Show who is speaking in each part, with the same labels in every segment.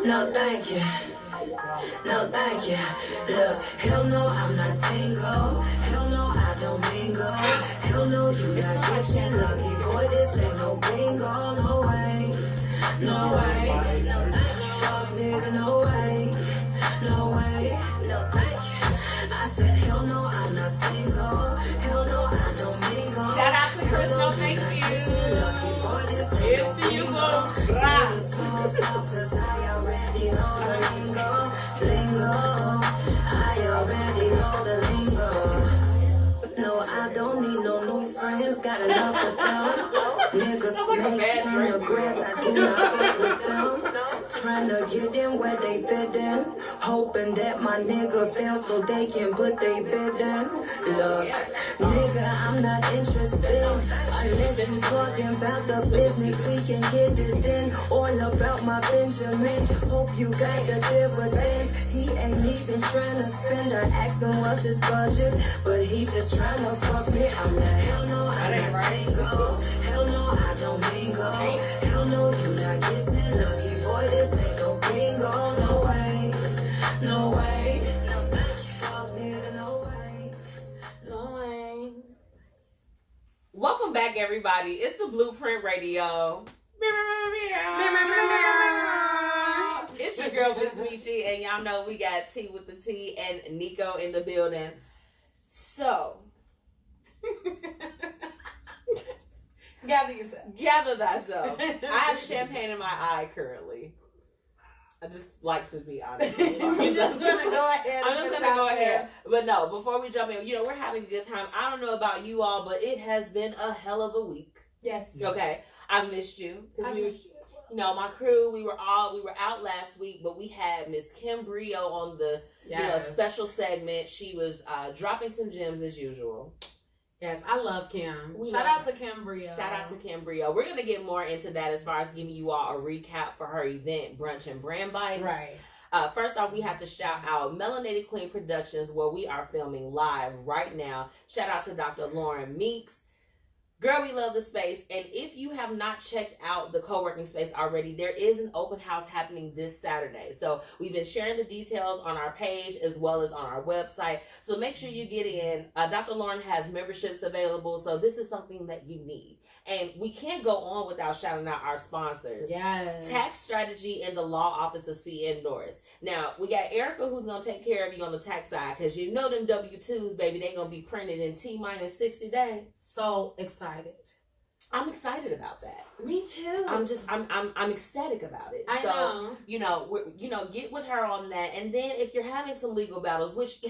Speaker 1: No, thank you. No, thank you. Look, hell no, I'm not single. Hell no, I don't mingle. Hell no, you not catching lucky. Boy, this ain't no bingo. No way. No way. No, thank you. Fuck, nigga, no way. No way. No, thank you. I said, hell no, I'm not single. Hell no, I don't mingle.
Speaker 2: Shout out to Chris, no, thank you. It's you,
Speaker 1: Cause I already know the lingo. I already know the lingo. No, I don't need no new friends. Got enough of them. Niggas snakes in the grass. I do not fuck with them. Trying to get them where they fit in. Hoping that my nigga fails so they can put they bid in. Look, nigga, I'm not interested. I listen talking about the business. We can get it in. All about my Benjamin. Hope you got the dividends. He ain't even trying to spend. I asked him what's his budget, but he's just trying to fuck me. I'm like, hell no, I'm not single. Hell no, I don't mingle. Hell no, you not getting lucky. Boy, this ain't no bingo. No way. No way. No thank you. Fuck nigga, no way. No way.
Speaker 2: Welcome back, everybody. It's the Blueprint Radio. It's your girl, MzMetchi, and y'all know we got Tee Wit Tha Tea and Nico in the building. So, gather thyself. I have champagne in my eye currently. I just like to be honest.
Speaker 3: You're just gonna go ahead.
Speaker 2: I'm just gonna go ahead. But no, before we jump in, we're having a good time. I don't know about you all, but it has been a hell of a week.
Speaker 3: Yes.
Speaker 2: Okay. I missed you.
Speaker 3: I missed you as well.
Speaker 2: My crew, we were out last week, but we had Miss Kim Brio on the special segment. She was dropping some gems as usual.
Speaker 3: Yes, I love Kim. Shout out to Kim Brio.
Speaker 2: Shout out to Kim Brio. We're gonna get more into that as far as giving you all a recap for her event, Brunch and Brand Bites.
Speaker 3: Right.
Speaker 2: First off, we have to shout out Melanated Queen Productions, where we are filming live right now. Shout out to Dr. Lauren Meeks. Girl, we love the space. And if you have not checked out the co-working space already, there is an open house happening this Saturday. So we've been sharing the details on our page as well as on our website. So make sure you get in. Dr. Lauren has memberships available. So this is something that you need. And we can't go on without shouting out our sponsors.
Speaker 3: Yes.
Speaker 2: Tax Strategy in the Law Office of C.N. Norris. Now, we got Erica who's going to take care of you on the tax side, because you know them W-2s, baby, they're going to be printed in T-minus 60 days.
Speaker 3: So excited.
Speaker 2: I'm excited about that.
Speaker 3: Me too.
Speaker 2: I'm ecstatic about it.
Speaker 3: I know.
Speaker 2: Get with her on that. And then if you're having some legal battles, which,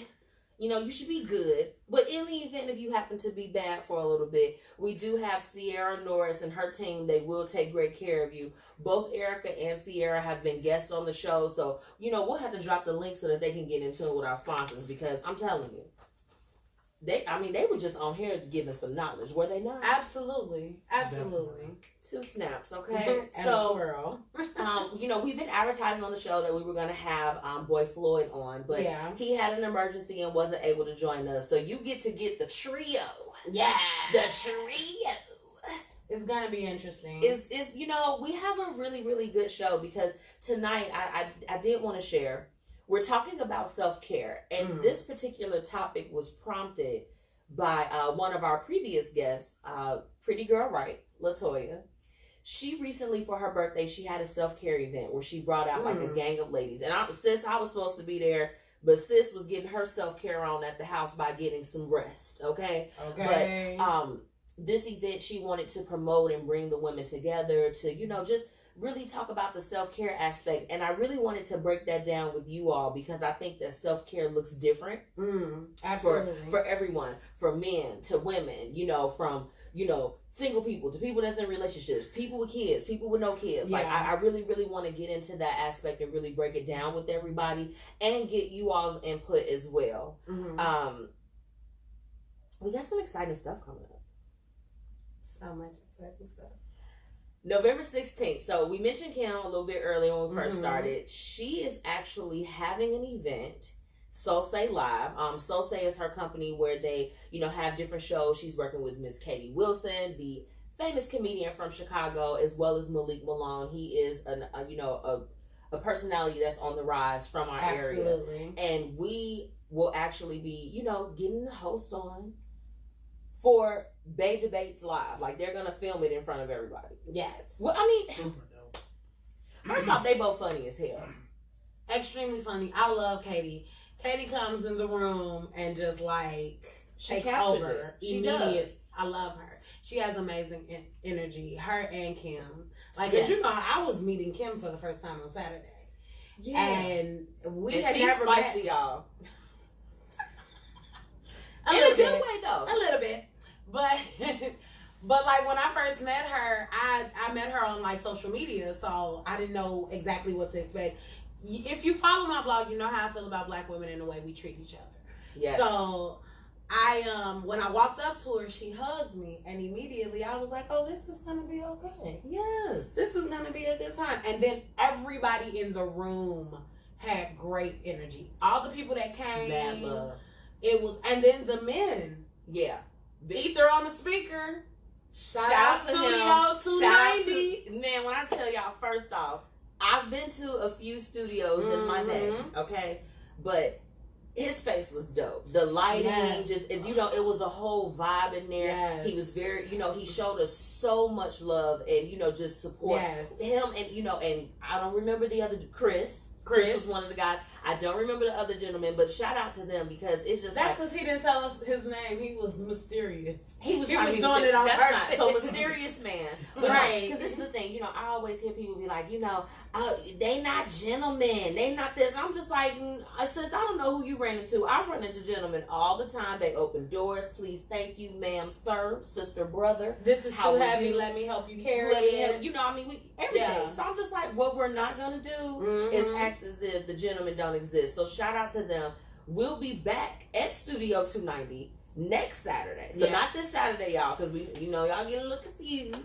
Speaker 2: you should be good. But in the event if you happen to be bad for a little bit, we do have Sierra Norris and her team. They will take great care of you. Both Erica and Sierra have been guests on the show. So, we'll have to drop the link so that they can get in tune with our sponsors, because I'm telling you, they were just on here giving some knowledge, were they not?
Speaker 3: Absolutely.
Speaker 2: Two snaps, okay? So, we've been advertising on the show that we were going to have Boy Floyd on, but he had an emergency and wasn't able to join us. So you get the trio.
Speaker 3: Yeah.
Speaker 2: The trio.
Speaker 3: It's going to be interesting.
Speaker 2: We have a really, really good show, because tonight I did want to share. We're talking about self-care, and this particular topic was prompted by one of our previous guests, Pretty Girl Right, LaToya. She recently, for her birthday, she had a self-care event where she brought out like a gang of ladies. And I was supposed to be there, but sis was getting her self-care on at the house by getting some rest, okay?
Speaker 3: Okay.
Speaker 2: But this event, she wanted to promote and bring the women together to, just really talk about the self-care aspect. And I really wanted to break that down with you all, because I think that self-care looks different
Speaker 3: absolutely
Speaker 2: for everyone, from men to women, from single people to people that's in relationships, people with kids, people with no kids. Like I really, really want to get into that aspect and really break it down with everybody and get you all's input as well. We got some exciting stuff coming up.
Speaker 3: So much exciting stuff.
Speaker 2: November 16th. So we mentioned Kim a little bit earlier when we first started. She is actually having an event, Soulsay Live. Soulsay is her company where they, have different shows. She's working with Miss Katie Wilson, the famous comedian from Chicago, as well as Malik Malone. He is a personality that's on the rise from our area. And we will actually be, getting the host on for Babe Debates Live. Like, they're going to film it in front of everybody.
Speaker 3: Yes.
Speaker 2: Well, I mean, super dope. First off, they both funny as hell.
Speaker 3: Extremely funny. I love Katie. Katie comes in the room and just like takes over.
Speaker 2: She does.
Speaker 3: I love her. She has amazing energy. Her and Kim. Like, as you know, I was meeting Kim for the first time on Saturday. Yeah. And we had never
Speaker 2: spicy,
Speaker 3: met.
Speaker 2: Y'all.
Speaker 3: In
Speaker 2: a good way, though.
Speaker 3: A little bit. But like when I first met her, I met her on like social media, so I didn't know exactly what to expect. If you follow my blog, you know how I feel about Black women and the way we treat each other. Yes. So when I walked up to her, she hugged me, and immediately I was like, "Oh, this is gonna be okay. Yes, this is gonna be a good time." And then everybody in the room had great energy. All the people that came, mad love. It was, and then the men, Ether on the speaker. Shout out Studio 290.
Speaker 2: Man, when I tell y'all, first off, I've been to a few studios in my day, okay? But his face was dope. The lighting, it was a whole vibe in there. Yes. He was very, he showed us so much love and, just support him. And, and I don't remember the other, Chris was one of the guys. I don't remember the other gentleman, but shout out to them because it's just
Speaker 3: that's because he didn't tell us his name. He was mysterious.
Speaker 2: He was doing it on purpose. So mysterious man, but right? Because this is the thing. I always hear people be like, they not gentlemen. They not this. I'm just like, sis, I don't know who you ran into. I run into gentlemen all the time. They open doors. Please, thank you, ma'am, sir, sister, brother.
Speaker 3: This is too heavy. Let me help you carry it.
Speaker 2: Everything. So I'm just like, what we're not gonna do is act as if the gentlemen don't exist. So shout out to them. We'll be back at Studio 290 next Saturday. So not this Saturday, y'all, because y'all getting a little confused.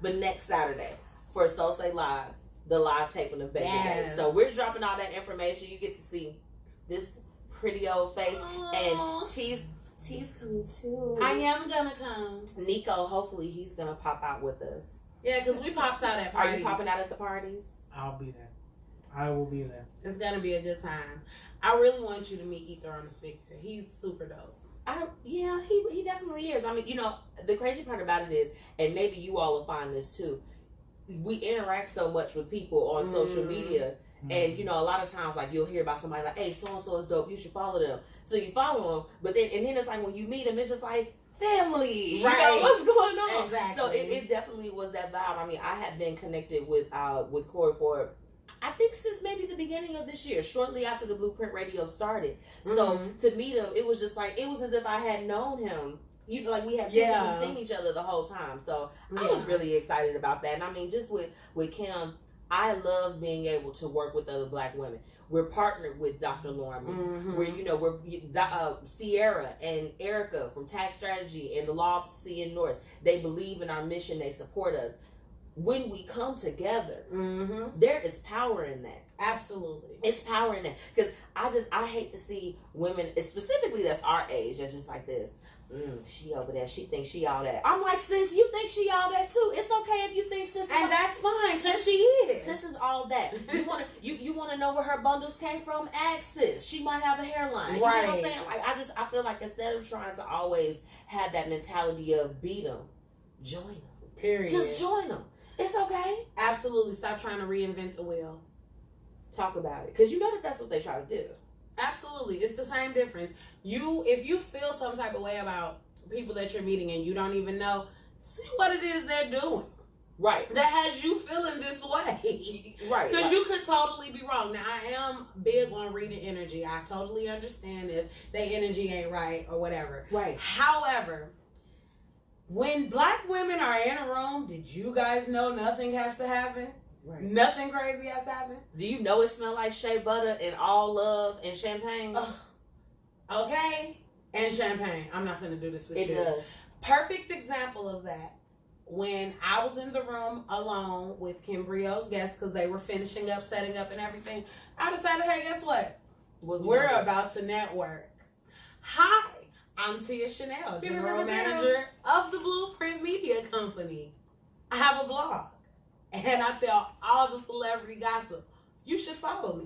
Speaker 2: But next Saturday for Soul Say Live, the live taping of Baby Days. So we're dropping all that information. You get to see this pretty old face. And T's coming too.
Speaker 3: I am gonna come.
Speaker 2: Nico, hopefully he's gonna pop out with us.
Speaker 3: Yeah, because we pops out at parties.
Speaker 2: Are you popping out at the parties?
Speaker 4: I'll be there. I will be there.
Speaker 3: It's gonna be a good time. I really want you to meet Ether on the speaker. He's super dope.
Speaker 2: He definitely is. I mean, the crazy part about it is, and maybe you all will find this too, we interact so much with people on social media. And, a lot of times, like, you'll hear about somebody like, hey, so-and-so is dope, you should follow them. So you follow them, but then it's like when you meet them, it's just like, family, right? What's going on?
Speaker 3: Exactly.
Speaker 2: So it definitely was that vibe. I mean, I had been connected with Corey for, I think, since maybe the beginning of this year, shortly after the Blueprint Radio started. So to meet him, it was just like, it was as if I had known him. We had physically seen each other the whole time. So I was really excited about that. And I mean, just with Kim, I love being able to work with other Black women. We're partnered with Dr. Lauren Meeks. We're Sierra and Erica from Tax Strategy and the Law of C and North. They believe in our mission. They support us. When we come together, there is power in that.
Speaker 3: Absolutely.
Speaker 2: It's power in that. Because I hate to see women, specifically that's our age, that's just like this. She over there. She thinks she all that. I'm like, sis, you think she all that too. It's okay if you think sis,
Speaker 3: and that's fine because she is.
Speaker 2: Sis is all that. You want to know where her bundles came from? Ask sis. She might have a hairline.
Speaker 3: Right.
Speaker 2: You know what I'm saying? Like, I feel like instead of trying to always have that mentality of beat them, join them.
Speaker 3: Period.
Speaker 2: Just join them. It's okay.
Speaker 3: Absolutely. Stop trying to reinvent the wheel.
Speaker 2: Talk about it, because that's what they try to do.
Speaker 3: Absolutely. It's the same difference. If you feel some type of way about people that you're meeting and you don't even know, see what it is they're doing.
Speaker 2: Right.
Speaker 3: That has you feeling this way.
Speaker 2: Right.
Speaker 3: Because you could totally be wrong. Now, I am big on reading energy. I totally understand if their energy ain't right or whatever.
Speaker 2: Right.
Speaker 3: However, when Black women are in a room, did you guys know nothing has to happen? Right. Nothing crazy has to happen?
Speaker 2: Do you know it smells like shea butter and all love and champagne?
Speaker 3: Okay. And champagne. I'm not going to do this with you.
Speaker 2: It does.
Speaker 3: Perfect example of that. When I was in the room alone with Kim Brio's guests, because they were finishing up, setting up and everything, I decided, hey, guess what? We're about to network. Hi. I'm Tia Chanel, General Manager of the Blueprint Media Company. I have a blog, and I tell all the celebrity gossip. You should follow me.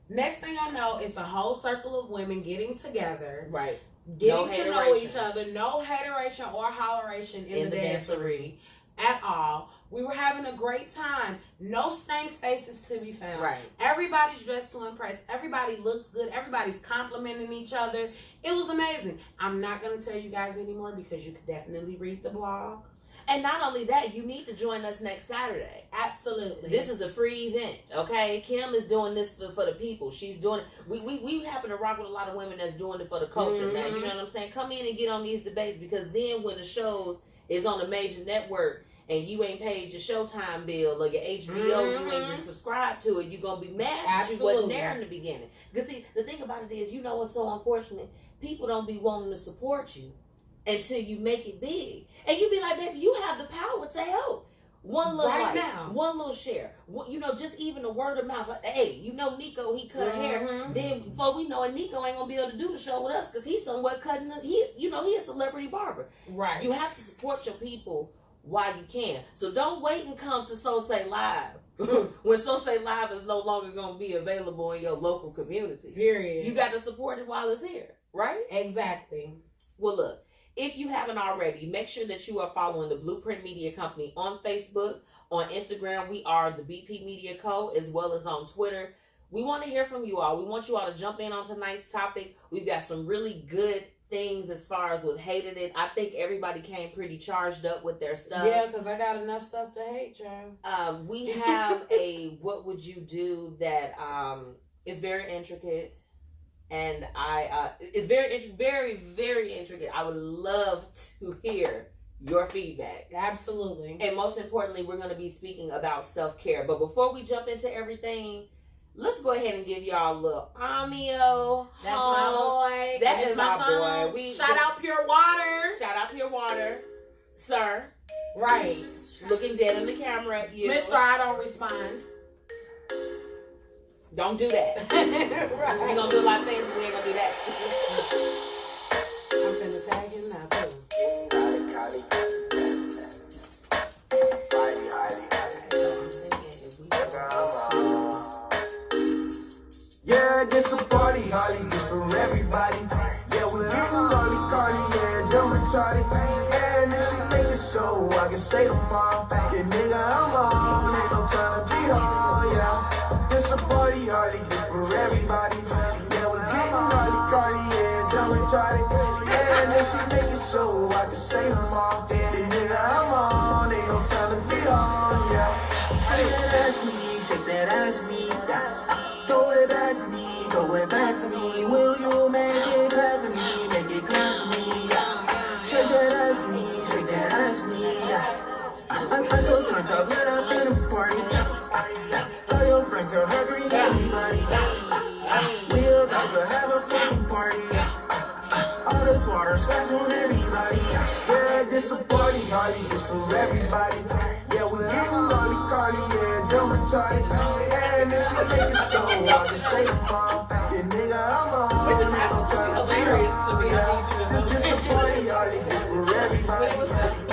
Speaker 3: Next thing I know, it's a whole circle of women getting together.
Speaker 2: Right.
Speaker 3: Getting to know each other. No hateration or holleration in the dancery at all. We were having a great time. No stank faces to be found.
Speaker 2: Right.
Speaker 3: Everybody's dressed to impress. Everybody looks good. Everybody's complimenting each other. It was amazing. I'm not going to tell you guys anymore because you could definitely read the blog.
Speaker 2: And not only that, you need to join us next Saturday.
Speaker 3: Absolutely.
Speaker 2: This is a free event, okay? Kim is doing this for the people. She's doing it. We happen to rock with a lot of women that's doing it for the culture now. You know what I'm saying? Come in and get on these debates, because then when the shows is on a major network and you ain't paid your Showtime bill or your HBO, you ain't just subscribed to it, you're going to be mad that you wasn't there in the beginning. Because see, the thing about it is, you know what's so unfortunate? People don't be wanting to support you until you make it big. And you be like, baby, you have the power to help. One little like, one little share. You know, just even a word of mouth. Like, hey, you know Nico, he cut hair. Then before we know it, Nico ain't going to be able to do the show with us because he's somewhat cutting, he a celebrity barber. Right. You have to support your people while you can. So don't wait and come to So Say Live when So Say Live is no longer going to be available in your local community. Period. You got to support it while it's here, right?
Speaker 3: Exactly.
Speaker 2: Well, look, if you haven't already, make sure that you are following the Blueprint Media Company on Facebook. On Instagram, we are the BP Media Co., as well as on Twitter. We want to hear from you all. We want you all to jump in on tonight's topic. We've got some really good things as far as with Hated It. I think everybody came pretty charged up with their stuff.
Speaker 3: Yeah, because I got enough stuff to hate, child.
Speaker 2: We have a What Would You Do that is very intricate. And it's very, very intricate. I would love to hear your feedback.
Speaker 3: Absolutely.
Speaker 2: And most importantly, we're going to be speaking about self-care. But before we jump into everything, let's go ahead and give y'all a little Amio.
Speaker 3: That's my boy.
Speaker 2: That is my
Speaker 3: boy. Shout out Pure Water.
Speaker 2: Shout out Pure Water. Sir.
Speaker 3: Right.
Speaker 2: Looking dead in the camera at you.
Speaker 3: Mr. I don't respond.
Speaker 2: Don't do that. Right. We're going to do a lot of things, but we ain't going to do that.
Speaker 3: I'm finna tag him now, too.
Speaker 5: Yeah, this a party, Holly, this for everybody. Yeah, we getting Lolly Cardi, yeah, dumb retarded. And this shit make it so I can stay tomorrow. Yeah, nigga, I'm on, ain't no time to be hard, yeah. This a party, Harley, this for everybody. Yeah, we getting Harley Cardi, yeah, dumb retarded. And this shit make it so I can stay tomorrow. Yeah, nigga, I'm on, ain't no time to be on, yeah. Shake that ass me, shake that ass me, yeah. Throw it back to me, throw it back to me. Will you make it clap for me, make it clap for me, yeah. Shake that ass me, shake that ass me, yeah. I'm so turned up, let up in a party, all your friends are hungry, everybody. We're about to have a fucking party. All this water splash on everybody. Yeah, this a party, Harley, this for everybody. Yeah, we getting Lolly Cardi, yeah, dumb retarded. And this shit make it so I just stay mom. Yeah, nigga, I'm on. I'm trying to be on. This a party, Harley, this for everybody.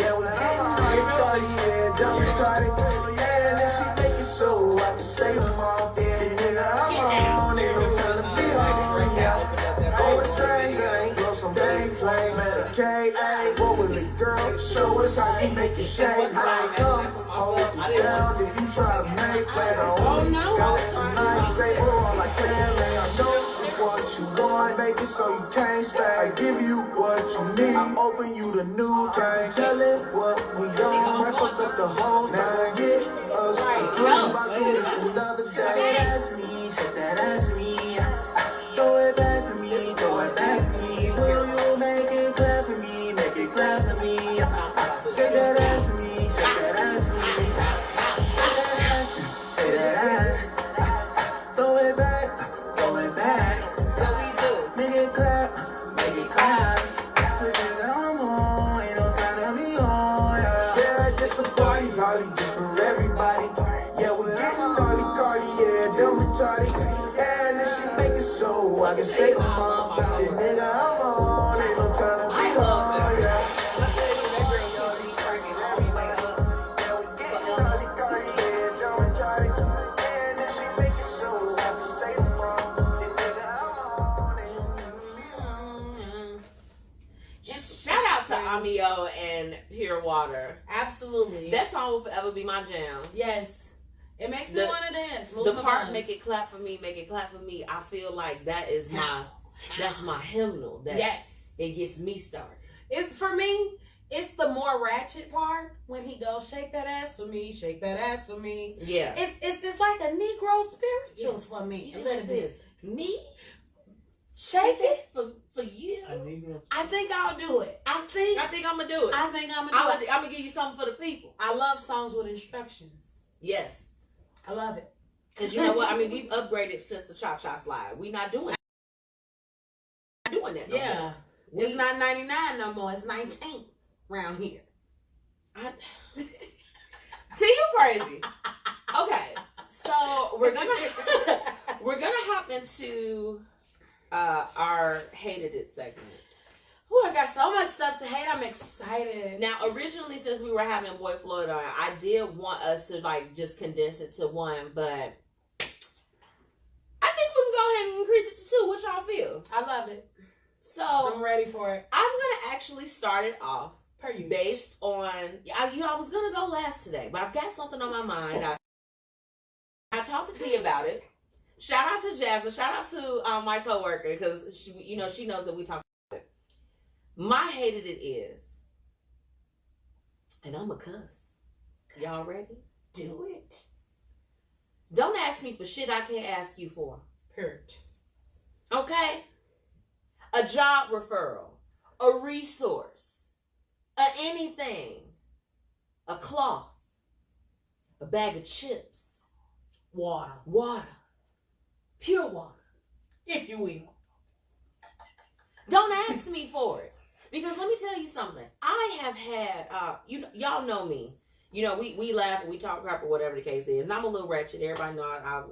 Speaker 5: Yeah, we getting Lolly Cardi, yeah, dumb retarded. And this shit make it so I can stay mom. Yeah, nigga, I'm on. Ain't no time to be on. Yeah, always saying, blow some bang, flame, Medicaid. What will it, girl? Show us how you make it shake. How you come, hold it down if you try to make plans. I only got tonight, say all I can, man. I know it's what you want, make it so you can't stay. I give you what you need, I open you the new game. Tell it what we on, wrap up the whole thing. Get us a dream about this another day. Ask me, shake that ass me. Throw it back for me, throw it back for me. Will you make it clap for me, make it clap for me? Shake that ass for me, shake that ass for me. Shake that ass, shake that ass. Throw it back, throw it back.
Speaker 2: What we do?
Speaker 5: Make it clap, make it clap. Cause nigga, I'm on, ain't no time to be on, yeah. Yeah, this a party, Harley, this for everybody. Yeah, we getting Harley Cardi, yeah, dumb retarded. And this shit make it so I can stay with mom. Yeah, nigga, I'm on, ain't no
Speaker 2: that would be my jam.
Speaker 3: Yes. It makes me want to dance. Move
Speaker 2: The
Speaker 3: my
Speaker 2: part,
Speaker 3: buns.
Speaker 2: make it clap for me, make it clap for me. I feel like that is that's my hymnal. That
Speaker 3: Yes.
Speaker 2: it gets me started.
Speaker 3: It's for me. It's the more ratchet part when he goes, shake that ass for me, shake that ass for me.
Speaker 2: Yeah.
Speaker 3: It's like a Negro spiritual for me. A little bit.
Speaker 2: Me?
Speaker 3: Shake it
Speaker 2: for you.
Speaker 4: A Negro.
Speaker 3: I think I'll do it. I think
Speaker 2: I'm gonna do it.
Speaker 3: I'm gonna do it.
Speaker 2: I'm gonna give you something for the people.
Speaker 3: I love songs with instructions.
Speaker 2: Yes.
Speaker 3: I love it.
Speaker 2: Because you know what? I mean, we've upgraded since the Cha-Cha slide. We're not doing that. No more.
Speaker 3: It's not 99 no more. It's 19 around here.
Speaker 2: T, you crazy. Okay. So we're gonna hop into our hated it segment.
Speaker 3: Ooh, I got so much stuff to hate. I'm excited.
Speaker 2: Now, originally, since we were having Boy Floyd on, I did want us to like just condense it to one, but I think we can go ahead and increase it to two. What y'all feel?
Speaker 3: I love it.
Speaker 2: So
Speaker 3: I'm ready for it.
Speaker 2: I'm gonna actually start it off
Speaker 3: Per you.
Speaker 2: based on I was gonna go last today, but I've got something on my mind. I talked to T about it. Shout out to Jasmine. Shout out to my coworker because she knows that we talk. My hated it is, and I'm a cuss. Y'all ready?
Speaker 3: Do it.
Speaker 2: Don't ask me for shit I can't ask you for.
Speaker 3: Hurt.
Speaker 2: Okay? A job referral, a resource, anything, a cloth, a bag of chips,
Speaker 3: Water.
Speaker 2: pure water.
Speaker 3: If you will.
Speaker 2: Don't ask me for it. Because let me tell you something. I have had, y'all know me. You know, we laugh and we talk crap or whatever the case is. And I'm a little ratchet. Everybody know I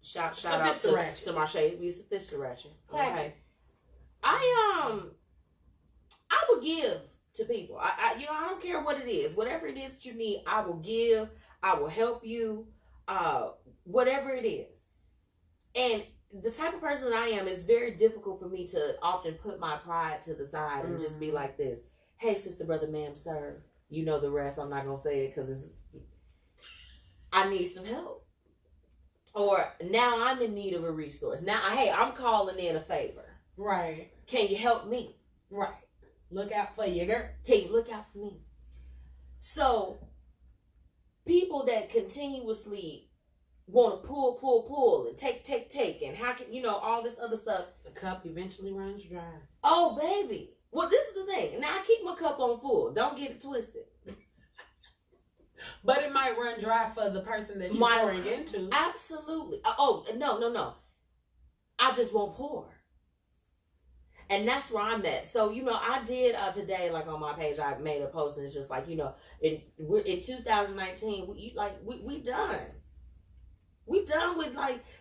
Speaker 2: shout out to Marche. We sophisticated ratchet. Okay. I will give to people. I don't care what it is. Whatever it is that you need, I will give. I will help you. Whatever it is. And the type of person that I am, it's very difficult for me to often put my pride to the side and just be like this. Hey, sister, brother, ma'am, sir. You know the rest. I'm not going to say it because I need some help. Or now I'm in need of a resource. Now, hey, I'm calling in a favor.
Speaker 3: Right.
Speaker 2: Can you help me?
Speaker 3: Right. Look out for you, girl.
Speaker 2: Can you look out for me? So, people that continuously want to pull and take and how can all this other stuff.
Speaker 3: The cup eventually runs dry.
Speaker 2: Oh baby. Well, this is the thing. Now I keep my cup on full. Don't get it twisted.
Speaker 3: But it might run dry for the person that you're pouring into.
Speaker 2: Absolutely. Oh no. I just won't pour. And that's where I'm at. So, I did today, like on my page, I made a post and it's just like, we're in 2019, we done. We done with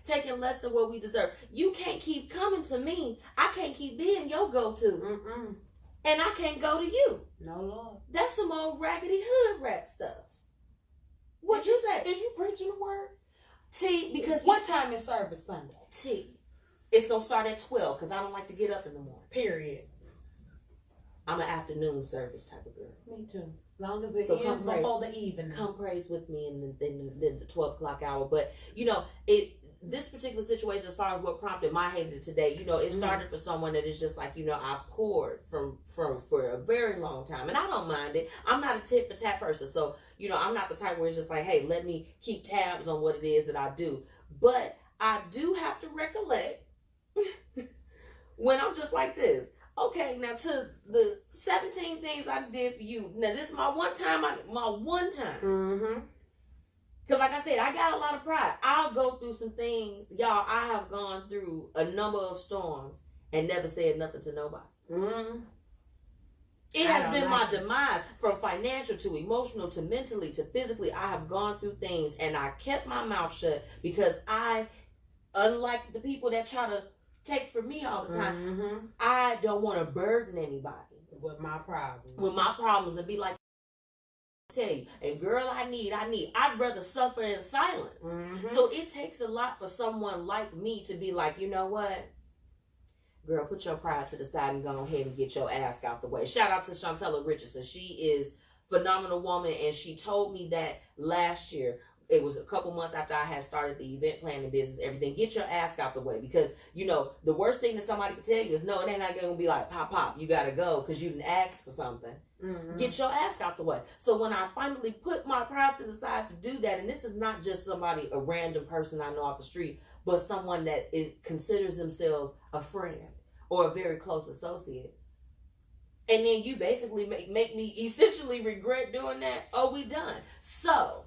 Speaker 2: taking less than what we deserve. You can't keep coming to me. I can't keep being your go-to. And I can't go to you.
Speaker 3: No, Lord.
Speaker 2: That's some old raggedy hood rat stuff. What you say?
Speaker 3: Is you preaching the word?
Speaker 2: T, because
Speaker 3: what time is service Sunday?
Speaker 2: T, it's going to start at 12 because I don't like to get up in the morning.
Speaker 3: Period.
Speaker 2: I'm an afternoon service type of girl.
Speaker 3: Me too. Long as it ends before the evening.
Speaker 2: Come praise with me in the 12 o'clock hour. But, this particular situation, as far as what prompted my hated today, it started for someone that is just like, I poured from for a very long time. And I don't mind it. I'm not a tit for tat person. So, I'm not the type where it's just like, hey, let me keep tabs on what it is that I do. But I do have to recollect when I'm just like this. Okay, now to the 17 things I did for you. Now this is my one time.
Speaker 3: Mm-hmm.
Speaker 2: Because like I said, I got a lot of pride. I'll go through some things. Y'all, I have gone through a number of storms and never said nothing to nobody.
Speaker 3: Mm-hmm.
Speaker 2: It has been my demise from financial to emotional to mentally to physically. I have gone through things and I kept my mouth shut because unlike the people that try to take for me all the time, I don't want to burden anybody
Speaker 3: with my
Speaker 2: problems and be like, tell you, and girl, I'd rather suffer in silence. So it takes a lot for someone like me to be like, you know what, girl, put your pride to the side and go ahead and get your ass out the way. Shout out to Shantella Richardson. She is phenomenal woman, and she told me that last year. It was a couple months after I had started the event planning business, everything. Get your ass out the way, because, you know, the worst thing that somebody can tell you is, no, it ain't not going to be like, pop, you got to go because you didn't ask for something. Mm-hmm. Get your ass out the way. So when I finally put my pride to the side to do that, and this is not just somebody, a random person I know off the street, but someone that considers themselves a friend or a very close associate. And then you basically make me essentially regret doing that. Oh, we done. So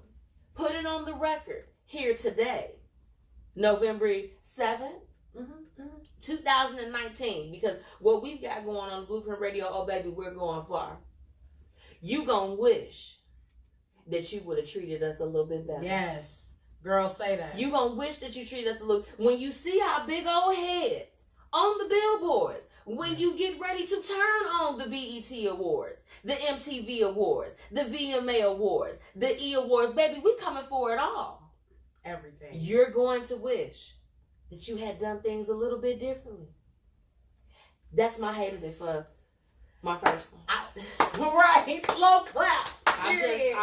Speaker 2: put it on the record here today, November 7th, 2019, because what we've got going on Blueprint Radio, oh baby, we're going far. You gonna wish that you would have treated us a little bit better.
Speaker 3: Yes, girl, say that.
Speaker 2: You gonna wish that you treated us a little. When you see our big old heads on the billboards, when you get ready to turn on the BET Awards, the MTV Awards, the VMA Awards, the E Awards, baby, we coming for it all.
Speaker 3: Everything.
Speaker 2: You're going to wish that you had done things a little bit differently. That's my hated for my first one.
Speaker 3: Right, slow clap.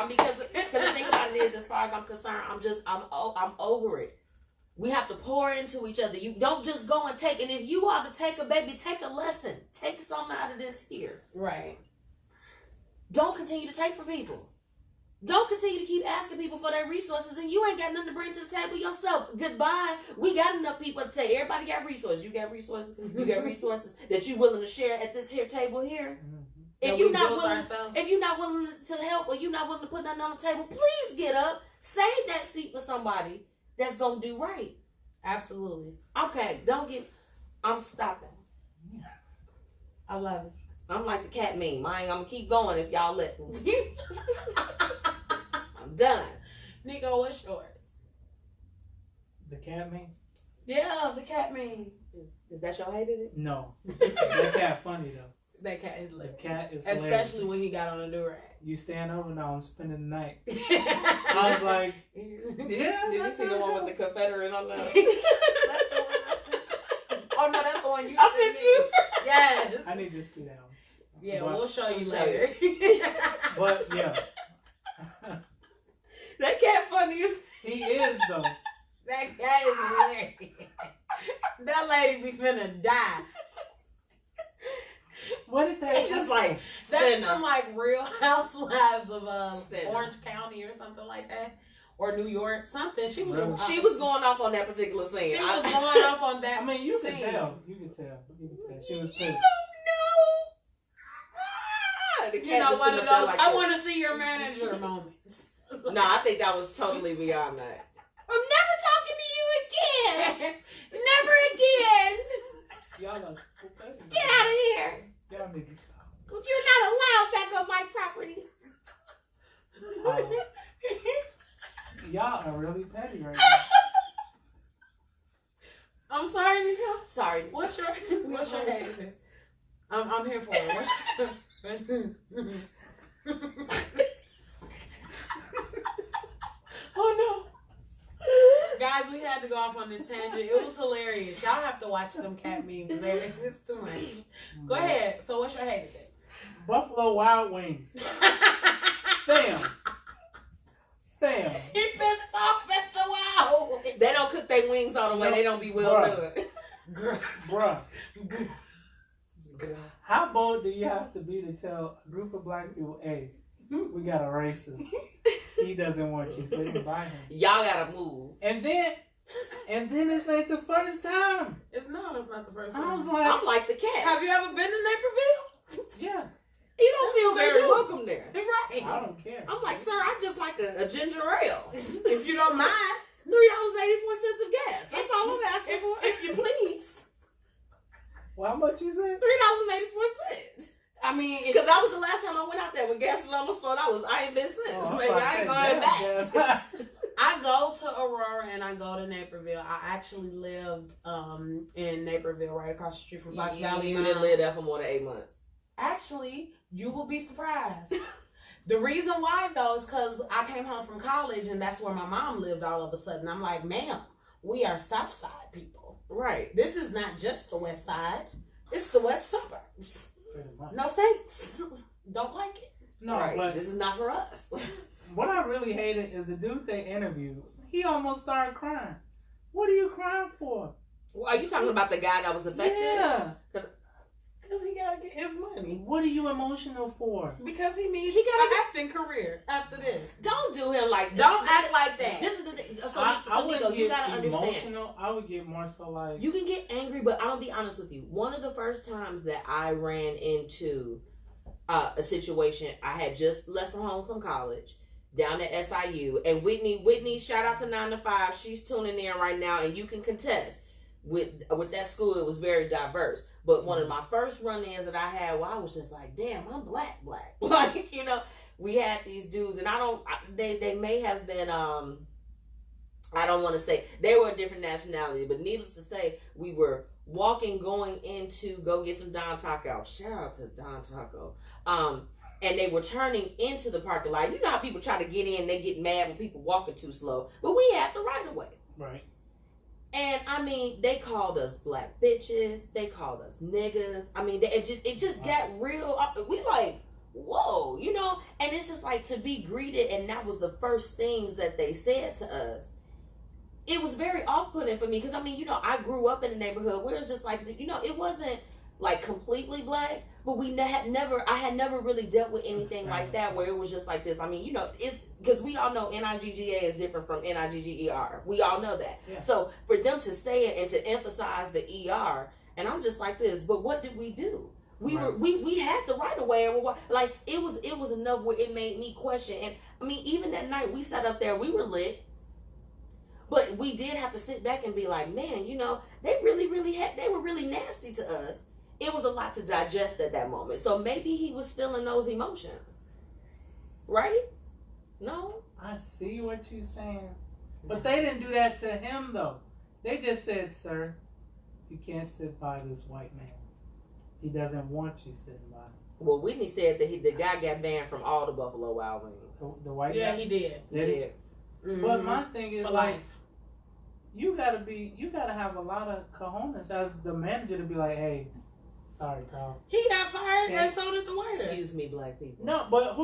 Speaker 2: Because the thing about it is, as far as I'm concerned, I'm over it. We have to pour into each other. You don't just go and take. And if you are the taker, baby, take a lesson. Take something out of this here.
Speaker 3: Right.
Speaker 2: Don't continue to take from people. Don't continue to keep asking people for their resources, and you ain't got nothing to bring to the table yourself. Goodbye. We got enough people to take. Everybody got resources. You got resources. You got resources that you willing to share at this here table here. If you're not willing to help, or you're not willing to put nothing on the table, please get up. Save that seat for somebody that's gonna do right.
Speaker 3: Absolutely.
Speaker 2: Okay, I'm stopping.
Speaker 3: I love it.
Speaker 2: I'm like the cat meme. I'm gonna keep going if y'all let me. I'm done.
Speaker 3: Nico, what's yours?
Speaker 4: The cat meme?
Speaker 3: Yeah, the cat meme.
Speaker 2: Is that your hated it?
Speaker 4: No. That cat funny though.
Speaker 3: That cat is hilarious.
Speaker 4: The cat is
Speaker 3: hilarious. Especially when he got on a do-rag.
Speaker 4: You staying over now, I'm spending the night. I was like,
Speaker 2: did you see the one with the Confederate on the...
Speaker 3: That's the one I sent you. Oh no, that's the one you
Speaker 2: sent you?
Speaker 3: Yes.
Speaker 4: I need to see that one.
Speaker 3: Yeah,
Speaker 4: but,
Speaker 3: we'll show you later.
Speaker 4: But yeah.
Speaker 2: That cat funny as...
Speaker 4: He is though.
Speaker 3: That cat is hilarious. That lady be finna die.
Speaker 4: What did they?
Speaker 2: It's just like
Speaker 3: that's from like Real Housewives of Orange County or something like that, or New York, something. She was
Speaker 2: going off on that particular scene.
Speaker 3: She was going off on that.
Speaker 4: I mean, you
Speaker 3: scene.
Speaker 4: can tell. You can tell. She was pissed.
Speaker 2: You
Speaker 3: know, one of those. Like I want to see your manager moments.
Speaker 2: No, I think that was totally beyond that. I'm never talking to you again. Never again.
Speaker 4: Y'all are
Speaker 2: get out of here.
Speaker 4: Y'all need to stop.
Speaker 2: You're not allowed back on my property.
Speaker 4: Y'all are really petty right now.
Speaker 3: I'm sorry, Nico.
Speaker 2: Sorry.
Speaker 3: What's your happiness? I'm here for it. Oh no. Guys, we had to go off on this tangent. It was hilarious. Y'all have to watch them cat memes. It's too much. Go ahead. So what's your hate today?
Speaker 4: Buffalo Wild Wings. Damn.
Speaker 3: He pissed off at the Wild.
Speaker 2: They don't cook their wings all the way. They don't be well done.
Speaker 4: Bruh. How bold do you have to be to tell a group of black people, hey, we got a racist. He doesn't want you sitting by him.
Speaker 2: Y'all gotta move.
Speaker 4: And then it's like the first time.
Speaker 3: It's not the first time.
Speaker 4: I was like,
Speaker 2: I'm like the cat.
Speaker 3: Have you ever been to Naperville?
Speaker 4: Yeah.
Speaker 2: You don't feel very welcome there.
Speaker 3: Right.
Speaker 4: I don't care.
Speaker 2: I'm like, sir, I just like a ginger ale.
Speaker 3: If you don't mind.
Speaker 2: $3.84 of gas. That's all I'm asking for.
Speaker 3: If you please.
Speaker 4: Well, how much you said?
Speaker 2: $3.84.
Speaker 3: I mean,
Speaker 2: because that was the last time I went out there when gas was almost $4. I ain't been since. Maybe I ain't going back.
Speaker 3: I go to Aurora and I go to Naperville. I actually lived in Naperville, right across the street from Fox Valley.
Speaker 2: You didn't live there for more than 8 months.
Speaker 3: Actually, you will be surprised. The reason why, though, is because I came home from college and that's where my mom lived all of a sudden. I'm like, ma'am, we are South Side people.
Speaker 2: Right.
Speaker 3: This is not just the West Side. It's the West Suburbs. No thanks. Don't like it.
Speaker 4: No,
Speaker 2: right.
Speaker 4: but
Speaker 2: This is not for us.
Speaker 4: what I really hated is the dude they interviewed. He almost started crying. What are you crying for?
Speaker 2: Are you talking about the guy that was affected?
Speaker 4: Yeah.
Speaker 6: Because he gotta get his money.
Speaker 4: What are you emotional for?
Speaker 6: Because he needs
Speaker 3: He got
Speaker 6: an
Speaker 3: an
Speaker 6: acting career after this.
Speaker 2: Don't do him like that.
Speaker 3: Don't act like that.
Speaker 2: This is the thing. So,
Speaker 4: I
Speaker 2: Nico,
Speaker 4: wouldn't
Speaker 2: you
Speaker 4: get
Speaker 2: gotta understand.
Speaker 4: emotional. I would get more so like
Speaker 2: You can get angry, but I'm gonna be honest with you. One of the first times that I ran into a situation, I had just left from home from college down at SIU, and Whitney, shout out to 9 to 5. She's tuning in right now, and you can contest. With that school, it was very diverse. But one of my first run-ins that I had, I was just like, damn, I'm black. Like, you know, we had these dudes, and they may have been, I don't want to say, they were a different nationality, but needless to say, we were going into go get some Don Taco. Shout out to Don Taco. And they were turning into the parking lot. You know how people try to get in, they get mad when people walking too slow. But we had the right of way.
Speaker 4: right.
Speaker 2: And I mean, they called us black bitches. They called us niggas. I mean, it just got real. We like, whoa, you know. And it's just like to be greeted, and that was the first things that they said to us. It was very off-putting for me because I mean, you know, I grew up in a neighborhood where it was just like, you know, it wasn't like completely black, but I had never really dealt with anything like that where it was just like this. I mean, you know, it's because we all know NIGGA is different from NIGGER. We all know that.
Speaker 4: Yeah.
Speaker 2: So for them to say it and to emphasize the ER, and I'm just like this, but what did we do? We had the right of way, and like it was enough where it made me question. And I mean, even that night we sat up there, we were lit. But we did have to sit back and be like, man, you know, they were really nasty to us. It was a lot to digest at that moment. So maybe he was feeling those emotions. Right? No?
Speaker 4: I see what you're saying. But they didn't do that to him, though. They just said, sir, you can't sit by this white man. He doesn't want you sitting by him.
Speaker 2: Well, Whitney said that the guy got banned from all the Buffalo Wild Wings.
Speaker 4: The white
Speaker 3: Yeah,
Speaker 4: guy?
Speaker 3: he did.
Speaker 4: Did he?
Speaker 3: Mm-hmm.
Speaker 4: But my thing is
Speaker 3: For
Speaker 4: like,
Speaker 3: life.
Speaker 4: you gotta have a lot of cojones as the manager to be like, hey, sorry, Carl.
Speaker 3: He got fired,
Speaker 4: Yeah.
Speaker 3: and so did the waiter.
Speaker 2: Excuse me, black people.
Speaker 4: No, but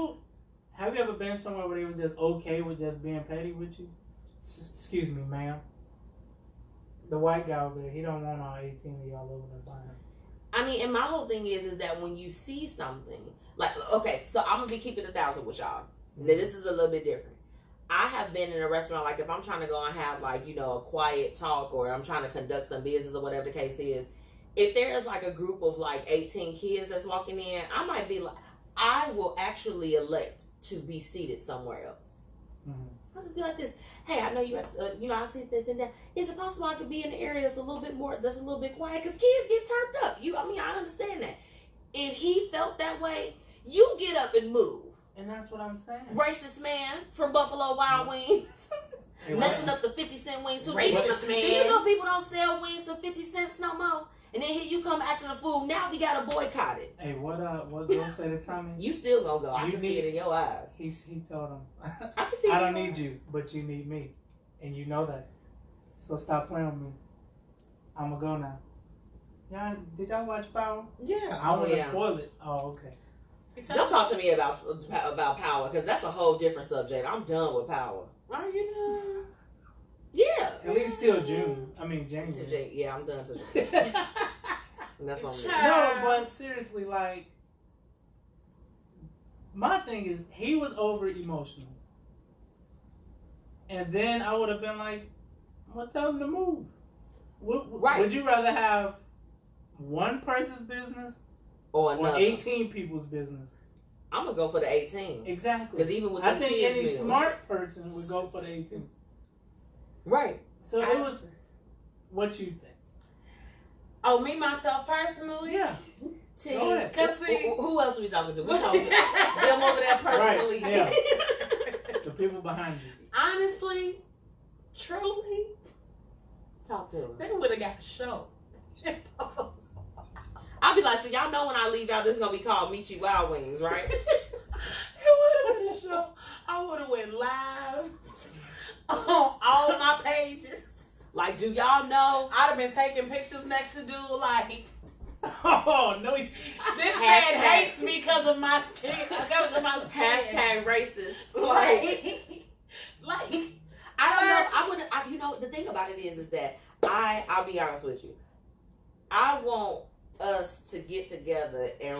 Speaker 4: have you ever been somewhere where they were just okay with just being petty with you? Excuse me, ma'am. The white guy over there, he don't want all 18 of y'all over there by him.
Speaker 2: I mean, and my whole thing is that when you see something, like, okay, so I'm going to be keeping 1,000 with y'all. Now, this is a little bit different. I have been in a restaurant, like, if I'm trying to go and have, like, you know, a quiet talk or I'm trying to conduct some business or whatever the case is, if there is, like, a group of, like, 18 kids that's walking in, I might be like, I will actually elect to be seated somewhere else.
Speaker 4: Mm-hmm.
Speaker 2: I'll just be like this. Hey, I know you have, you know, I sit this and that. Is it possible I could be in an area that's a little bit quiet? Because kids get turned up. I understand that. If he felt that way, you get up and move.
Speaker 4: And that's what I'm saying.
Speaker 2: Racist man from Buffalo Wild Wings.
Speaker 4: Hey,
Speaker 2: Messing up the 50-cent wings too.
Speaker 3: Racist
Speaker 2: Do
Speaker 3: man.
Speaker 2: you know people don't sell wings for 50 cents no more? And then here you come acting a fool. Now we gotta boycott it.
Speaker 4: Hey, what Bill said to Tommy?
Speaker 2: You still gonna go. I
Speaker 4: You
Speaker 2: can see it in your eyes.
Speaker 4: He told him,
Speaker 2: I can see it.
Speaker 4: I don't need you, but you need me. And you know that. So stop playing with me. I'm gonna go now. Did y'all watch Power?
Speaker 6: Yeah.
Speaker 4: I want to
Speaker 2: yeah.
Speaker 4: spoil it. Oh, okay.
Speaker 2: Don't talk to me about Power, because that's a whole different subject. I'm done with Power.
Speaker 6: Are you done?
Speaker 2: Yeah.
Speaker 4: At least till June. I mean, January.
Speaker 2: Yeah, I'm done to June. And that's on me.
Speaker 4: No, but seriously, like, my thing is, he was over emotional. And then I would have been like, well, tell him to move.
Speaker 2: Right.
Speaker 4: Would you rather have one person's business
Speaker 2: Or
Speaker 4: or
Speaker 2: another.
Speaker 4: 18 people's business?
Speaker 2: I'm going to go for the 18.
Speaker 4: Exactly.
Speaker 2: Because even with
Speaker 4: I
Speaker 2: the
Speaker 4: think
Speaker 2: kids
Speaker 4: any
Speaker 2: meals.
Speaker 4: smart person would go for the 18.
Speaker 2: Right.
Speaker 4: So it was what you think.
Speaker 3: Oh, me, myself, personally?
Speaker 4: Yeah.
Speaker 2: T.
Speaker 4: Go ahead.
Speaker 3: Cause see,
Speaker 2: Who else are we talking to? We talking to them over there personally.
Speaker 4: Right, yeah. The people behind you.
Speaker 3: honestly, truly,
Speaker 2: Talk to them.
Speaker 3: they would have got a show.
Speaker 2: I'll be like, so y'all know when I leave out, this is going to be called MzMetchi Wild Wings, right?
Speaker 3: It would have been a show. I would have went live on all my pages.
Speaker 2: Like, do y'all know?
Speaker 3: I'd have been taking pictures next to dude like,
Speaker 4: Oh no!
Speaker 3: This
Speaker 2: Hashtag-
Speaker 3: man hates me because of my skin. Because of my skin.
Speaker 2: Hashtag racist.
Speaker 3: Like,
Speaker 2: I don't know. I wouldn't. You know, the thing about it is that I'll be honest with you. I want us to get together and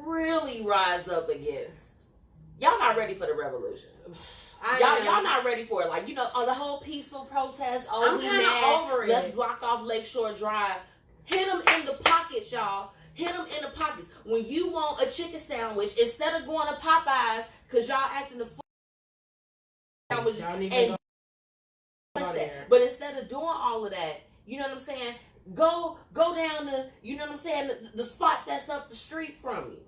Speaker 2: really rise up against. Y'all not ready for the revolution. Y'all not ready for it. Like, you know, the whole peaceful protest. Oh,
Speaker 3: I'm
Speaker 2: we
Speaker 3: kinda
Speaker 2: mad.
Speaker 3: over it.
Speaker 2: Let's block off Lakeshore Drive. Hit them in the pockets, y'all. Hit them in the pockets. When you want a chicken sandwich, instead of going to Popeyes, because y'all acting the sandwich
Speaker 3: Y'all need to
Speaker 2: and
Speaker 3: go
Speaker 2: that.
Speaker 3: there.
Speaker 2: But instead of doing all of that, you know what I'm saying? Go down to, you know what I'm saying, the spot that's up the street from you.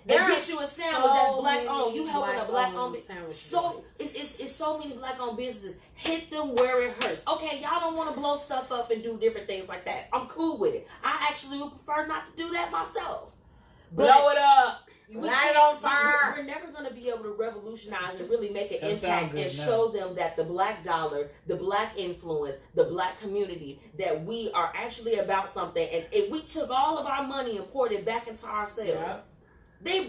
Speaker 3: There
Speaker 2: And
Speaker 3: are
Speaker 2: get you a sandwich that's black
Speaker 3: so
Speaker 2: owned. You helping a black owned
Speaker 3: sandwich
Speaker 2: business. So it's so many black owned businesses. Hit them where it hurts. Okay, y'all don't want to blow stuff up and do different things like that. I'm cool with it. I actually would prefer not to do that myself.
Speaker 3: Blow it up.
Speaker 2: We
Speaker 3: Light it
Speaker 2: can't-
Speaker 3: on fire.
Speaker 2: We're never going to be able to revolutionize and really make an
Speaker 4: That
Speaker 2: impact
Speaker 4: sound good
Speaker 2: and
Speaker 4: now.
Speaker 2: show them that the black dollar, the black influence, the black community, that we are actually about something. And if we took all of our money and poured it back into ourselves.
Speaker 3: Yeah.
Speaker 2: They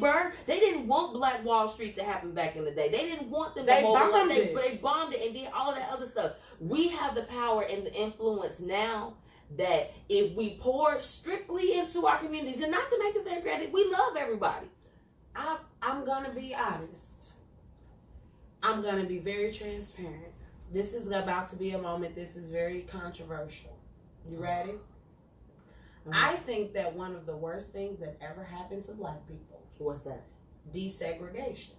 Speaker 2: didn't want Black Wall Street to happen back in the day. They didn't want them to
Speaker 3: They
Speaker 2: mobilize.
Speaker 3: bombed
Speaker 2: They
Speaker 3: it.
Speaker 2: bombed it and did all of that other stuff. We have the power and the influence now that if we pour strictly into our communities, and not to make us granted, we love everybody.
Speaker 3: I'm gonna be honest. I'm gonna be very transparent. This is about to be a moment. This is very controversial. You ready? I think that one of the worst things that ever happened to black people,
Speaker 2: What's that?
Speaker 3: desegregation.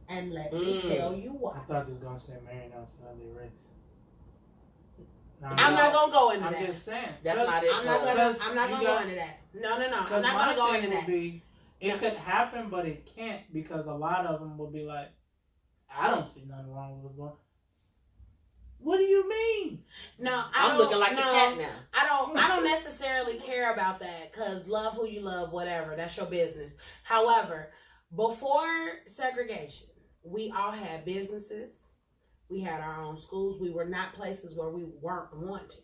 Speaker 3: And let me tell you why.
Speaker 4: I thought you was gonna say marrying outside their race. No,
Speaker 3: I'm not gonna go into
Speaker 4: I'm
Speaker 3: that.
Speaker 4: just saying.
Speaker 2: That's not it.
Speaker 3: I'm not
Speaker 4: Because
Speaker 3: gonna
Speaker 4: you
Speaker 3: go
Speaker 4: got-
Speaker 3: into that. No. I'm
Speaker 4: Because
Speaker 3: not
Speaker 4: my
Speaker 3: gonna go
Speaker 4: thing
Speaker 3: into
Speaker 4: would
Speaker 3: that.
Speaker 4: be, it could happen, but it can't, because a lot of them will be like, I don't see nothing wrong with what's going on. What do you mean?
Speaker 3: No,
Speaker 2: I'm looking like a cat now.
Speaker 3: I don't necessarily care about that, because love who you love, whatever. That's your business. However, before segregation, we all had businesses. We had our own schools. We were not places where we weren't wanted.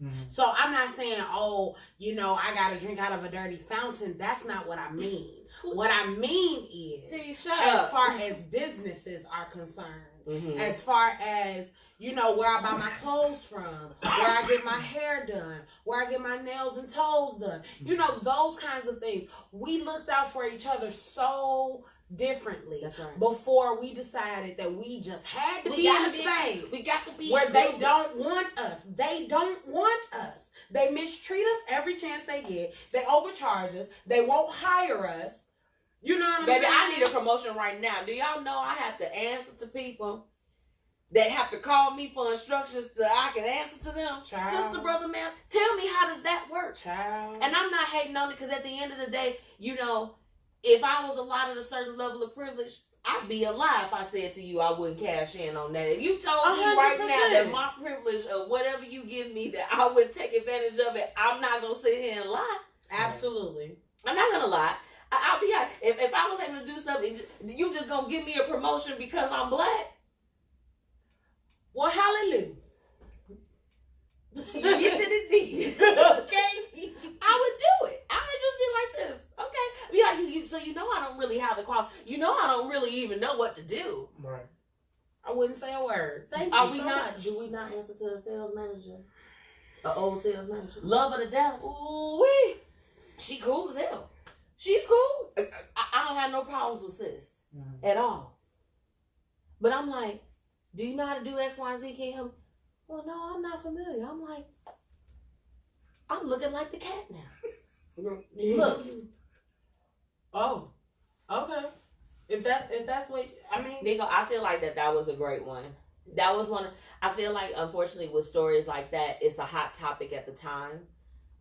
Speaker 4: Mm-hmm.
Speaker 3: So I'm not saying, oh, you know, I got to drink out of a dirty fountain. That's not what I mean. What I mean is,
Speaker 2: See, shut
Speaker 3: as
Speaker 2: up.
Speaker 3: far as businesses are concerned,
Speaker 2: Mhm.
Speaker 3: as far as, you know, where I buy my clothes from, where I get my hair done, where I get my nails and toes done, you know, those kinds of things. We looked out for each other so differently.
Speaker 2: That's right.
Speaker 3: Before we decided that we just had to be in a space
Speaker 2: We got to be
Speaker 3: where they don't want us. They don't want us. They mistreat us every chance they get. They overcharge us. They won't hire us. You know what I'm
Speaker 2: Baby,
Speaker 3: saying?
Speaker 2: I need a promotion right now. Do y'all know I have to answer to people that have to call me for instructions so I can answer to them?
Speaker 3: Child.
Speaker 2: Sister, brother, man, tell me, how does that work?
Speaker 3: Child.
Speaker 2: And I'm not hating on it, because at the end of the day, you know, if I was allotted a certain level of privilege, I'd be a lie if I said to you I wouldn't cash in on that. If you told me right now
Speaker 3: 100%.
Speaker 2: that my privilege of whatever you give me, that I would take advantage of it, I'm not going to sit here and lie.
Speaker 3: Absolutely.
Speaker 2: I'm not going to lie. I'll be honest. If I was able to do something, you just going to give me a promotion because I'm black?
Speaker 3: Well, hallelujah.
Speaker 2: Yes, indeed.
Speaker 3: Okay.
Speaker 2: I would do it. I would just be like this. Okay. Yeah, so you know I don't really have the quality. You know I don't really even know what to do.
Speaker 4: Right.
Speaker 3: I wouldn't say a word. Thank you
Speaker 2: Are we
Speaker 3: so
Speaker 2: not?
Speaker 3: much.
Speaker 2: Do we not answer to a sales manager? An old sales manager? Love her to death.
Speaker 3: Ooh wee.
Speaker 2: She cool as hell. She's cool. I don't have no problems with sis
Speaker 4: Mm-hmm.
Speaker 2: at all. But I'm like, do you know how to do X, Y, and Z? Can you help me? Well, no, I'm not familiar. I'm like, I'm looking like the cat now. Look,
Speaker 3: Oh. Okay. If that's what I mean.
Speaker 2: Nico, I feel like that was a great one. That was one. I feel like, unfortunately, with stories like that, it's a hot topic at the time,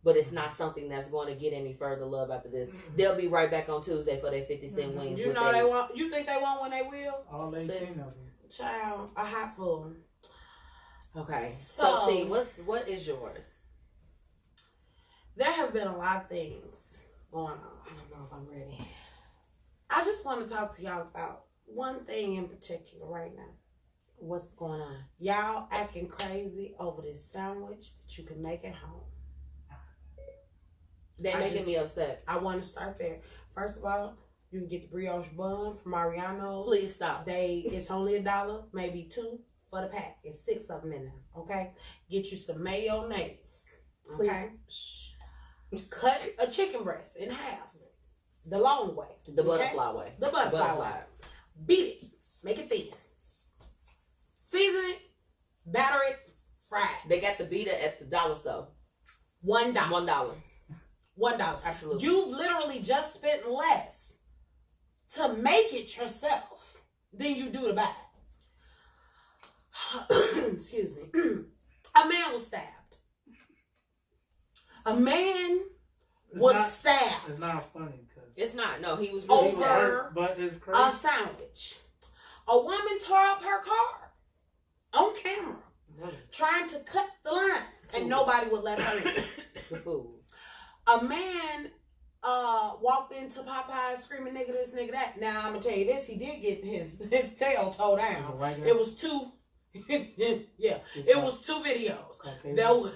Speaker 2: but it's not something that's going to get any further love after this. They'll be right back on Tuesday for their 50-cent wings.
Speaker 3: You
Speaker 2: with
Speaker 3: know
Speaker 2: they-
Speaker 3: they want. You think they want when they will?
Speaker 4: All 18
Speaker 3: Sis.
Speaker 4: of them.
Speaker 3: Child, a hot full.
Speaker 2: Okay.
Speaker 3: So-
Speaker 2: So, T, what is yours?
Speaker 3: There have been a lot of things going on.
Speaker 2: I don't know if I'm ready.
Speaker 3: I just want to talk to y'all about one thing in particular right now.
Speaker 2: What's going on?
Speaker 3: Y'all acting crazy over this sandwich that you can make at home.
Speaker 2: They're making me upset.
Speaker 3: I want to start there. First of all, you can get the brioche bun from Mariano's.
Speaker 2: Please stop.
Speaker 3: It's only $1, maybe $2 for the pack. It's 6 of them in there. Okay, get you some mayonnaise. Okay, cut a chicken breast in half, the long way,
Speaker 2: The butterfly way.
Speaker 3: The butterfly way. Beat it, make it thin. Season it, batter it, fry it.
Speaker 2: They got the beater at the dollar store.
Speaker 3: $1.
Speaker 2: $1.
Speaker 3: $1.
Speaker 2: Absolutely.
Speaker 3: You've literally just spent less to make it yourself than you do to buy it. Excuse me. A man was stabbed. A man was stabbed.
Speaker 4: It's not funny because
Speaker 2: It's not. No, he was
Speaker 3: Over-
Speaker 2: really stabbed.
Speaker 4: but it's
Speaker 3: A
Speaker 4: crazy.
Speaker 3: sandwich. A woman tore up her car on camera trying to cut the line and nobody would let her in.
Speaker 2: The fools.
Speaker 3: A man walked into Popeyes screaming nigga this, nigga that. Now I'm gonna tell you this, he did get his tail towed down. It was 2 yeah, it was 2 videos.
Speaker 4: Okay.
Speaker 3: That was,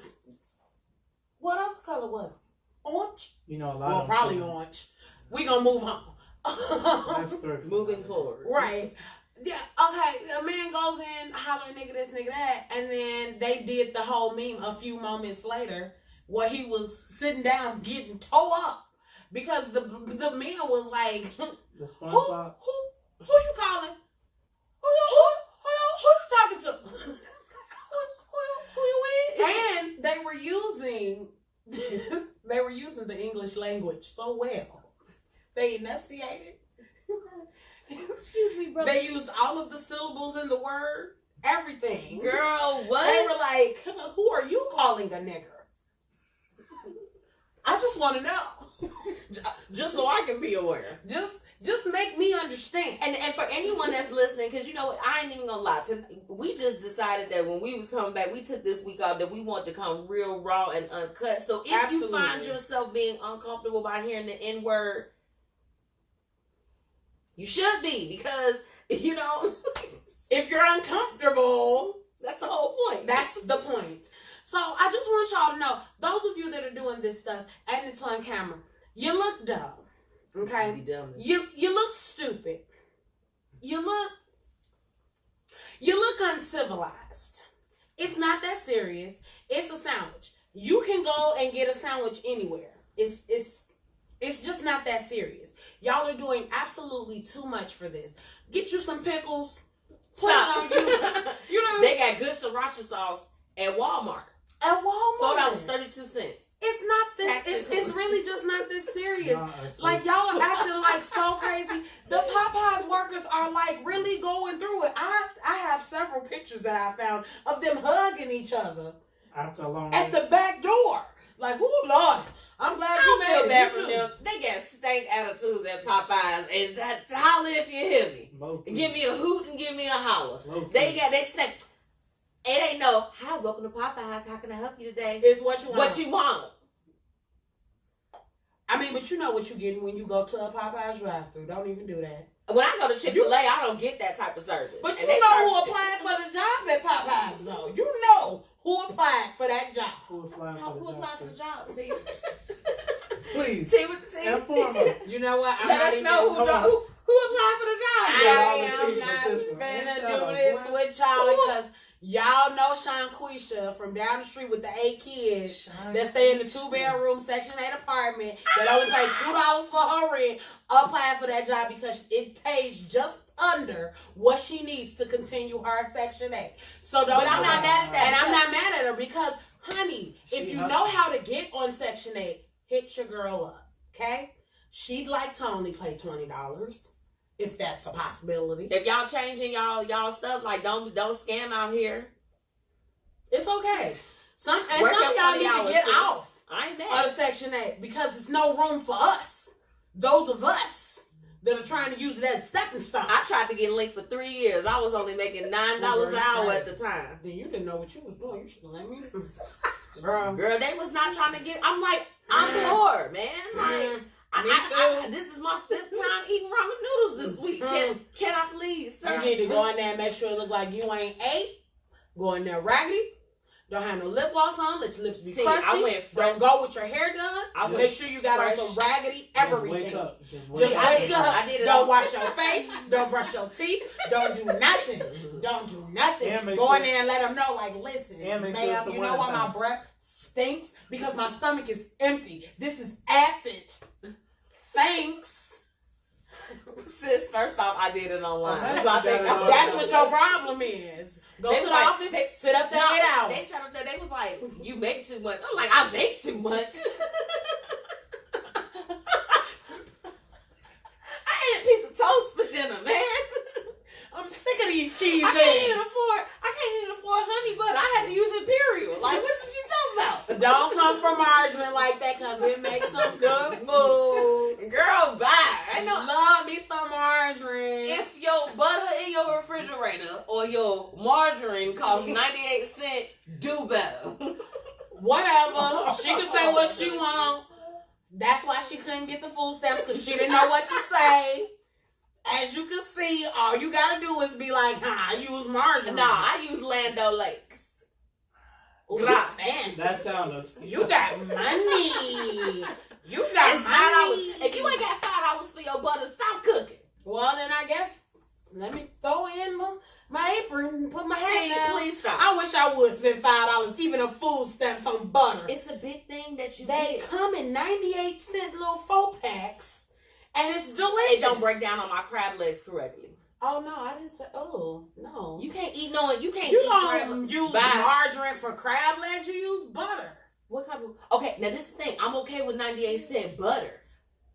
Speaker 3: what other color was it? Orange?
Speaker 4: You know, a lot
Speaker 3: Well,
Speaker 4: of
Speaker 3: probably orange. We gonna move on.
Speaker 4: That's fair.
Speaker 2: Moving forward.
Speaker 3: Right. Yeah, okay. A man goes in hollering nigga this, nigga that, and then they did the whole meme a few moments later where he was sitting down getting towed up because the man was like,
Speaker 4: The
Speaker 3: who
Speaker 4: SpongeBob.
Speaker 3: you calling? Who you talking to? who you with? And they were using the English language so well. They enunciated.
Speaker 2: Excuse me, brother.
Speaker 3: They used all of the syllables in the word, everything.
Speaker 2: Girl, what?
Speaker 3: They were like, who are you calling a nigger? I just want to know.
Speaker 2: Just so I can be aware.
Speaker 3: Just make me understand.
Speaker 2: And for anyone that's listening, because you know what, I ain't even gonna lie. We just decided that when we was coming back, we took this week off that we want to come real raw and uncut. So if
Speaker 3: Absolutely.
Speaker 2: you find yourself being uncomfortable by hearing the N-word, you should be, because you know
Speaker 3: If you're uncomfortable,
Speaker 2: that's the whole point.
Speaker 3: that's the point. So I just want y'all to know, those of you that are doing this stuff and it's on camera, you look dumb. Okay?
Speaker 2: Be dumb.
Speaker 3: You look stupid. You look uncivilized. It's not that serious. It's a sandwich. You can go and get a sandwich anywhere. It's just not that serious. Y'all are doing absolutely too much for this. Get you some pickles. Put
Speaker 2: Stop.
Speaker 3: it on you. You know,
Speaker 2: They got good sriracha sauce at Walmart.
Speaker 3: at Walmart.
Speaker 2: $4.32.
Speaker 3: It's not this.
Speaker 2: Taxes.
Speaker 3: It's really just not this serious.
Speaker 4: Nah, it's
Speaker 3: Like
Speaker 4: just-
Speaker 3: y'all are acting like so crazy. The Popeyes workers are like really going through it. I have several pictures that I found of them hugging each other
Speaker 4: after a long
Speaker 3: at the back door. Like, oh Lord, I'm glad
Speaker 2: I
Speaker 3: you
Speaker 2: don't
Speaker 3: made
Speaker 2: feel
Speaker 3: it.
Speaker 2: bad
Speaker 3: You
Speaker 2: for
Speaker 3: too.
Speaker 2: them. They got stank attitudes at Popeyes, and holler if you hear me.
Speaker 4: low-key.
Speaker 2: Give me a hoot and give me a holler.
Speaker 4: Low-key.
Speaker 2: They stank. It ain't no, hi, welcome to Popeyes. How can I help you today?
Speaker 3: It's what you want.
Speaker 2: What you want?
Speaker 3: I mean, but you know what you're getting when you go to a Popeyes drive-thru. Don't even do that.
Speaker 2: When I go to Chick-fil-A, I don't get that type of service.
Speaker 3: But
Speaker 2: And
Speaker 3: you
Speaker 2: they
Speaker 3: know
Speaker 2: serve
Speaker 3: who
Speaker 2: shit.
Speaker 3: applied for the job at Popeyes, though. You know who applied for that job.
Speaker 4: Who applied
Speaker 2: So
Speaker 4: for
Speaker 2: who
Speaker 4: the
Speaker 2: applied for the
Speaker 4: job?
Speaker 2: job? See?
Speaker 4: Please
Speaker 2: Tee Wit Tha Tea.
Speaker 4: inform us.
Speaker 3: You know what? I'm
Speaker 2: Let
Speaker 3: not
Speaker 2: us
Speaker 3: even
Speaker 2: know
Speaker 4: hold on.
Speaker 2: who applied for the job.
Speaker 4: got all
Speaker 3: I
Speaker 4: the
Speaker 3: am
Speaker 4: tea with
Speaker 3: not
Speaker 4: this one.
Speaker 3: finna
Speaker 4: Ain't
Speaker 3: do
Speaker 4: that a
Speaker 3: this
Speaker 4: black-
Speaker 3: with y'all because y'all know Shanquisha from down the street with the 8 kids that stay in the 2-bedroom Section 8 apartment that only pay $2 for her rent, applied for that job because it pays just under what she needs to continue her Section 8. So don't.
Speaker 2: But I'm not mad at that.
Speaker 3: And I'm not mad at her because, honey, if
Speaker 4: She
Speaker 3: you
Speaker 4: hustling.
Speaker 3: know how to get on Section 8, hit your girl up, okay? She'd like to only pay $20. If that's a possibility.
Speaker 2: If y'all changing y'all stuff, like don't scam out here.
Speaker 3: It's okay. Some
Speaker 2: Work
Speaker 3: y'all
Speaker 2: your 20
Speaker 3: need to
Speaker 2: hours,
Speaker 3: get
Speaker 2: sis.
Speaker 3: off
Speaker 2: I ain't
Speaker 3: of
Speaker 2: mad.
Speaker 3: the Section 8 because there's no room for us. Those of us that are trying to use it as a stepping stone.
Speaker 2: I tried to get linked for 3 years. I was only making $9 an hour at the time.
Speaker 3: Then you didn't know what you was doing. You should have let me. Girl.
Speaker 2: Girl, they was not trying to get. I'm like, I'm bored, man. Like,
Speaker 3: Me
Speaker 2: this is my 5th time eating ramen noodles this week. Can I please, sir?
Speaker 3: You need to go in there and make sure it look like you ain't ate. Go in there raggedy. Don't have no lip gloss on. Let your lips be
Speaker 2: See,
Speaker 3: crusty.
Speaker 2: I went fresh.
Speaker 3: Don't go with your hair done. Make sure you got on some raggedy everything.
Speaker 4: Wake up. Just
Speaker 3: Just
Speaker 4: wake up.
Speaker 3: wake up.
Speaker 2: I did it
Speaker 3: Don't
Speaker 2: on-
Speaker 3: wash your face. Don't brush your teeth. Don't do nothing. Don't do nothing.
Speaker 4: And make
Speaker 3: Go in
Speaker 4: sure-
Speaker 3: there and let them know, like, listen,
Speaker 4: And make sure it's
Speaker 3: ma'am,
Speaker 4: the
Speaker 3: you know why my
Speaker 4: wintertime.
Speaker 3: breath stinks? Because my stomach is empty. This is acid. Thanks.
Speaker 2: Sis, first off, I did it online.
Speaker 4: Imagine
Speaker 2: So I think
Speaker 4: that on-
Speaker 3: That's what your problem is. Go
Speaker 2: They
Speaker 3: to
Speaker 2: was
Speaker 3: the
Speaker 2: like-
Speaker 3: office,
Speaker 2: they-
Speaker 3: sit up there 8 hours.
Speaker 2: They sat up there, they was like, you make too much. I'm like, I make too much. I ate a piece of toast for dinner, man.
Speaker 3: I'm sick of these cheese
Speaker 2: I can't even
Speaker 3: things.
Speaker 2: afford honey butter. I had to use Imperial. Like, what did you talk about?
Speaker 3: Don't come from margarine like that because it makes some good food.
Speaker 2: Girl, bye. I know.
Speaker 3: Love me some margarine.
Speaker 2: If your butter in your refrigerator or your margarine costs 98 cents, do better.
Speaker 3: Whatever. She can say what she want. That's why she couldn't get the food stamps because she didn't know what to say. As you can see, all you gotta do is be like, I use margarine.
Speaker 2: Nah, I use Lando Lakes.
Speaker 3: Ooh, you
Speaker 2: Nah.
Speaker 3: fancy.
Speaker 4: That sound upscale.
Speaker 3: You got money. You got
Speaker 2: It's
Speaker 3: money.
Speaker 2: $5. If you ain't got $5 for your butter, stop cooking.
Speaker 3: Well, then I guess let me throw in my apron and put my hat down.
Speaker 2: Please stop.
Speaker 3: I wish I would spend $5 even a food stamps on butter.
Speaker 2: It's a big thing that you
Speaker 3: They
Speaker 2: get.
Speaker 3: come in 98-cent little 4-packs, and it's delicious.
Speaker 2: It don't break down on my crab legs correctly.
Speaker 3: Oh no, I didn't say. Oh no,
Speaker 2: You can't eat no. You can't
Speaker 3: you
Speaker 2: eat crab.
Speaker 3: don't use
Speaker 2: Bye.
Speaker 3: margarine for crab legs. You use butter.
Speaker 2: What kind of? Okay, now this is the thing. I'm okay with 98-cent butter.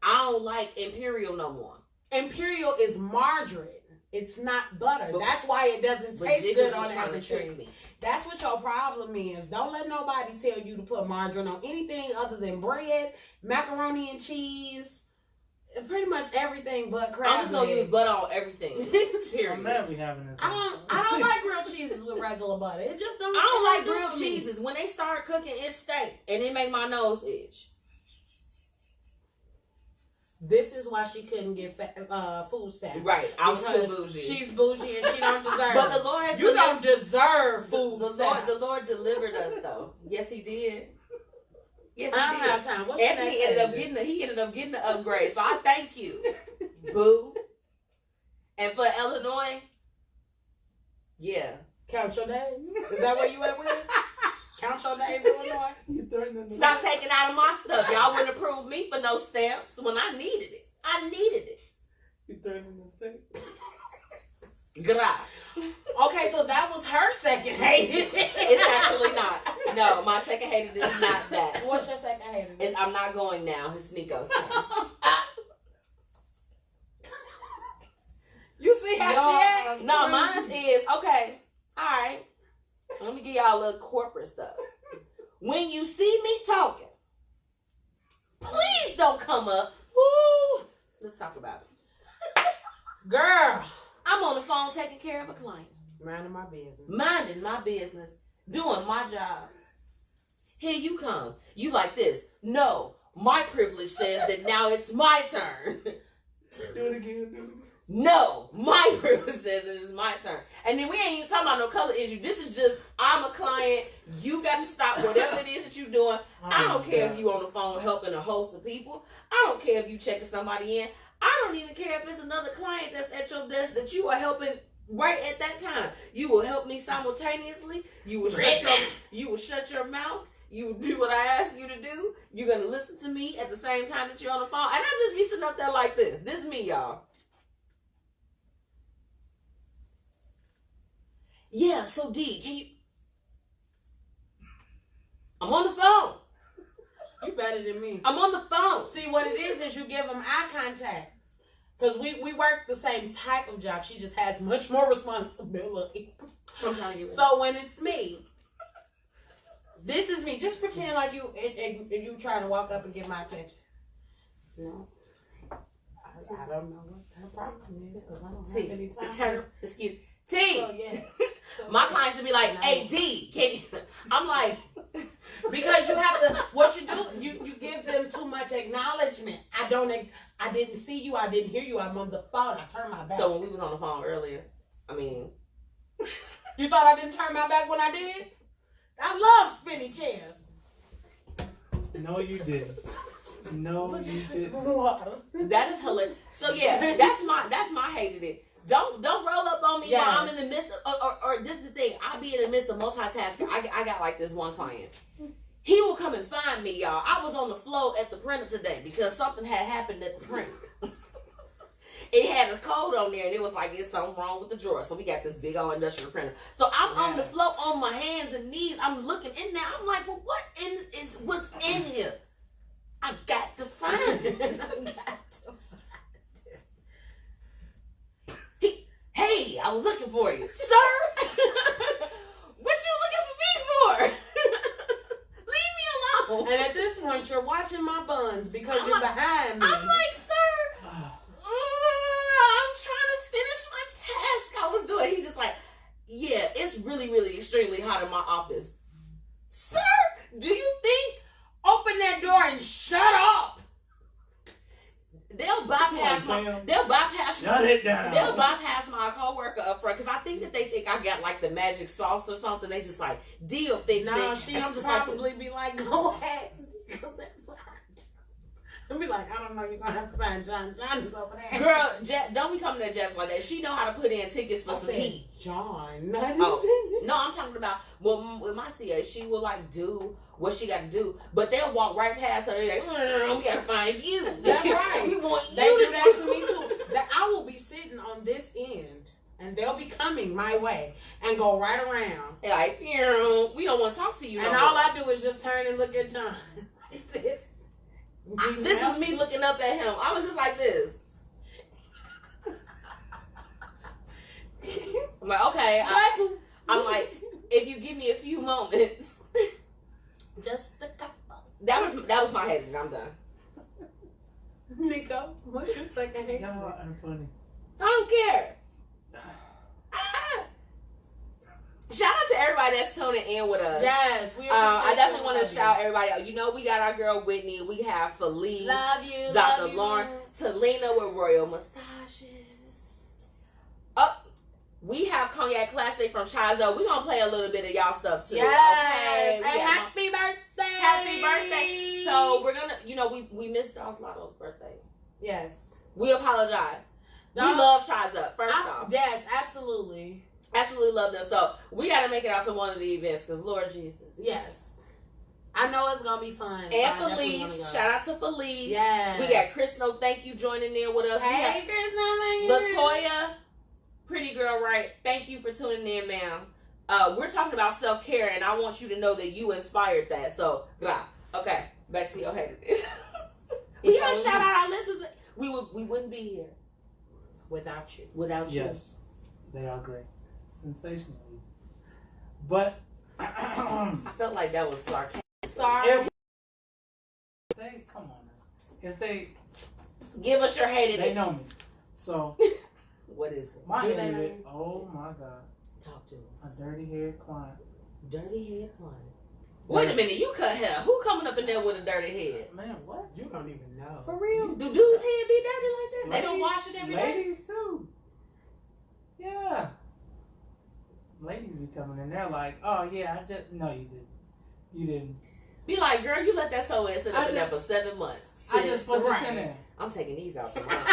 Speaker 2: I don't like Imperial no more.
Speaker 3: Imperial is margarine. It's not butter.
Speaker 2: But-
Speaker 3: That's why it doesn't
Speaker 2: But
Speaker 3: taste
Speaker 2: Jiggles
Speaker 3: good on
Speaker 2: was trying to trick
Speaker 3: everything.
Speaker 2: me.
Speaker 3: That's what your problem is. Don't let nobody tell you to put margarine on anything other than bread, macaroni and cheese, pretty much everything but crab
Speaker 2: I'm just gonna
Speaker 3: legs.
Speaker 2: use butter on everything.
Speaker 4: I'm
Speaker 2: Period.
Speaker 4: mad we having this.
Speaker 3: I don't like grilled cheeses with regular butter. It just don't.
Speaker 2: I don't
Speaker 3: it
Speaker 2: like
Speaker 3: do
Speaker 2: grilled
Speaker 3: for me.
Speaker 2: cheeses. When they start cooking, it stink and it make my nose itch.
Speaker 3: This is why she couldn't get food stamps.
Speaker 2: Right, I was
Speaker 3: Because
Speaker 2: too bougie.
Speaker 3: She's bougie and she don't deserve.
Speaker 2: But the
Speaker 3: it.
Speaker 2: Lord,
Speaker 3: You don't deserve
Speaker 2: the,
Speaker 3: food
Speaker 2: the Lord,
Speaker 3: stamps.
Speaker 2: the Lord delivered us though. Yes, He did. Yes, He
Speaker 3: I don't
Speaker 2: did.
Speaker 3: have time. What's the
Speaker 2: Anthony
Speaker 3: next
Speaker 2: ended up
Speaker 3: thing?
Speaker 2: getting he ended up getting the upgrade. So I thank you, boo. And for Illinois, yeah.
Speaker 3: Count your days. Is that where you at with? Count your days, Illinois.
Speaker 4: You threatening to
Speaker 2: Stop taking out of my stuff. Y'all wouldn't approve me for no stamps when I needed it. I needed it.
Speaker 4: You threatening to stay?
Speaker 2: Gra.
Speaker 3: Okay, so that was her second hated.
Speaker 2: It's actually not. No, my second hated is not that.
Speaker 3: What's your second hated?
Speaker 2: It's, I'm not going now. It's Nico's turn.
Speaker 3: You see how she
Speaker 2: No, mine is okay. All right. Let me give y'all a little corporate stuff. When you see me talking, please don't come up. Woo. Let's talk about it.
Speaker 3: Girl,
Speaker 2: I'm on the phone taking care of a client,
Speaker 3: minding my business.
Speaker 2: minding my business, doing my job. Here you come. You like this. No, my privilege says that now it's my turn.
Speaker 4: Do it again. Do it again.
Speaker 2: No, my privilege says it is my turn. And then we ain't even talking about no color issue. This is just, I'm a client. You got to stop whatever it is that you're doing. I don't care if you on the phone helping a host of people. I don't care if you checking somebody in. I don't even care if it's another client that's at your desk that you are helping right at that time. You will help me simultaneously. You will shut your mouth. You will do what I ask you to do. You're going to listen to me at the same time that you're on the phone. And I just be sitting up there like this. This is me, y'all. Yeah, so D, can you... I'm on the phone.
Speaker 3: You better than me.
Speaker 2: I'm on the phone.
Speaker 3: See, what it is you give them eye contact. Because we work the same type of job. She just has much more responsibility.
Speaker 2: I'm trying to get
Speaker 3: So when it's me, this is me. Just pretend like you trying to walk up and get my attention. No. I don't know what her problem is because I don't have any time.
Speaker 2: Excuse T.
Speaker 3: So, yes. So,
Speaker 2: My clients would be like, "Hey D, can you?" I'm like,
Speaker 3: because you have to, what you do, you give them too much acknowledgement. I didn't see you. I didn't hear you. I'm on the phone. I turned my back.
Speaker 2: so when we was on the phone earlier, I mean,
Speaker 3: You thought I didn't turn my back when I did? I love spinny chairs.
Speaker 4: No, you didn't. No, you didn't.
Speaker 2: That is hilarious. So yeah, that's my hated it. Don't roll up on me
Speaker 3: Yes.
Speaker 2: while I'm in the midst of, or this is the thing. I'll be in the midst of multitasking. I got like this one client. He will come and find me, y'all. I was on the floor at the printer today because something had happened at the printer. It had a code on there, and it was like, it's something wrong with the drawer. So we got this big old industrial printer. So I'm on the floor on my hands and knees. I'm looking in there. I'm like, well, what's in here? I got to find it. Hey, I was looking for you. Sir, what you looking for me for? Leave me alone.
Speaker 3: And at this point, you're watching my buns because
Speaker 2: I'm
Speaker 3: you're
Speaker 2: like-
Speaker 3: behind me.
Speaker 2: I'm like, sir, I'm trying to finish my task I was doing. He's just like, yeah, it's really, really extremely hot in my office. Sir, do you think
Speaker 3: Open that door and shut up.
Speaker 2: they'll bypass
Speaker 4: Shut it down.
Speaker 2: They'll bypass my coworker up front because I think that they think I got like the magic sauce or something. They just like deal fix
Speaker 3: No,
Speaker 2: it.
Speaker 3: she
Speaker 2: And I'm just
Speaker 3: probably be like, go ahead. And be like, I don't know, you're gonna have to find John. John's over there.
Speaker 2: girl, don't be coming to Jess like that. She know how to put in tickets for
Speaker 3: I
Speaker 2: some
Speaker 3: said,
Speaker 2: heat.
Speaker 3: John.
Speaker 2: Oh, no, I'm talking about with my CA, she will like do what she got to do, but they'll walk right past her. They're like, we gotta find you.
Speaker 3: That's right.
Speaker 2: We want you
Speaker 3: They do
Speaker 2: to
Speaker 3: that to me too. That I will be sitting on this end, and they'll be coming my way and go right around.
Speaker 2: Like, we don't want to talk to you.
Speaker 3: And
Speaker 2: no
Speaker 3: all
Speaker 2: more.
Speaker 3: I do is just turn and look at John. Like this.
Speaker 2: This is me looking up at him. I was just like this. I'm like, okay. I'm like, if you give me a few moments,
Speaker 3: just a couple.
Speaker 2: that was my head, and I'm done.
Speaker 3: Nico, what's your second hate?
Speaker 4: Y'all are funny.
Speaker 2: I don't care. Ah. Shout out to everybody that's tuning in with us.
Speaker 3: Yes, we
Speaker 2: I definitely
Speaker 3: appreciate
Speaker 2: want
Speaker 3: you.
Speaker 2: to shout everybody out. You know, we got our girl Whitney. We have Felice,
Speaker 3: Love you,
Speaker 2: Dr.
Speaker 3: love you.
Speaker 2: Lauren, Talina with Royal Massages. We have Cognac Classic from Chizo. We're going to play a little bit of y'all stuff too.
Speaker 3: Yes.
Speaker 2: Okay.
Speaker 3: Hey,
Speaker 2: We got
Speaker 3: happy birthday.
Speaker 2: Happy birthday. So we're going to, we missed Lotto's birthday.
Speaker 3: Yes.
Speaker 2: We apologize.
Speaker 3: No.
Speaker 2: We love Chizo, first off.
Speaker 3: Yes, absolutely.
Speaker 2: Absolutely love them. So we got to make it out to one of the events because Lord Jesus.
Speaker 3: Yes. I know it's going to be fun.
Speaker 2: And
Speaker 3: so I definitely wanna
Speaker 2: Felice.
Speaker 3: go.
Speaker 2: Shout out to Felice.
Speaker 3: Yes.
Speaker 2: We got Chris No Thank You joining in with us.
Speaker 3: Hey,
Speaker 2: We
Speaker 3: Chris,
Speaker 2: got Latoya. Pretty girl, right? Thank you for tuning in, ma'am. We're talking about self-care, and I want you to know that you inspired that. So, gra. Okay, back to your hated it. We gotta shout out our listeners. We wouldn't be here
Speaker 3: without you.
Speaker 2: without you.
Speaker 4: Yes, they are great. Sensational. But
Speaker 2: I felt like that was sarcastic.
Speaker 3: Sorry.
Speaker 4: they come on now. If they
Speaker 2: Give us your hated
Speaker 4: they
Speaker 2: it.
Speaker 4: know me. So
Speaker 2: What is it?
Speaker 4: my
Speaker 3: Do they
Speaker 4: hated
Speaker 3: know
Speaker 4: it,
Speaker 3: you?
Speaker 4: oh my God.
Speaker 2: Talk to
Speaker 4: A
Speaker 2: us.
Speaker 4: dirty haired client.
Speaker 2: Dirty head client. Wait a minute, you cut hair. Who coming up in there with a dirty head?
Speaker 4: Man, what?
Speaker 3: You don't even know.
Speaker 2: For real? Do dudes' head be dirty like that? They don't
Speaker 4: Ladies-
Speaker 2: wash it every day?
Speaker 4: Ladies too. Yeah. Ladies be coming in there like, oh yeah, I just no you didn't. You didn't.
Speaker 2: Be like, girl, you let that sew in sit up in there for 7 months.
Speaker 4: I just put
Speaker 3: right.
Speaker 4: this in there.
Speaker 2: I'm taking these out tomorrow.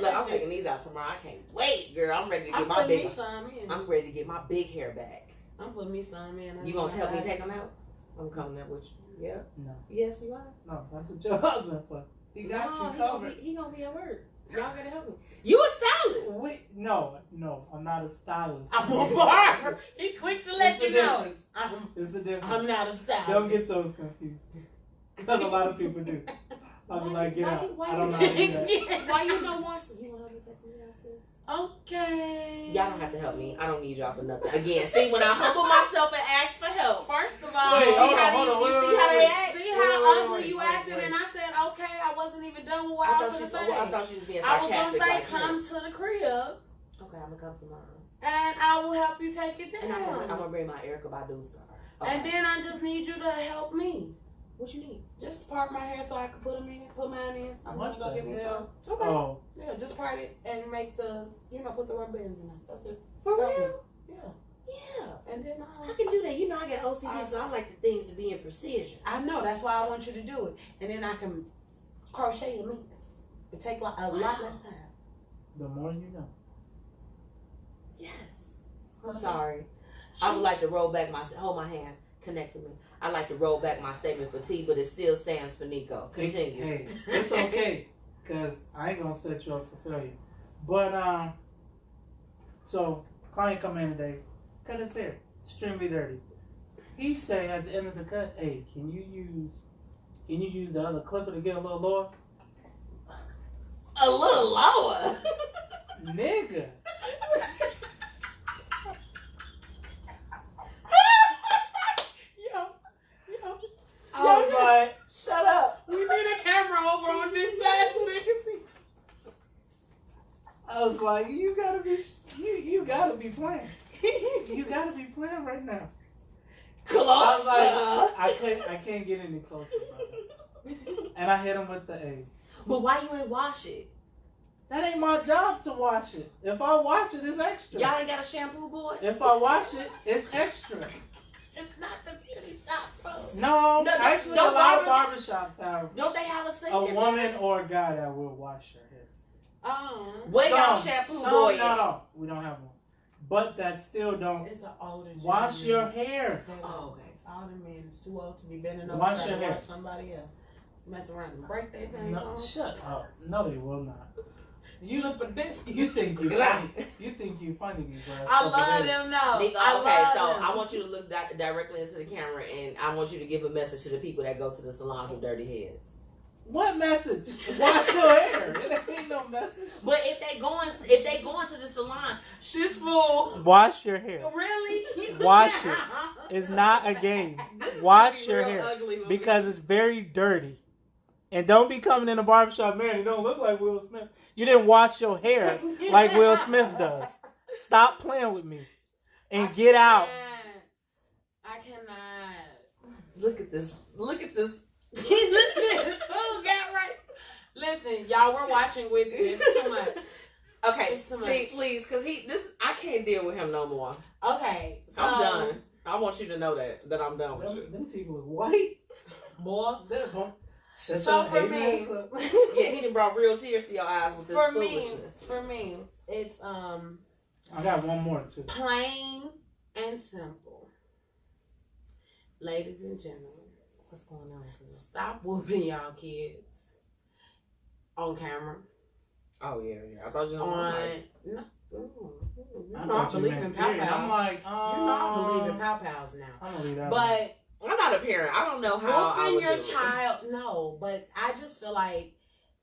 Speaker 2: look, I'm taking these out tomorrow. I can't wait, girl. I'm ready to get
Speaker 3: I'm
Speaker 2: my
Speaker 3: putting
Speaker 2: big.
Speaker 3: me some in.
Speaker 2: I'm ready to get my big hair back.
Speaker 3: I'm putting me some in.
Speaker 2: You gonna help me take them out? I'm coming there with you. Yeah.
Speaker 4: No.
Speaker 2: Yes, you are.
Speaker 4: No, that's what your husband for. He got
Speaker 2: No,
Speaker 4: you covered.
Speaker 2: he gonna be at work. Y'all gotta help me. You a stylist?
Speaker 4: No, I'm not a stylist.
Speaker 3: I'm a barber. He quick to let
Speaker 4: It's a
Speaker 3: you know.
Speaker 4: difference. It's a difference.
Speaker 3: I'm not a stylist.
Speaker 4: Don't get those confused. Because a lot of people do. I'll be like, get out.
Speaker 2: why
Speaker 4: I don't know how to do that.
Speaker 2: Why you don't want some? You wanna help me take me out, sis?
Speaker 3: Okay.
Speaker 2: Y'all don't have to help me. I don't need y'all for nothing. Again, see, when I humble myself and ask for help,
Speaker 3: First of all,
Speaker 4: Wait,
Speaker 2: you
Speaker 4: hold
Speaker 2: see
Speaker 4: on,
Speaker 2: how
Speaker 4: hold on,
Speaker 2: you
Speaker 4: wait,
Speaker 2: see how
Speaker 4: wait,
Speaker 2: they
Speaker 4: wait.
Speaker 2: act?
Speaker 3: see
Speaker 4: Wait,
Speaker 3: how
Speaker 4: wait,
Speaker 3: ugly you
Speaker 4: wait,
Speaker 3: acted,
Speaker 4: wait.
Speaker 3: and I said, okay, I wasn't even done with what
Speaker 2: I
Speaker 3: I
Speaker 2: thought
Speaker 3: was
Speaker 2: she
Speaker 3: going to say.
Speaker 2: I thought she was being
Speaker 3: I was going
Speaker 2: sarcastic.
Speaker 3: to say,
Speaker 2: like,
Speaker 3: come to the crib,
Speaker 2: Okay, I'm gonna come tomorrow.
Speaker 3: and I will help you take it
Speaker 2: And I'm
Speaker 3: down.
Speaker 2: gonna bring my Erica Badu scar. Okay.
Speaker 3: And then I just need you to help me.
Speaker 2: What you need?
Speaker 3: Just part my hair so I can put mine in. I'm
Speaker 4: What
Speaker 3: going to go
Speaker 4: the
Speaker 3: get me
Speaker 4: hell?
Speaker 3: some. Okay.
Speaker 4: Oh,
Speaker 3: Yeah, just part it and make the, put the rubber bands in it. That's it.
Speaker 2: For
Speaker 3: Help me.
Speaker 2: real?
Speaker 3: Yeah.
Speaker 2: Yeah.
Speaker 3: And then
Speaker 2: I can do that. You know I got OCD, so I like the things to be in precision.
Speaker 3: I know, that's why I want you to do it. And then I can crochet and make it. It take a lot less time.
Speaker 4: The more you know.
Speaker 2: Yes. I'm sorry. I would like to roll back hold my hand, connect with me. I'd like to roll back my statement for T, but it still stands for Nico. Continue.
Speaker 4: Hey, it's okay, because I ain't going to set you up for failure. But, so, client come in today, cut his hair, extremely dirty. He say at the end of the cut, hey, can you use the other clipper to get a little lower?
Speaker 2: A little lower?
Speaker 4: Nigga. I was like,
Speaker 2: Shut up.
Speaker 3: We need a camera over on this side so they can see.
Speaker 4: I was like, you gotta be playing. You gotta be playing right now.
Speaker 2: Closer.
Speaker 4: I was like, I can't get any closer, brother. And I hit him with the A.
Speaker 2: But why you ain't wash it?
Speaker 4: That ain't my job to wash it. If I wash it, it's extra.
Speaker 2: Y'all ain't got a shampoo boy?
Speaker 4: If I wash it, it's extra.
Speaker 2: It's not the beauty shop folks.
Speaker 4: No, actually, a lot of barbershops have
Speaker 2: Don't they have a sink
Speaker 4: a
Speaker 2: in
Speaker 4: woman or a guy that will wash your hair.
Speaker 2: Where y'all shampoo boy at?
Speaker 4: No, we don't have one. But that still don't
Speaker 3: It's an older
Speaker 4: wash
Speaker 3: gentleman.
Speaker 4: your hair.
Speaker 2: Oh, okay.
Speaker 3: All the men is too old to be bending over
Speaker 4: Wash
Speaker 3: trying
Speaker 4: your
Speaker 3: to
Speaker 4: hair.
Speaker 3: watch somebody else. Mess around and break their thing
Speaker 4: No,
Speaker 3: on.
Speaker 4: shut up. No, they will not.
Speaker 3: Slip a disc.
Speaker 4: You think you funny? You think you funny? These last
Speaker 3: I
Speaker 4: couple
Speaker 3: love
Speaker 4: days.
Speaker 3: them though.
Speaker 2: Nico,
Speaker 3: I
Speaker 2: okay,
Speaker 3: love
Speaker 2: so
Speaker 3: them.
Speaker 2: I want you to look directly into the camera, and I want you to give a message to the people that go to the salons with dirty heads.
Speaker 4: What message? Wash your hair. It ain't no message.
Speaker 2: But if they going to the salon,
Speaker 3: She's full.
Speaker 4: Wash your hair.
Speaker 2: really?
Speaker 4: Wash it. It's not a game.
Speaker 2: This is
Speaker 4: Wash
Speaker 2: gonna be
Speaker 4: your
Speaker 2: real
Speaker 4: hair
Speaker 2: ugly when
Speaker 4: because it's very dirty. And don't be coming in a barbershop, man. You don't look like Will Smith. You didn't wash your hair like Will Smith does. Stop playing with me and get out.
Speaker 3: I cannot.
Speaker 2: Look at this. Look at this. Look at this. Who got right?
Speaker 3: Listen, y'all, we're watching with this too much.
Speaker 2: Okay,
Speaker 3: It's too
Speaker 2: see,
Speaker 3: much.
Speaker 2: please, because I can't deal with him no more.
Speaker 3: Okay, so
Speaker 2: I'm done. I want you to know that I'm done with you.
Speaker 4: Them teeth look white.
Speaker 3: boy.
Speaker 4: Shut
Speaker 3: So
Speaker 4: your
Speaker 3: for
Speaker 4: hating
Speaker 3: me,
Speaker 4: ass up.
Speaker 2: Yeah, he done brought real tears to your eyes with this foolishness.
Speaker 3: for me, it's
Speaker 4: I got one more too.
Speaker 3: plain and simple. Ladies and gentlemen,
Speaker 2: What's going on?
Speaker 3: stop whooping y'all kids on camera.
Speaker 2: Oh yeah. I thought you
Speaker 3: On
Speaker 2: know.
Speaker 3: you
Speaker 4: I
Speaker 3: know I
Speaker 4: thought you
Speaker 3: believe
Speaker 4: meant
Speaker 3: in pow
Speaker 4: period. I'm
Speaker 3: pows.
Speaker 4: like,
Speaker 3: You know I believe in pow pows now.
Speaker 4: I'm gonna leave that.
Speaker 3: But
Speaker 2: I'm not a parent. I don't know how I
Speaker 3: whooping
Speaker 2: would
Speaker 3: your
Speaker 2: do it.
Speaker 3: child, no. But I just feel like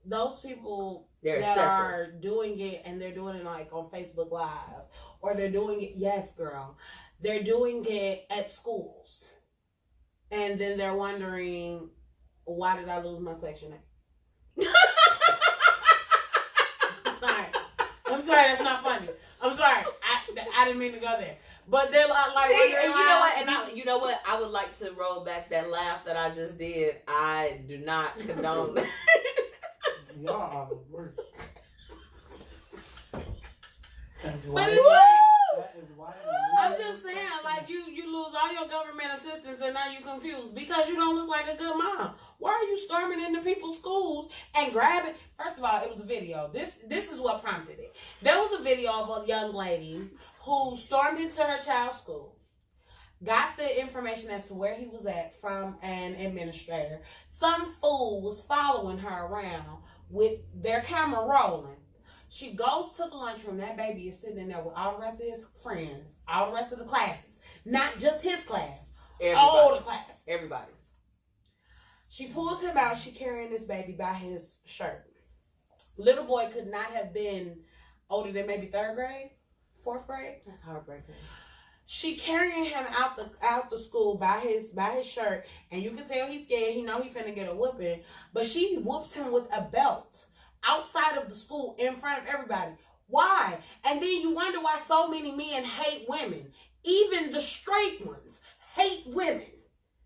Speaker 3: those people
Speaker 2: They're
Speaker 3: that
Speaker 2: excessive.
Speaker 3: are doing it and they're doing it like on Facebook Live or they're doing it, yes, girl, they're doing it at schools, and then they're wondering, why did I lose my Section 8? I'm sorry, that's not funny. I'm sorry, I didn't mean to go there. But they're like,
Speaker 2: See,
Speaker 3: wondering
Speaker 2: and you
Speaker 3: why-
Speaker 2: know what? And you know what? I would like to roll back that laugh that I just did. I do not condone that.
Speaker 4: Y'all are the worst. That's
Speaker 3: But
Speaker 4: why.
Speaker 3: it's like,
Speaker 4: That is why.
Speaker 3: I'm just saying, like you lose all your government assistance and now you confused because you don't look like a good mom. Why are you storming into people's schools and grabbing? First of all, it was a video. This is what prompted it. There was a video of a young lady who stormed into her child's school, got the information as to where he was at from an administrator. Some fool was following her around with their camera rolling. She goes to the lunchroom. That baby is sitting in there with all the rest of his friends, all the rest of the classes. Not just his class. All the class.
Speaker 2: Everybody.
Speaker 3: She pulls him out. She carrying this baby by his shirt. Little boy could not have been older than maybe 3rd grade, 4th grade.
Speaker 2: That's heartbreaking.
Speaker 3: She carrying him out the school by his shirt, and you can tell he's scared. He know he finna get a whooping, but she whoops him with a belt outside of the school in front of everybody. Why? And then you wonder why so many men hate women. Even the straight ones hate women.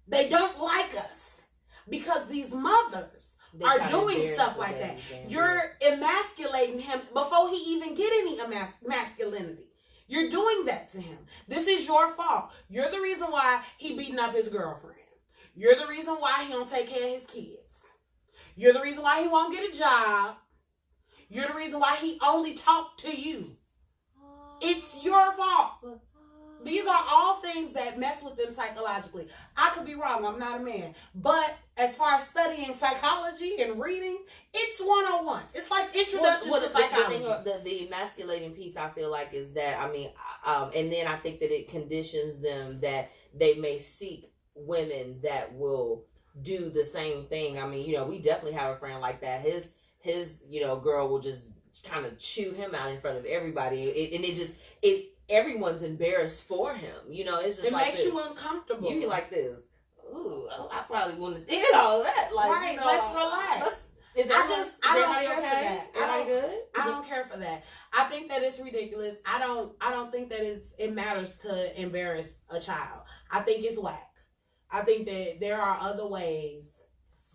Speaker 3: They don't like us because these mothers are doing stuff like that. You're emasculating him before he even get any masculinity. You're doing that to him. This is your fault. You're the reason why he beating up his girlfriend. You're the reason why he don't take care of his kids. You're the reason why he won't get a job. You're the reason why he only talked to you. It's your fault. These are all things that mess with them psychologically. I could be wrong. I'm not a man. But as far as studying psychology and reading, it's 101. It's like introduction to psychology.
Speaker 2: The emasculating piece, I feel like, is that, I mean, and then I think that it conditions them that they may seek women that will do the same thing. I mean, you know, we definitely have a friend like that. His you know, girl will just kind of chew him out in front of everybody. Everyone's embarrassed for him. You know, it's just
Speaker 3: it
Speaker 2: like
Speaker 3: makes
Speaker 2: this.
Speaker 3: you uncomfortable.
Speaker 2: You be like this. Ooh, I probably wouldn't have did all that. Like,
Speaker 3: right,
Speaker 2: you know,
Speaker 3: let's relax. I don't care for that. I don't care for that. I think that it's ridiculous. I don't think that it matters to embarrass a child. I think it's whack. I think that there are other ways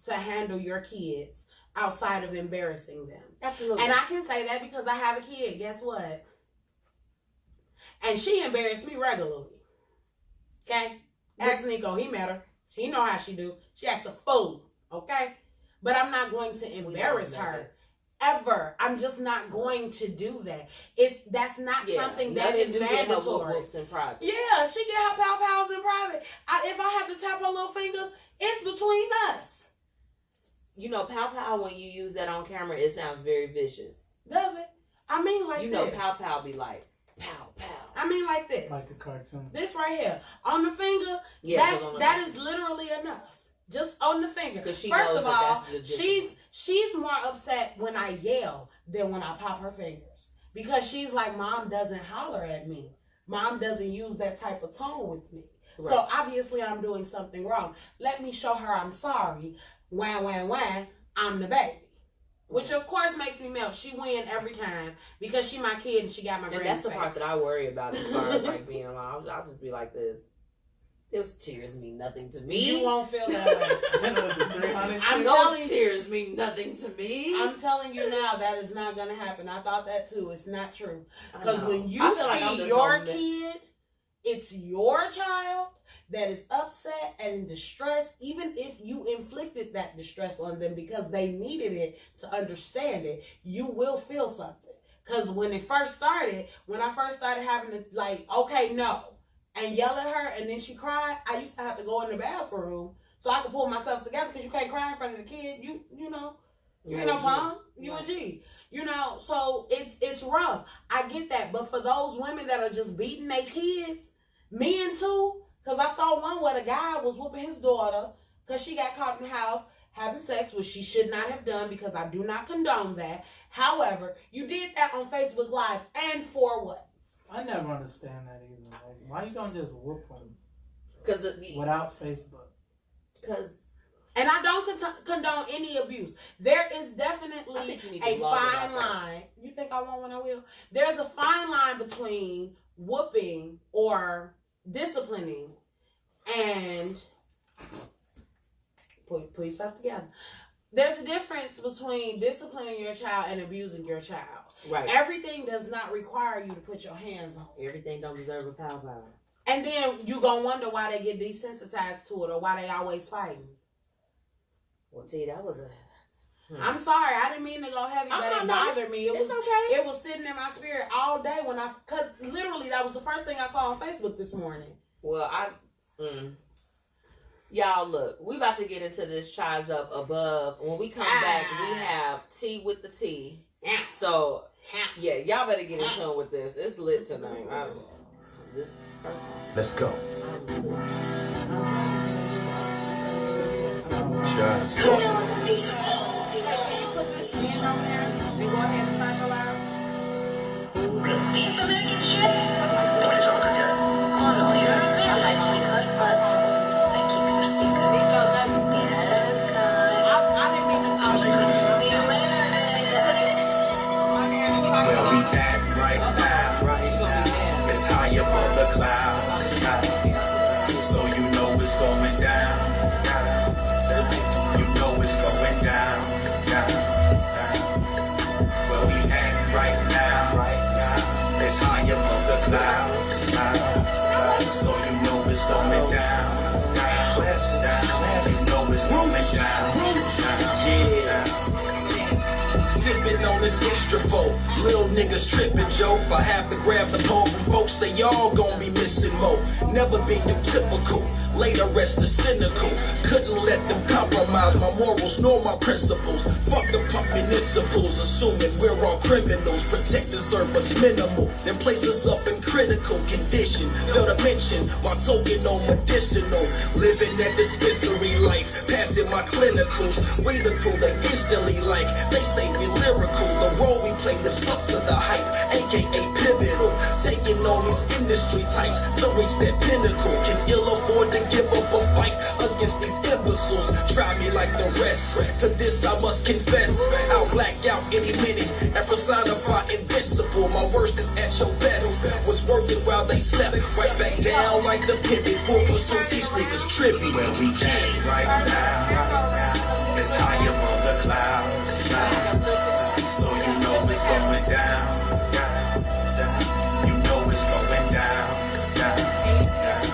Speaker 3: to handle your kids outside of embarrassing them.
Speaker 2: Absolutely.
Speaker 3: And I can say that because I have a kid. Guess what? And she embarrassed me regularly. Okay? Ask Nico. He met her. He know how she do. She acts a fool. Okay? But I'm not going to embarrass her. Ever. I'm just not going to do that. That's not something that is mandatory.
Speaker 2: In private.
Speaker 3: Yeah, she get her pow-pows in private. If I have to tap her little fingers, it's between us.
Speaker 2: You know, pow-pow, when you use that on camera, it sounds very vicious.
Speaker 3: Does it? I mean like this.
Speaker 2: You know, pow-pow be like, pow-pow.
Speaker 3: I mean like this.
Speaker 4: Like the cartoon.
Speaker 3: This right here. On the finger, that is literally enough. Just on the finger.
Speaker 2: First
Speaker 3: of all, she's more upset when I yell than when I pop her fingers. Because she's like, Mom doesn't holler at me. Mom doesn't use that type of tone with me. Right. So obviously I'm doing something wrong. Let me show her I'm sorry. Wah, wah, wah, I'm the baby. Which of course makes me melt. She win every time because she my kid and she got my granny's
Speaker 2: that's the
Speaker 3: face.
Speaker 2: part that I worry about as far as like being a mom. I'll just be like this. Those tears mean nothing to me.
Speaker 3: You won't feel that way.
Speaker 2: Those tears mean nothing to me.
Speaker 3: I'm telling you now, that is not going to happen. I thought that too. It's not true. Because when you see like your kid, it's your child that is upset and in distress, even if you inflicted that distress on them because they needed it to understand it, you will feel something. Because when I first started having to like, okay, no, and yell at her, and then she cried, I used to have to go in the bathroom so I could pull myself together because you can't cry in front of the kid. You know, mom, you a G. You know, so it's rough. I get that. But for those women that are just beating their kids, men too, because I saw one where the guy was whooping his daughter because she got caught in the house having sex, which she should not have done because I do not condone that. However, you did that on Facebook Live, and for what?
Speaker 4: I never understand that either. Like, why you don't just whoop them?
Speaker 2: Because
Speaker 4: without Facebook.
Speaker 3: And I don't condone any abuse. There is definitely a fine line. You think I won't when I will? There's a fine line between whooping or disciplining and put yourself together. There's a difference between disciplining your child and abusing your child.
Speaker 2: Right.
Speaker 3: Everything does not require you to put your hands on.
Speaker 2: Everything don't deserve a pow-pow.
Speaker 3: And then you gonna wonder why they get desensitized to it or why they always fighting.
Speaker 2: Well, T, that was a...
Speaker 3: I'm sorry, I didn't mean to go heavy, but it bothered me.
Speaker 2: It's okay.
Speaker 3: It was sitting in my spirit all day because literally that was the first thing I saw on Facebook this morning.
Speaker 2: Well, y'all, look, we about to get into this Chai's Up Above. When we come back, we have Tee Wit Tha Tea. So, yeah, y'all better get in tune with this. It's lit tonight.
Speaker 5: Let's go. Chai's.
Speaker 3: Can you put this in on there and go ahead and cycle out?
Speaker 7: This American shit? Nobody's on it yet. Honestly, you're a real nice sweetheart, but I keep your secret.
Speaker 3: I didn't mean to
Speaker 7: See you later.
Speaker 5: Where we at right now? It's high above the clouds. So you know it's going down. You know it's going down. Where we at right now? It's high above the down, down, down. You know it's going down, yeah. Sipping on this extra folk, little niggas tripping, Joe. If I have to grab the phone from folks, they all gon' be missing more. Never been your typical, later rest the cynical. Couldn't let them compromise my morals nor my principles. Fuck the municipals, assuming we're all criminals. Protect the service minimal, then place us up in critical condition. Fail to mention while token on medicinal. Living that dispensary life, passing my clinicals. Breathing through they instantly like, they say we lyrical. The role we play lives up to the hype, aka pivotal. Taking on these industry types to reach that pinnacle. Can ill afford to give up a fight against these imbeciles. Try me like the rest, to this I must confess. I'll black out any minute and personify invincible. My worst is at your best. Was working while they slept, right back down like the pivot. Full pursuit, these niggas trippy. Where we at right now, it's high above the clouds. So you know it's going down, down, down. You know it's going down, down, down.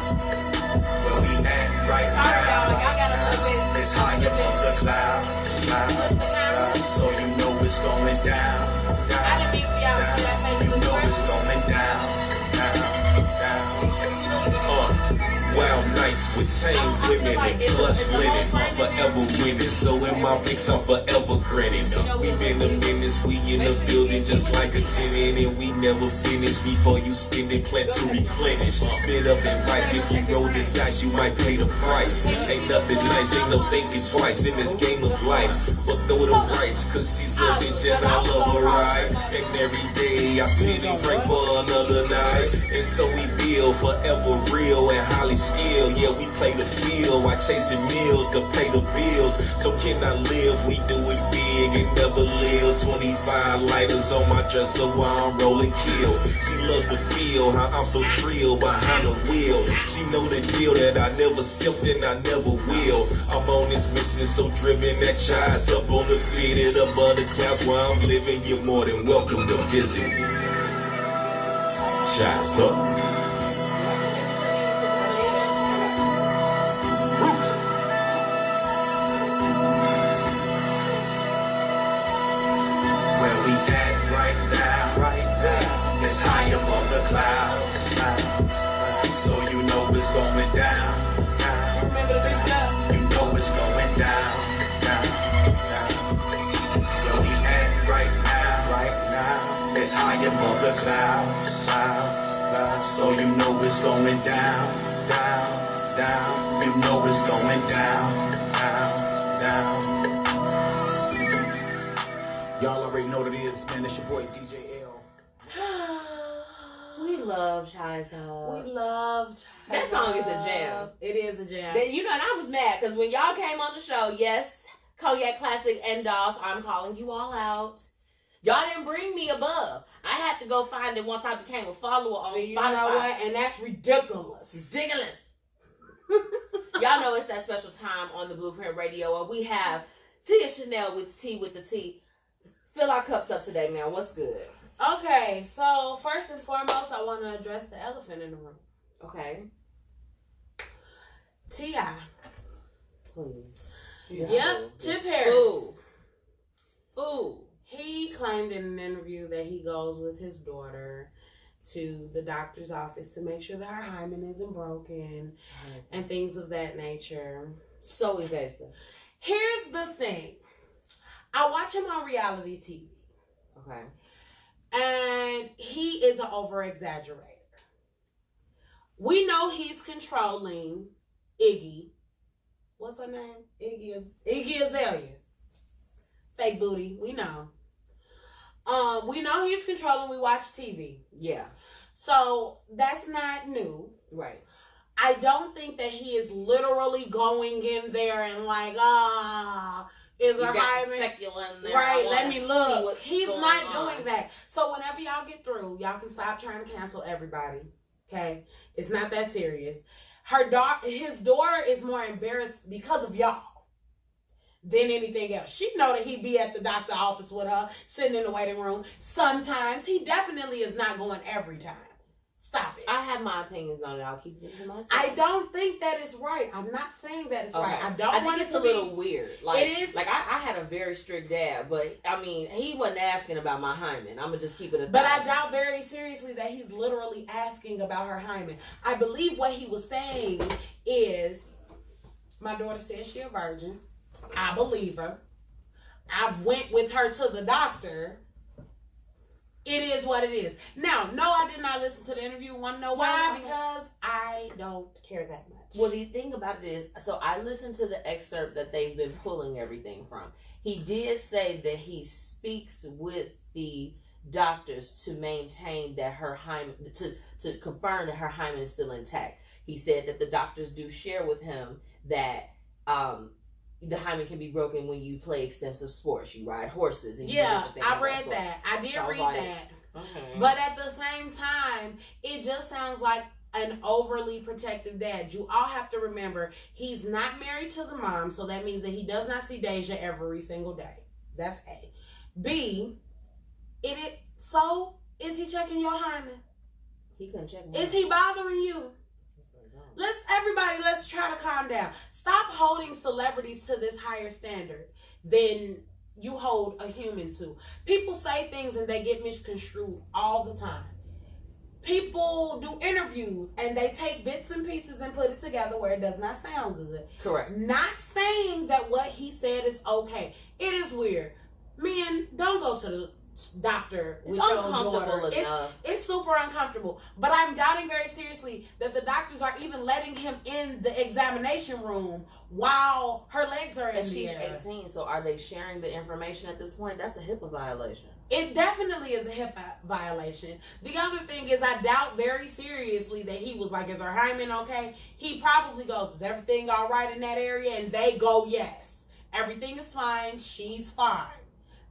Speaker 5: Where we at right now, it's high above the clouds. So you know it's going down, down, down. You know it's going down, down, down. Wild nights with tame women and plush linen. I'm forever winning, so in my pics I'm forever grinning. We been a menace, we in the building just like a tenant, and we never finish before you spend it, plant to replenish. Bit of advice, if you roll the dice, you might pay the price. Ain't nothing nice, ain't no thinking twice in this game of life. But throw the rice, cause she's a bitch and I love her right. And every day I sit and pray for another night. And so we build forever real and highly skilled. Yeah, we play the field while chasing meals to pay the bills. So can I live? We do it big and never live. 25 lighters on my dresser while I'm rolling kill. She loves to feel how I'm so trill behind the wheel. She know the deal that I never sipped and I never will. I'm on this mission so driven that chives up on the fitted above the clouds where I'm living. You're more than welcome to visit. Chives up. It's high above the clouds, so you know it's going down, down. You know it's going down, down, down. Where we at right now, it's high above the clouds, so you know it's going down, down, down. You know it's going down, down, down. Y'all already know what it is, man. It's your boy DJ L.
Speaker 2: We love Chizo.
Speaker 3: We love Chizo.
Speaker 2: That song is a jam.
Speaker 3: It is a jam.
Speaker 2: Then, you know, and I was mad because when y'all came on the show, yes, Cognac Classic and Dolph, I'm calling you all out. Y'all didn't bring me above. I had to go find it once I became a follower on Spotify.
Speaker 3: You know what? And that's ridiculous.
Speaker 2: Ridiculous. Y'all know it's that special time on the Blueprint Radio where we have Tia Chanel with Tee Wit Tha Tea. Fill our cups up today, man. What's good?
Speaker 3: Okay, so first and foremost, I want to address the elephant in the room.
Speaker 2: Okay.
Speaker 3: T.I.
Speaker 2: Please.
Speaker 3: Yep, Tiff Harris.
Speaker 2: Ooh.
Speaker 3: He claimed in an interview that he goes with his daughter to the doctor's office to make sure that her hymen isn't broken and things of that nature.
Speaker 2: So evasive.
Speaker 3: Here's the thing. I watch him on reality TV.
Speaker 2: Okay.
Speaker 3: And he is an over-exaggerator. We know he's controlling Iggy. What's her name? Iggy Azalea. Fake booty. We know. We know he's controlling. We watch TV.
Speaker 2: Yeah.
Speaker 3: So that's not new.
Speaker 2: Right.
Speaker 3: I don't think that he is literally going in there and like, is her hymen
Speaker 2: there.
Speaker 3: right? Let me look. He's not
Speaker 2: on.
Speaker 3: doing that. So whenever y'all get through, y'all can stop trying to cancel everybody. Okay, it's not that serious. His daughter is more embarrassed because of y'all than anything else. She know that he be at the doctor's office with her, sitting in the waiting room. Sometimes he definitely is not going every time. Stop it.
Speaker 2: I have my opinions on it. I'll keep it to myself.
Speaker 3: I don't think that is right. I'm not saying that it's right. I don't
Speaker 2: think
Speaker 3: want
Speaker 2: it's
Speaker 3: it to
Speaker 2: a little weird. Like,
Speaker 3: It is.
Speaker 2: Like I had a very strict dad, but I mean, he wasn't asking about my hymen. I'm gonna just keep it.
Speaker 3: But I doubt very seriously that he's literally asking about her hymen. I believe what he was saying is, my daughter says she a virgin. I believe her. I went with her to the doctor. It is what it is. Now, no, I did not listen to the interview. Want to know why? Because I don't care that much.
Speaker 2: Well, the thing about it is, so I listened to the excerpt that they've been pulling everything from. He did say that he speaks with the doctors to maintain that her hymen, to confirm that her hymen is still intact. He said that the doctors do share with him that the hymen can be broken when you play extensive sports. You ride horses. And
Speaker 3: I read that. I did read that.
Speaker 2: Okay.
Speaker 3: But at the same time, it just sounds like an overly protective dad. You all have to remember, he's not married to the mom, so that means that he does not see Deja every single day. That's A. B, so is he checking your hymen?
Speaker 2: He couldn't check.
Speaker 3: Is he bothering you? Let's try to calm down. Stop holding celebrities to this higher standard than you hold a human to. People say things and they get misconstrued all the time. People do interviews and they take bits and pieces and put it together where it does not sound good.
Speaker 2: Correct.
Speaker 3: Not saying that what he said is okay. It is weird. Men, don't go to the doctor with your daughter. It's super uncomfortable. But I'm doubting very seriously that the doctors are even letting him in the examination room while her legs are in the air.
Speaker 2: She's 18, so are they sharing the information at this point? That's a HIPAA violation.
Speaker 3: It definitely is a HIPAA violation. The other thing is, I doubt very seriously that he was like, is her hymen okay? He probably goes, is everything all right in that area? And they go, yes. Everything is fine. She's fine.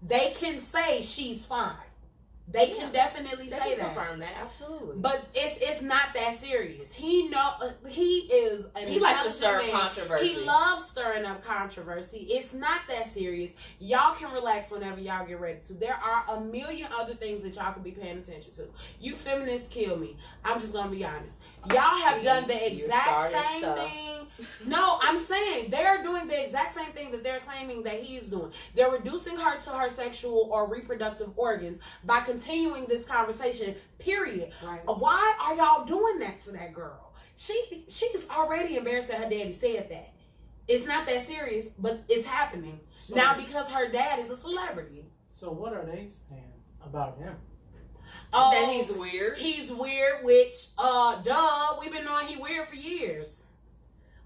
Speaker 3: They can say she's fine. They can definitely say that.
Speaker 2: Confirm that, absolutely.
Speaker 3: But it's not that serious. He is an
Speaker 2: he likes to stir
Speaker 3: man.
Speaker 2: controversy.
Speaker 3: He loves stirring up controversy. It's not that serious. Y'all can relax whenever y'all get ready to. There are a million other things that y'all could be paying attention to. You feminists kill me. I'm just gonna be honest. Y'all have done the exact same thing. No, I'm saying they're doing the exact same thing that they're claiming that he's doing. They're reducing her to her sexual or reproductive organs by continuing this conversation, period.
Speaker 2: Right.
Speaker 3: Why are y'all doing that to that girl? She's already embarrassed that her daddy said that. It's not that serious, but it's happening.
Speaker 4: So,
Speaker 3: now because her dad is a celebrity.
Speaker 4: So what are they saying about him?
Speaker 2: That he's weird.
Speaker 3: He's weird, which, we've been knowing he weird for years.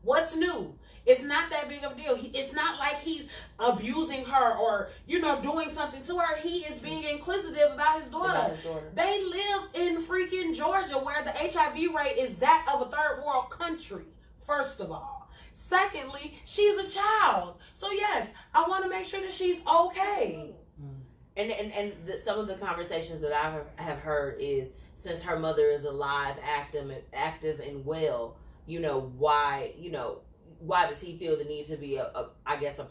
Speaker 3: What's new? It's not that big of a deal. It's not like he's abusing her or, doing something to her. He is being inquisitive about his daughter. They live in freaking Georgia where the HIV rate is that of a third world country, first of all. Secondly, she's a child. So yes, I want to make sure that she's okay.
Speaker 2: And some of the conversations that I have heard is, since her mother is alive, active and well, why does he feel the need to be a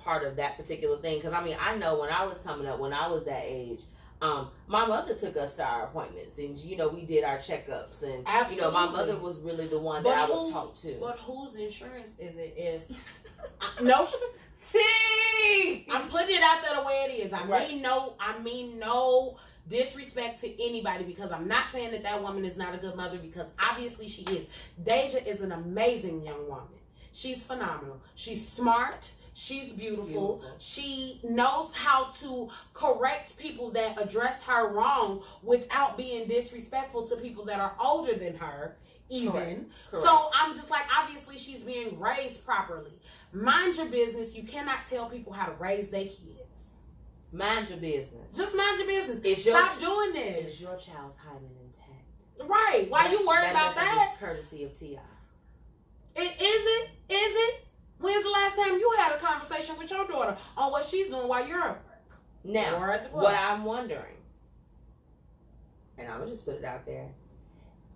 Speaker 2: part of that particular thing? Because I know when I was coming up, when I was that age, my mother took us to our appointments, and we did our checkups, and
Speaker 3: absolutely.
Speaker 2: My mother was really the one that I would talk to.
Speaker 3: But whose insurance is it? If no. See, I'm putting it out there the way it is. I mean no disrespect to anybody, because I'm not saying that woman is not a good mother, because obviously she is. Deja is an amazing young woman. She's phenomenal. She's smart. She's beautiful. She knows how to correct people that address her wrong without being disrespectful to people that are older than her, even. Correct. So I'm just like, obviously she's being raised properly. Mind your business. You cannot tell people how to raise their kids.
Speaker 2: Mind your business.
Speaker 3: Just mind your business. Stop doing this.
Speaker 2: Is your child's hymen intact?
Speaker 3: Right. Why you worried about that?
Speaker 2: Is courtesy of T.I.
Speaker 3: Is it? When's the last time you had a conversation with your daughter on what she's doing while you're at work?
Speaker 2: Now, what I'm wondering, and I'm going to just put it out there,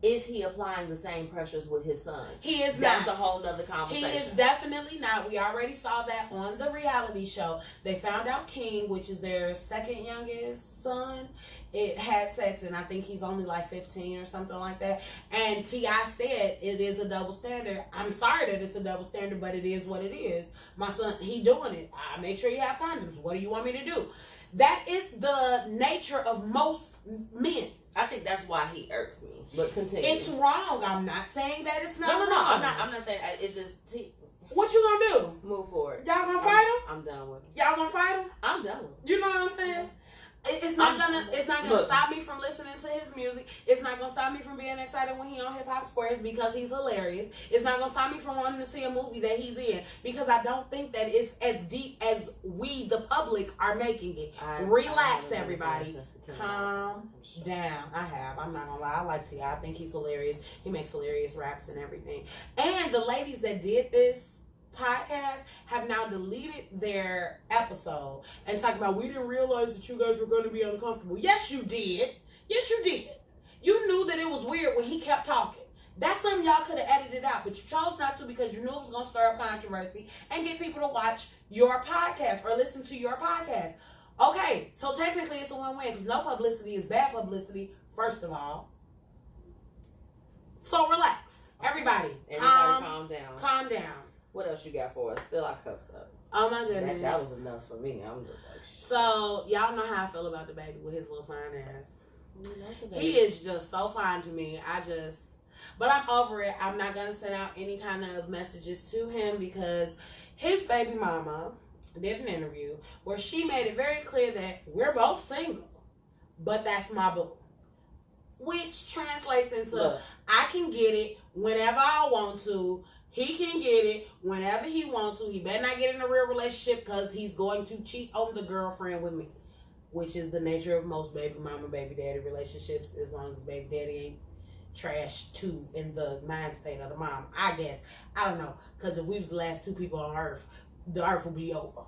Speaker 2: is he applying the same pressures with his sons?
Speaker 3: He is
Speaker 2: That's
Speaker 3: not.
Speaker 2: a whole nother conversation.
Speaker 3: He is definitely not. We already saw that on the reality show. They found out King, which is their second youngest son, it had sex, and I think he's only like 15 or something like that. And T.I. said it is a double standard. I'm sorry that it's a double standard, but it is what it is. My son, he doing it. I make sure you have condoms. What do you want me to do? That is the nature of most men.
Speaker 2: I think that's why he irks me. But continue.
Speaker 3: It's wrong. I'm not saying that it's not
Speaker 2: no.
Speaker 3: wrong.
Speaker 2: I'm not saying it's just
Speaker 3: What you gonna do?
Speaker 2: move forward.
Speaker 3: Y'all gonna fight him?
Speaker 2: I'm done with him.
Speaker 3: Y'all gonna fight him?
Speaker 2: I'm done with him.
Speaker 3: You know what I'm saying? It's not gonna
Speaker 2: Look.
Speaker 3: stop me from listening to his music. It's not gonna stop me from being excited when he on Hip Hop Squares because he's hilarious. It's not gonna stop me from wanting to see a movie that he's in because I don't think that it's as deep as we, the public, are making it. Relax, everybody. Calm down. I'm not gonna lie. I like T.I. I think he's hilarious. He makes hilarious raps and everything. And the ladies that did this podcast have now deleted their episode and talking about, we didn't realize that you guys were going to be uncomfortable. Yes, you did. Yes, you did. You knew that it was weird when he kept talking. That's something y'all could have edited out, but you chose not to because you knew it was going to stir up controversy and get people to watch your podcast or listen to your podcast. Okay, so technically it's a win-win because no publicity is bad publicity, first of all. So relax. Everybody
Speaker 2: calm down.
Speaker 3: Calm down.
Speaker 2: What else you got for us? Fill our cups up.
Speaker 3: Oh my goodness.
Speaker 2: That was enough for me. I'm just like, shit.
Speaker 3: So y'all know how I feel about the baby with his little fine ass. He is just so fine to me. But I'm over it. I'm not gonna send out any kind of messages to him because his baby mama did an interview where she made it very clear that we're both single, but that's my boo. Which translates into
Speaker 2: Look.
Speaker 3: I can get it whenever I want to. He can get it whenever he wants to. He better not get in a real relationship because he's going to cheat on the girlfriend with me. Which is the nature of most baby mama, baby daddy relationships, as long as baby daddy ain't trash too in the mind state of the mom. I guess. I don't know. Because if we was the last two people on earth, the earth would be over.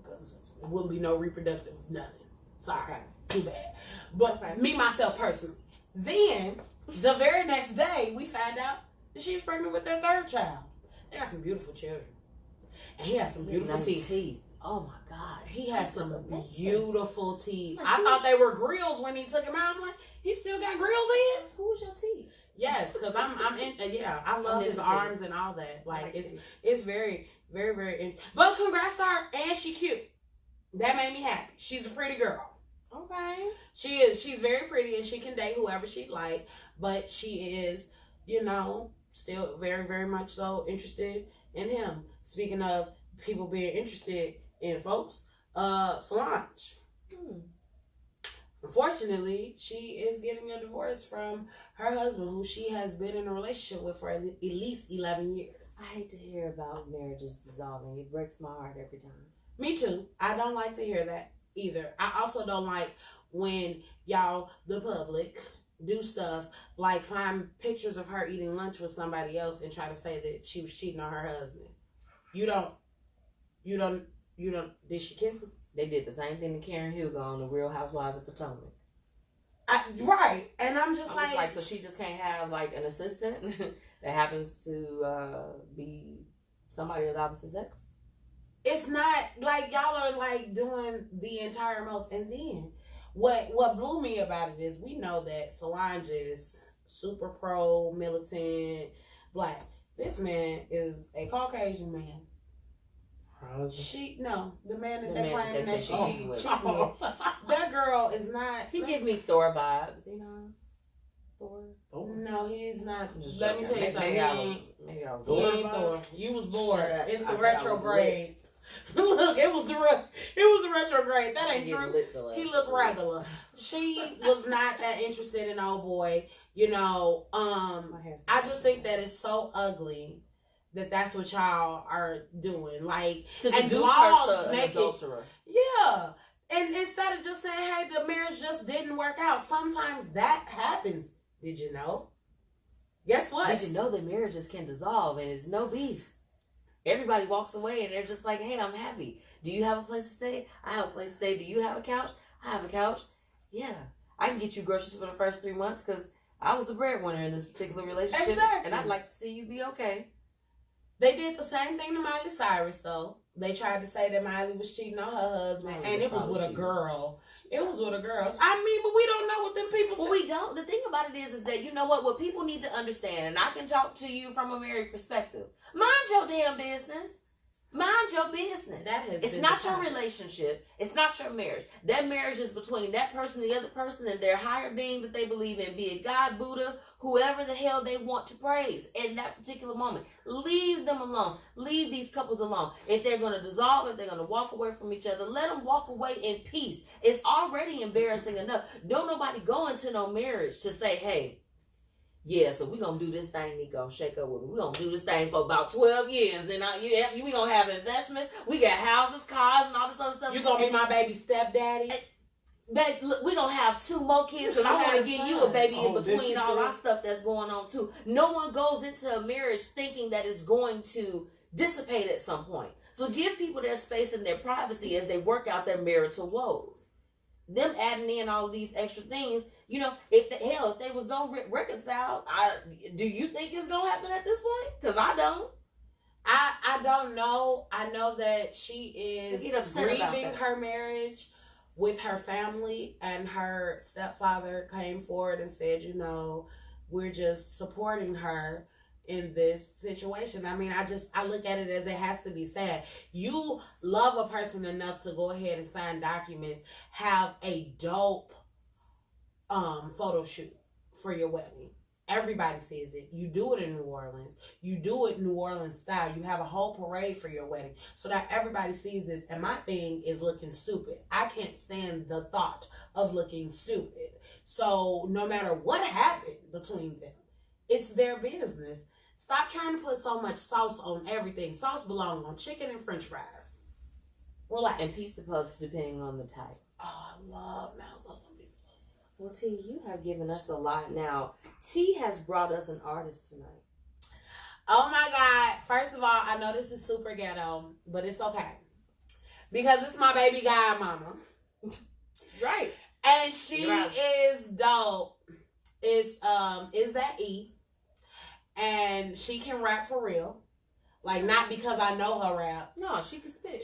Speaker 3: Because it wouldn't be no reproductive nothing. Sorry. Too bad. But me, myself, personally. Then, the very next day, we found out that she's pregnant with their third child. They got some beautiful children. And he has some beautiful teeth.
Speaker 2: Oh my God.
Speaker 3: He has some beautiful teeth. I thought they were grills when he took him out. I'm like, he still got grills in?
Speaker 2: Who's your teeth?
Speaker 3: Yes, because I'm in, I love his arms and all that. Like, it's very, very, very, but congrats to her, and she cute. That made me happy. She's a pretty girl.
Speaker 2: Okay.
Speaker 3: She is. She's very pretty, and she can date whoever she'd like, but she is, still very, very much so interested in him. Speaking of people being interested in folks, Solange. Unfortunately, she is getting a divorce from her husband, who she has been in a relationship with for at least 11 years.
Speaker 2: I hate to hear about marriages dissolving. It breaks my heart every time.
Speaker 3: Me too. I don't like to hear that either. I also don't like when y'all, the public, do stuff like find pictures of her eating lunch with somebody else and try to say that she was cheating on her husband. You don't, did she kiss him?
Speaker 2: They did the same thing to Karen Hugo on the Real Housewives of Potomac.
Speaker 3: Right. And I'm just
Speaker 2: like, so she just can't have like an assistant that happens to be somebody of the opposite sex?
Speaker 3: It's not like y'all are like doing the entire most. And then what blew me about it is we know that Solange is super pro, militant, black. This man is a Caucasian man. The man that they're claiming that she cheated with. That girl is not.
Speaker 2: He give me Thor vibes, Thor?
Speaker 3: No, he's not. Let me tell you something.
Speaker 2: Maybe I was
Speaker 3: He ain't Thor. You was bored. It's the retrograde.
Speaker 6: Look, it was the retrograde. That ain't true.
Speaker 3: He looked regular. She was not that interested in old boy. You know, I just think that it's so ugly that that's what y'all are doing. Like,
Speaker 2: to
Speaker 3: and
Speaker 2: deduce her to an
Speaker 3: make
Speaker 2: adulterer.
Speaker 3: Yeah. And instead of just saying, hey, the marriage just didn't work out, sometimes that happens. Did you know? Guess what?
Speaker 2: Did you know that marriages can dissolve and it's no beef? Everybody walks away and they're just like, hey, I'm happy. Do you have a place to stay? I have a place to stay. Do you have a couch? I have a couch. Yeah. I can get you groceries for the first 3 months because I was the breadwinner in this particular relationship,
Speaker 3: Exactly.
Speaker 2: and I'd like to see you be okay.
Speaker 3: They did the same thing to Miley Cyrus, though. They tried to say that Miley was cheating on her husband,
Speaker 2: Miley
Speaker 3: and it was
Speaker 2: was
Speaker 3: with a
Speaker 2: cheating.
Speaker 3: girl. It was with a girl. I mean, but we don't know what them people
Speaker 2: Well,
Speaker 3: say.
Speaker 2: we don't. The thing about it is that, you know what people need to understand, and I can talk to you from a married perspective. Mind your damn business. Mind your business. It's not your relationship. It's not your marriage. That marriage is between that person and the other person and their higher being that they believe in, be it God, Buddha, whoever the hell they want to praise in that particular moment. Leave them alone. Leave these couples alone. If they're going to dissolve, if they're going to walk away from each other, let them walk away in peace. It's already embarrassing enough. Don't nobody go into no marriage to say, hey, yeah, so we're going to do this thing, Nico. Shake up with me. We're going to do this thing for about 12 years. Then we going to have investments. We got houses, cars, and all this other stuff.
Speaker 3: You going to be my baby stepdaddy?
Speaker 2: Babe, look, we're going to have 2 more kids because I want to give you a baby in between
Speaker 4: this
Speaker 2: all
Speaker 4: is
Speaker 2: our stuff that's going on, too. No one goes into a marriage thinking that it's going to dissipate at some point. So give people their space and their privacy as they work out their marital woes. Them adding in all these extra things, you know, if they was gonna reconcile, do you think it's gonna happen at this point? Because I don't.
Speaker 3: I don't know. I know that she is
Speaker 2: Get upset about
Speaker 3: grieving
Speaker 2: that.
Speaker 3: her marriage with her family, and her stepfather came forward and said, you know, we're just supporting her in this situation. I mean, I look at it as it has to be sad. You love a person enough to go ahead and sign documents, have a dope photo shoot for your wedding. Everybody sees it. You do it in New Orleans. You do it New Orleans style. You have a whole parade for your wedding so that everybody sees this. And my thing is looking stupid. I can't stand the thought of looking stupid. So no matter what happened between them, it's their business. Stop trying to put so much sauce on everything. Sauce belongs on chicken and french fries. Relax.
Speaker 2: And pizza puffs, depending on the type.
Speaker 3: Oh, I love mouse sauce on pizza puffs.
Speaker 2: Well, T, you have given us a lot now. T has brought us an artist tonight.
Speaker 3: Oh my God. First of all, I know this is super ghetto, but it's okay. Because it's my baby godmama.
Speaker 2: Right.
Speaker 3: And she
Speaker 2: Right.
Speaker 3: is dope. Is that E? And she can rap for real. Like, not because I know her rap.
Speaker 2: No, she can spit.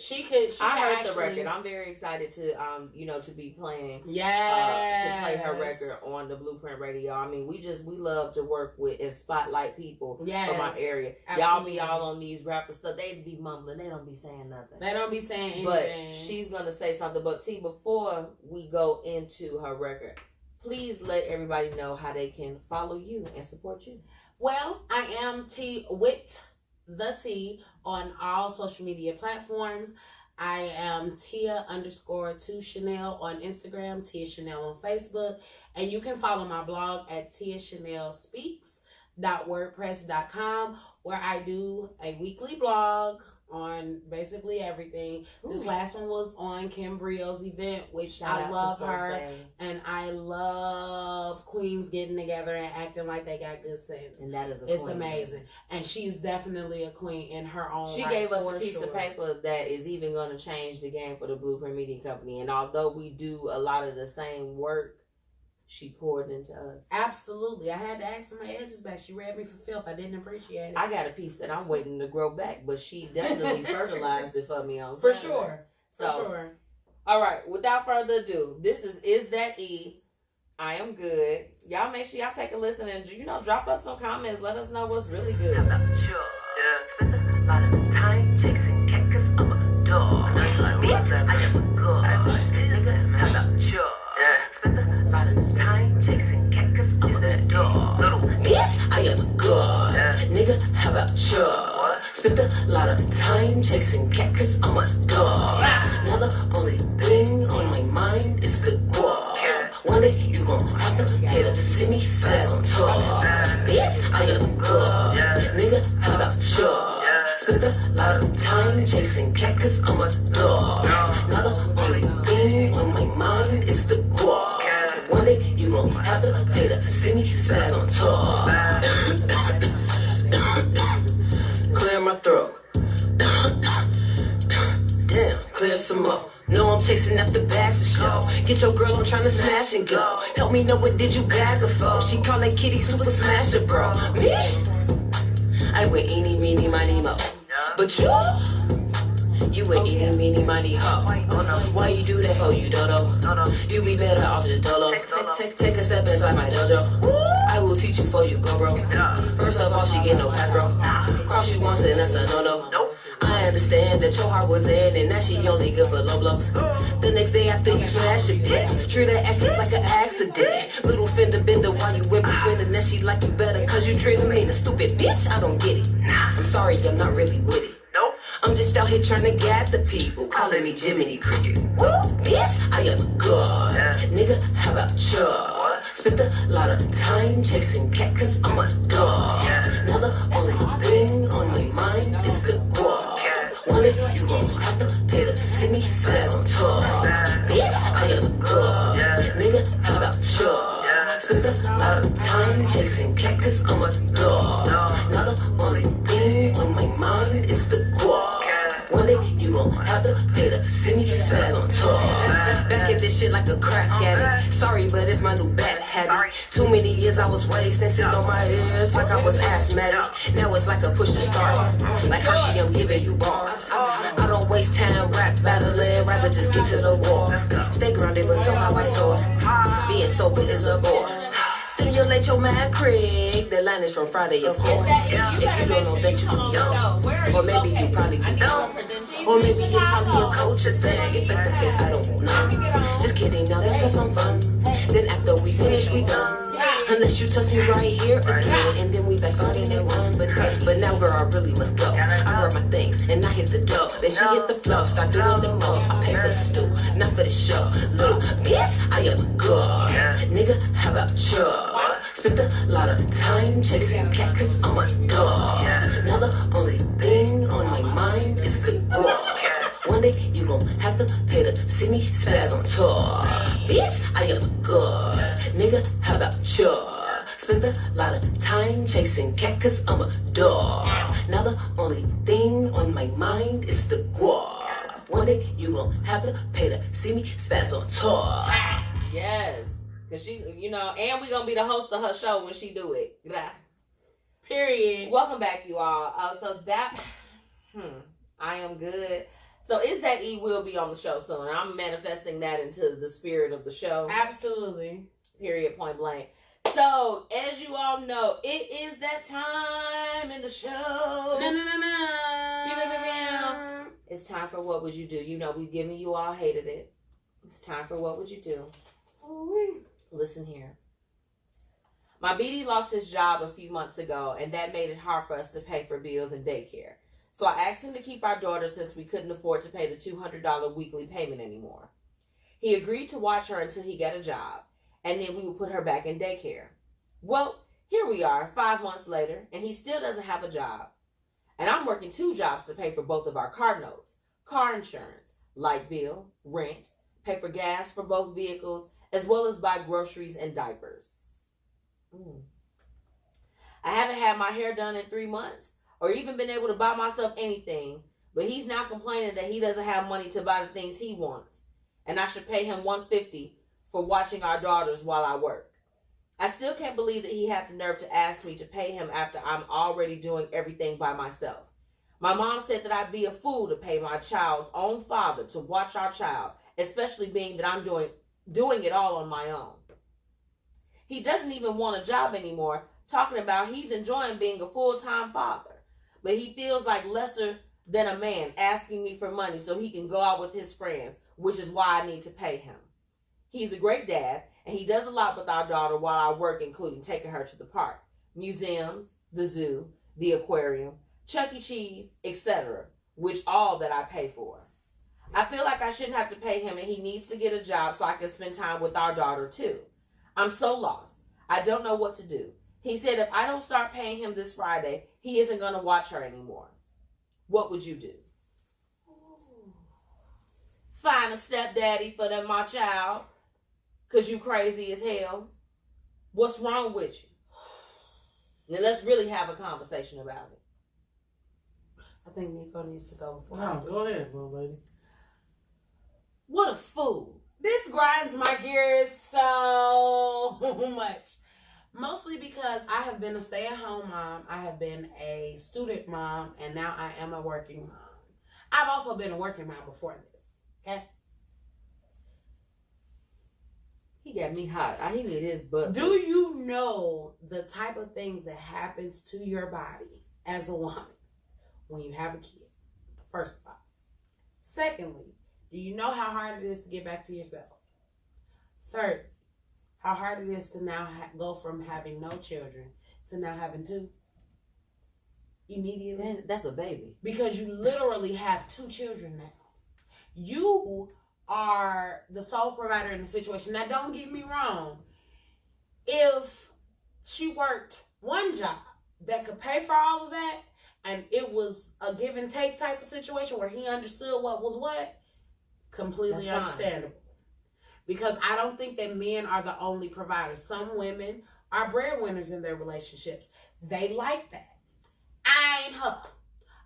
Speaker 3: I
Speaker 2: heard the record. I'm very excited to to be playing to play her record on the Blueprint Radio. I mean, we love to work with and spotlight people from our area.
Speaker 3: Absolutely.
Speaker 2: Y'all be all on these rapper stuff. They be mumbling. They don't be saying nothing.
Speaker 3: They don't be saying
Speaker 2: But
Speaker 3: anything.
Speaker 2: she's gonna say something. But T, before we go into her record, please let everybody know how they can follow you and support you.
Speaker 3: Well, I am Tee Wit Tha Tea on all social media platforms. I am Tia_2Chanel on Instagram, Tia Chanel on Facebook, and you can follow my blog at tiachanelspeaks.wordpress.com, where I do a weekly blog on basically everything. This last one was on Kim Brio's event, which I love her, and I love queens getting together and acting like they got good sense.
Speaker 2: And that is
Speaker 3: It's amazing. And she's definitely a queen in her own
Speaker 2: She
Speaker 3: right,
Speaker 2: gave us
Speaker 3: for
Speaker 2: a piece
Speaker 3: sure.
Speaker 2: of paper that is even going to change the game for the Blueprint Media Company. And although we do a lot of the same work, she poured into us.
Speaker 3: Absolutely. I had to ask for my edges back. She read me for filth. I didn't appreciate it.
Speaker 2: I got a piece that I'm waiting to grow back, but she definitely fertilized it for me on
Speaker 3: For
Speaker 2: Saturday.
Speaker 3: sure.
Speaker 2: So,
Speaker 3: For sure.
Speaker 2: all right, without further ado, this is That E. I am good. Y'all make sure y'all take a listen and, drop us some comments. Let us know what's really good.
Speaker 8: How about you? Spend a lot of time chasing cat 'cause I'm a dog. Bitch, I am a good. Nigga, how about you? Spend a lot of time chasing cat 'cause I'm a dog. Little bitch, I am a good. Nigga, how about you? Spend a lot of time chasing cat 'cause I'm a dog. Now the only thing on my mind is the guap. One day you gon' have to pay to see me spaz on tour. Bitch, I am good. Nigga, how about you? Spend a lot of time chasing cat 'cause I'm a dog. Now the only thing on my mind is the guap. One day you gon' have to pay to see me spaz on tour. Clear my throat. Damn, clear some up.
Speaker 1: No, I'm chasing after bags for show. Get your girl, I'm trying to smash and go. Help me know what did you bag her for? She call that kitty super smasher, bro. Me? I went eeny, meeny, miny, mo. But you went eeny, meeny, miny, ho. Why you do that for you, dodo? You be better off just dolo. Take a step inside my dojo. I will teach you before you go, bro. First of all, she get no pass, bro. Cross you once and that's a no-no. I understand that your heart was in and that she only good for low blows. The next day after you smash a bitch, treat her ass just like an accident. Little fender bender while you in between the nest, she like you better cause you treating me the stupid bitch. I don't get it. I'm sorry, I'm not really with it. I'm just out here trying to gather people, calling me Jiminy Cricket. Bitch, I am good. Nigga, how about you? Spent a lot of time chasing cat cause I'm a dog. Now the only thing on my mind is the guap. One day you gon' have to pay to see me spaz on tour. Bitch, I am good. Nigga, how about you? Spent a lot of time chasing cat cause I'm a dog. Now the only thing on my mind is the guap. One day you gon' have to pay to see me spaz on tour. Back at this shit like a crack addict. Sorry, but it's my new bad habit. Too many years I was wasting, sitting on my ears like I was asthmatic. Now it's like a push to start. Like Hershey, I'm giving you bars. I don't waste time rap battling, rather just get to the war. Stay grounded, but somehow I soar. Being sober is a bore. Stimulate your mad Craig. The line is from Friday, of course. If you don't know that you young, or maybe you probably too young, or maybe it's probably a culture thing. If that's the case, I don't know. Just kidding, now that's just some fun. Then after we finish, we done. Unless you touch me right here again, and then we back starting at one. But now, girl, I really must go. I grab my things and I hit the dough. Then she hit the flow, start doing the most. I pay for the stew, not for the show. Little bitch, I am good. Nigga, how about you? Spent a lot of time chasing cat cause I'm a dog. Now the only thing on my mind is the guap. One day you gon' have to pay to see me spaz on tour. Bitch, I am good. Nigga, how about you? Spent a lot of time chasing cat cause I'm a dog. Now the only thing on my mind is the guap. One day you gon' have to pay to see me spaz on tour.
Speaker 2: Yes. Cause she, you know, and we gonna be the host of her show when she do it.
Speaker 3: Period.
Speaker 2: Welcome back, you all. So that, I am good. So is that E will be on the show soon? I'm manifesting that into the spirit of the show.
Speaker 3: Absolutely.
Speaker 2: Period. Point blank. So as you all know, it is that time in the show. It's time for What Would You Do? You know, we've given you all hated it. It's time for What Would You Do? Listen here. My BD lost his job a few months ago, and that made it hard for us to pay for bills and daycare. So I asked him to keep our daughter since we couldn't afford to pay the $200 weekly payment anymore. He agreed to watch her until he got a job, and then we would put her back in daycare. Well, here we are 5 months later, and he still doesn't have a job. And I'm working 2 jobs to pay for both of our car notes, car insurance, light bill, rent, pay for gas for both vehicles, as well as buy groceries and diapers. I haven't had my hair done in 3 months or even been able to buy myself anything, but he's now complaining that he doesn't have money to buy the things he wants, and I should pay him $150 for watching our daughters while I work. I still can't believe that he had the nerve to ask me to pay him after I'm already doing everything by myself. My mom said that I'd be a fool to pay my child's own father to watch our child, especially being that I'm doing it all on my own. He doesn't even want a job anymore, talking about he's enjoying being a full-time father. But he feels like lesser than a man asking me for money so he can go out with his friends, which is why I need to pay him. He's a great dad, and he does a lot with our daughter while I work, including taking her to the park, museums, the zoo, the aquarium, Chuck E. Cheese, etc., which all that I pay for. I feel like I shouldn't have to pay him, and he needs to get a job so I can spend time with our daughter too. I'm so lost. I don't know what to do. He said if I don't start paying him this Friday, he isn't going to watch her anymore. What would you do? Find a stepdaddy for them, my child, because you crazy as hell. What's wrong with you? Now let's really have a conversation about it.
Speaker 3: I think Nico needs to go before.
Speaker 4: No, go ahead, little lady.
Speaker 2: What a fool.
Speaker 3: This grinds my gears so much. Mostly because I have been a stay-at-home mom. I have been a student mom. And now I am a working mom. I've also been a working mom before this. Okay?
Speaker 2: He got me hot. I need his butt.
Speaker 3: Do you know the type of things that happens to your body as a woman when you have a kid? First of all. Secondly, do you know how hard it is to get back to yourself? Thirdly, how hard it is to now go from having no children to now having two immediately?
Speaker 2: That's a baby.
Speaker 3: Because you literally have 2 children now. You are the sole provider in the situation. Now, don't get me wrong. If she worked one job that could pay for all of that, and it was a give and take type of situation where he understood what was what, completely understandable. Because I don't think that men are the only providers. Some women are breadwinners in their relationships. They like that. I ain't her.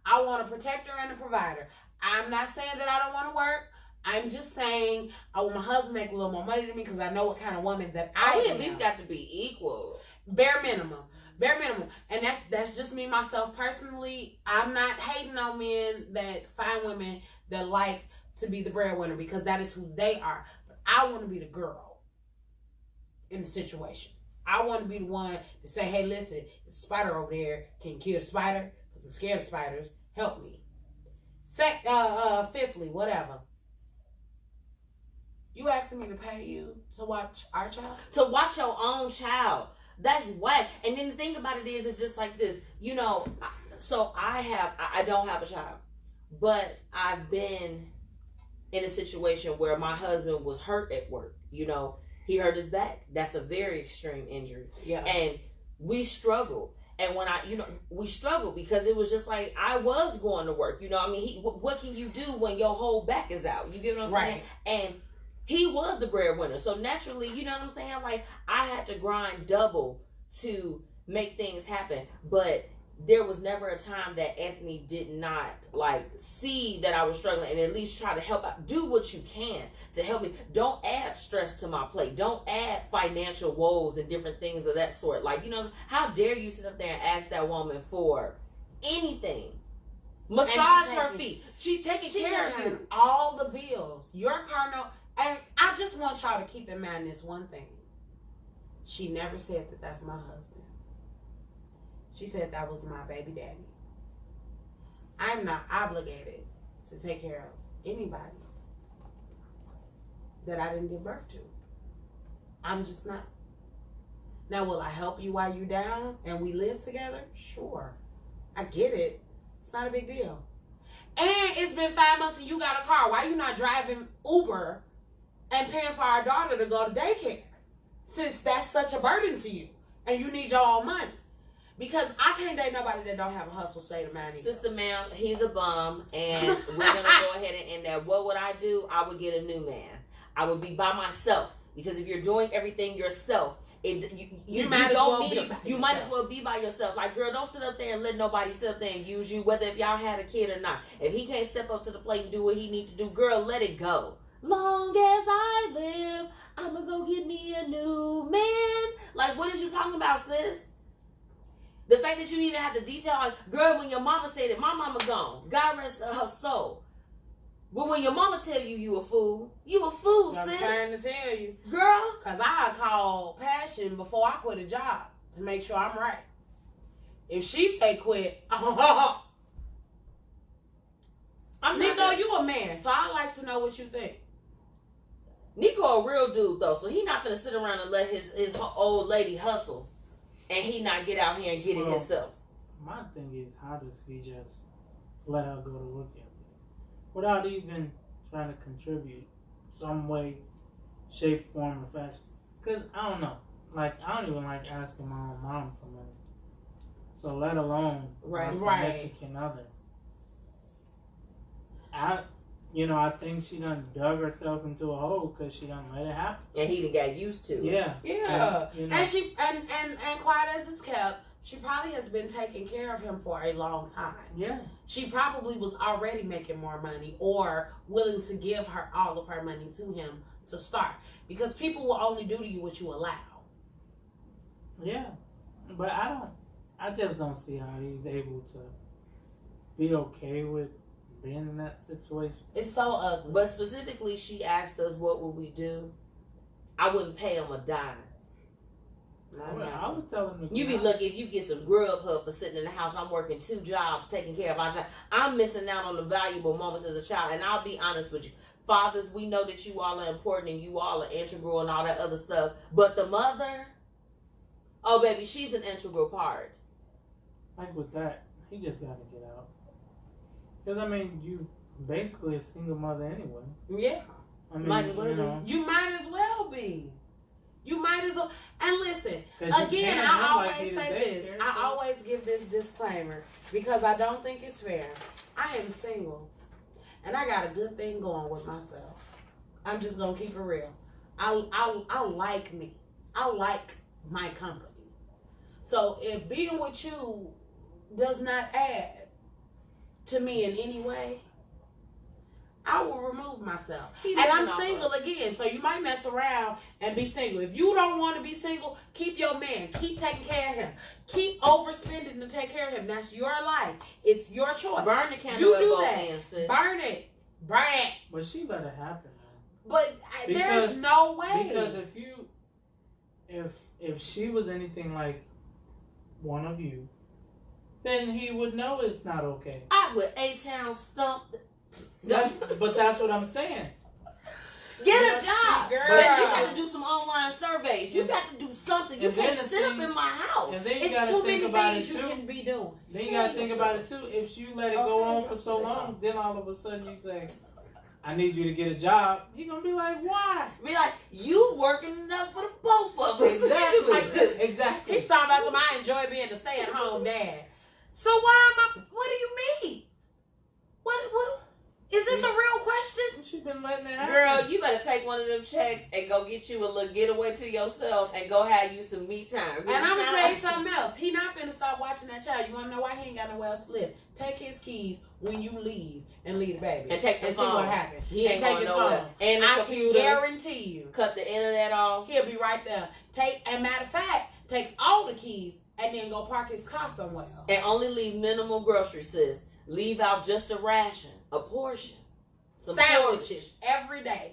Speaker 3: I want a protector and a provider. I'm not saying that I don't want to work. I'm just saying I want my husband to make a little more money than me because I know what kind of woman that I am.
Speaker 2: We at least got to be equal.
Speaker 3: Bare minimum. Bare minimum. And that's just me, myself, personally. I'm not hating on men that find women that like to be the breadwinner because that is who they are. But I want to be the girl in the situation. I want to be the one to say, hey, listen, there's a spider over there. Can you kill the spider? Because I'm scared of spiders. Help me. Fifthly, whatever. You asking me to pay you to watch our child?
Speaker 2: To watch your own child. That's whack. And then the thing about it is, it's just like this. You know, so I don't have a child. But I've been in a situation where my husband was hurt at work. You know, he hurt his back. That's a very extreme injury.
Speaker 3: Yeah.
Speaker 2: And we struggled. And when we struggled because it was just like I was going to work. You know, I mean, what can you do when your whole back is out? You get what I'm saying? And he was the breadwinner. So naturally, you know what I'm saying? Like, I had to grind double to make things happen. But there was never a time that Anthony did not, like, see that I was struggling and at least try to help out. Do what you can to help me. Don't add stress to my plate. Don't add financial woes and different things of that sort. Like, you know, how dare you sit up there and ask that woman for anything? Massage her feet. She taking care of you.
Speaker 3: All the bills. Your car note. And I just want y'all to keep in mind this one thing. She never said that that's my husband. She said that was my baby daddy. I'm not obligated to take care of anybody that I didn't give birth to. I'm just not. Now, will I help you while you're down and we live together? Sure. I get it. It's not a big deal. And it's been 5 months and you got a car. Why you not driving Uber and paying for our daughter to go to daycare? Since that's such a burden to you and you need your own money. Because I can't date nobody that don't have a hustle state of mind either.
Speaker 2: Sister ma'am, he's a bum and we're going to go ahead and end that. What would I do? I would get a new man. I would be by myself. Because if you're doing everything yourself, you might as well be by yourself. Like, girl, don't sit up there and let nobody sit up there and use you, whether if y'all had a kid or not. If he can't step up to the plate and do what he need to do, girl, let it go. Long as I live, I'ma go get me a new man. Like, what is you talking about, sis? The fact that you even have to detail, like, girl, when your mama said it, my mama gone. God rest her soul. But when your mama tell you you a fool, sis.
Speaker 3: I'm trying to tell you.
Speaker 2: Girl.
Speaker 3: Because I call passion before I quit a job to make sure I'm right. If she say quit, Nico, you a man, so I like to know what you think.
Speaker 2: Nico a real dude, though, so he not gonna sit around and let his old lady hustle and he not get out here and get it himself.
Speaker 4: My thing is, how does he just let her go to work every day without even trying to contribute some way, shape, form, or fashion? Because I don't know. Like, I don't even like asking my own mom for money. So let alone my significant other. I think she done dug herself into a hole because she done let it happen.
Speaker 2: And he done got used to it.
Speaker 4: Yeah.
Speaker 3: Yeah. And she and quiet as it's kept, She probably has been taking care of him for a long time.
Speaker 4: Yeah.
Speaker 3: She probably was already making more money or willing to give her all of her money to him to start. Because people will only do to you what you allow.
Speaker 4: Yeah. But I just don't see how he's able to be okay with being in that situation.
Speaker 3: It's so ugly.
Speaker 2: But specifically, she asked us what would we do. I wouldn't pay him a dime.
Speaker 4: I would tell him to
Speaker 2: You be lucky if you get some Grubhub for sitting in the house. I'm working 2 jobs, taking care of our child. I'm missing out on the valuable moments as a child. And I'll be honest with you. Fathers, we know that you all are important and you all are integral and all that other stuff. But the mother, oh, baby, she's an integral part.
Speaker 4: Like with that, he just got to get out. Because, I mean, you basically a single mother anyway.
Speaker 3: Yeah.
Speaker 4: I mean,
Speaker 2: Might as well
Speaker 4: you know.
Speaker 3: You might as well be. You might as well. And listen,
Speaker 4: 'Cause you
Speaker 3: again,
Speaker 4: can't
Speaker 3: I
Speaker 4: look like
Speaker 3: always
Speaker 4: he
Speaker 3: say
Speaker 4: the
Speaker 3: this.
Speaker 4: daycare,
Speaker 3: I
Speaker 4: so-
Speaker 3: always give this disclaimer because I don't think it's fair. I am single. And I got a good thing going with myself. I'm just going to keep it real. I like me. I like my company. So if being with you does not add to me in any way, I will remove myself. And I'm single again, so you might mess around and be single. If you don't want to be single, keep your man. Keep taking care of him. Keep overspending to take care of him. That's your life. It's your choice.
Speaker 2: Burn the candle
Speaker 3: You
Speaker 2: at
Speaker 3: do
Speaker 2: both
Speaker 3: that.
Speaker 2: ends, sis.
Speaker 3: Burn it. Burn it.
Speaker 4: But she let it happen.
Speaker 3: But
Speaker 4: Because-
Speaker 3: there's no way.
Speaker 4: Because if she was anything like one of you, then he would know it's not okay.
Speaker 2: I would A-Town stump.
Speaker 4: But that's what I'm saying.
Speaker 2: Get a job.
Speaker 3: Girl.
Speaker 2: But you got to do some online surveys. You got to do something. You
Speaker 4: And then
Speaker 2: can't
Speaker 4: the
Speaker 2: sit up
Speaker 4: thing-
Speaker 2: in my house.
Speaker 4: And then you
Speaker 3: It's
Speaker 4: got
Speaker 3: too
Speaker 4: to think
Speaker 3: many
Speaker 4: about it
Speaker 3: things you
Speaker 4: too.
Speaker 3: can be doing.
Speaker 4: Then you got to think about it too. If you let it go on for so long, then all of a sudden you say, I need you to get a job. He going to be like, why?
Speaker 2: Be like, you working enough for the both of us.
Speaker 4: Exactly.
Speaker 2: Just like this.
Speaker 4: Exactly.
Speaker 3: He talking about something. I enjoy being a stay-at-home dad. So why am I? What do you mean? What? Is this a real question?
Speaker 4: She been letting it happen.
Speaker 2: Girl, you better take one of them checks and go get you a little getaway to yourself and go have you some me time.
Speaker 3: And I'm gonna tell you something else. He not finna stop watching that child. You wanna know why he ain't got nowhere else to live? Take his keys when you leave and leave the baby.
Speaker 2: And take the
Speaker 3: see
Speaker 2: phone.
Speaker 3: what happens.
Speaker 2: He ain't
Speaker 3: take
Speaker 2: going
Speaker 3: his
Speaker 2: nowhere.
Speaker 3: phone.
Speaker 2: And the
Speaker 3: I
Speaker 2: computers.
Speaker 3: can guarantee you.
Speaker 2: Cut the internet off.
Speaker 3: He'll be right there. And matter of fact, take all the keys and then go park his car somewhere.
Speaker 2: And only leave minimal groceries, sis. Leave out just a ration, a portion. Some
Speaker 3: Sandwiches every day.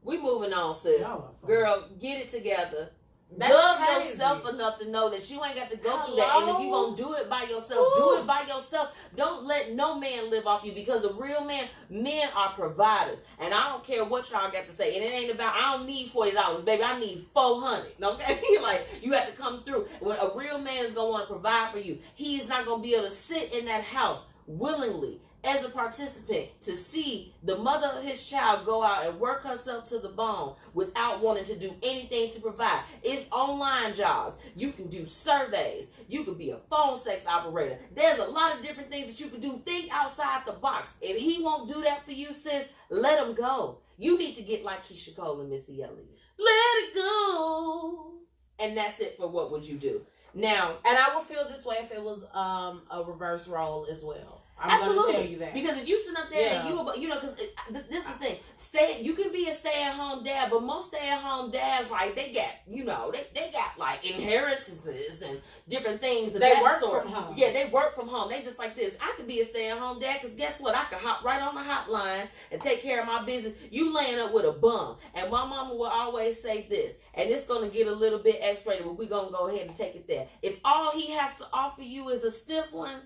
Speaker 2: We moving on, sis.
Speaker 4: Y'all are funny.
Speaker 2: Girl, get it together.
Speaker 3: That's
Speaker 2: Love
Speaker 3: crazy.
Speaker 2: yourself enough to know that you ain't got to go through that. And if you gonna do it by yourself, do it by yourself. Don't let no man live off you, because a real man, men are providers. And I don't care what y'all got to say. And it ain't about, I don't need $40, baby. I need $400. Okay? Like, you have to come through. When a real man is gonna want to provide for you, he is not gonna be able to sit in that house willingly as a participant to see the mother of his child go out and work herself to the bone without wanting to do anything to provide. It's online jobs. You can do surveys. You could be a phone sex operator. There's a lot of different things that you can do. Think outside the box. If he won't do that for you, sis, let him go. You need to get like Keisha Cole and Missy Elliott. Let it go. And that's it for what would you do. Now,
Speaker 3: And I would feel this way if it was a reverse role as well. I'm
Speaker 2: absolutely.
Speaker 3: gonna tell you that.
Speaker 2: Because if you sit up there and you know, because this is the thing. You can be a stay-at-home dad, but most stay-at-home dads, like, they got, you know, they got like inheritances and different things. Of
Speaker 3: They
Speaker 2: that
Speaker 3: work
Speaker 2: sort.
Speaker 3: from home.
Speaker 2: Yeah, they work from home. They just like this. I could be a stay-at-home dad because guess what? I could hop right on the hotline and take care of my business. You laying up with a bum. And my mama will always say this, and it's going to get a little bit X-rated, but we're going to go ahead and take it there. If all he has to offer you is a stiff one,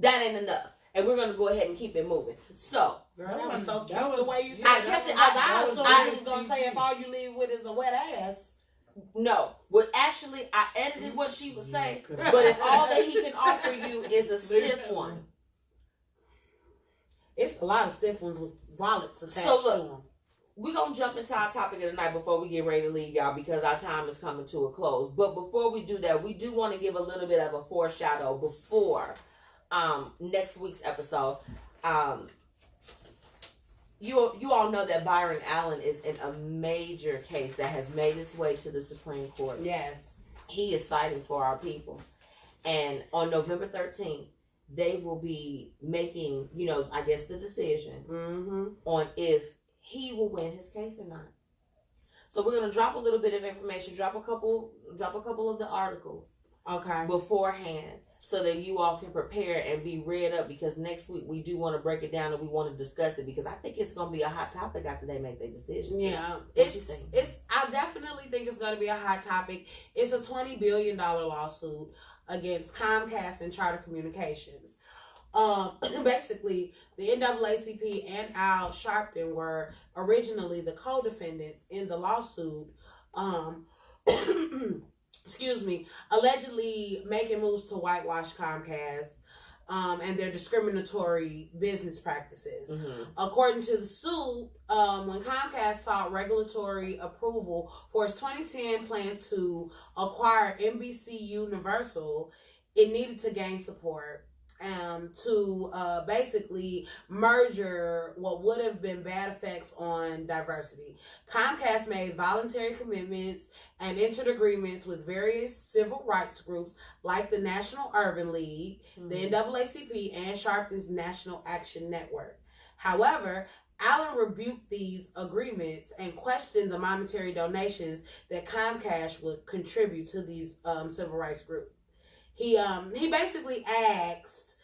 Speaker 2: that ain't enough. And we're going to go ahead and keep it moving. So,
Speaker 3: Girl, that was so cute
Speaker 4: that was-
Speaker 3: the way you said
Speaker 4: yeah,
Speaker 3: it.
Speaker 2: kept it-
Speaker 3: I
Speaker 4: was
Speaker 3: assumed
Speaker 4: very
Speaker 3: you was going to say if all you leave with is a wet ass.
Speaker 2: no. Well, actually, I edited what she was saying.
Speaker 4: Yeah.
Speaker 2: But if all that he can offer you is a stiff one.
Speaker 3: It's a lot of stiff ones with wallets attached
Speaker 2: So, look,
Speaker 3: to them.
Speaker 2: We're going to jump into our topic of the night before we get ready to leave, y'all, because our time is coming to a close. But before we do that, we do want to give a little bit of a foreshadow before next week's episode. You all know that Byron Allen is in a major case that has made its way to the Supreme Court.
Speaker 3: Yes.
Speaker 2: he is fighting for our people. And on November 13th, they will be making, I guess the decision on if he will win his case or not. So we're gonna drop a little bit of information, drop a couple of the articles beforehand, so that you all can prepare and be read up, because next week we do want to break it down and we want to discuss it, because I think it's gonna be a hot topic after they make their decision.
Speaker 3: Yeah,
Speaker 2: what you think?
Speaker 3: I definitely think it's gonna be a hot topic. It's a $20 billion lawsuit against Comcast and Charter Communications. Basically, the NAACP and Al Sharpton were originally the co-defendants in the lawsuit. Excuse me, allegedly making moves to whitewash Comcast and their discriminatory business practices. According to the suit, when Comcast sought regulatory approval for its 2010 plan to acquire NBC Universal, it needed to gain support to basically merger what would have been bad effects on diversity. Comcast made voluntary commitments and entered agreements with various civil rights groups like the National Urban League, the NAACP, and Sharpton's National Action Network. However, Allen rebuked these agreements and questioned the monetary donations that Comcast would contribute to these civil rights groups. He basically asked,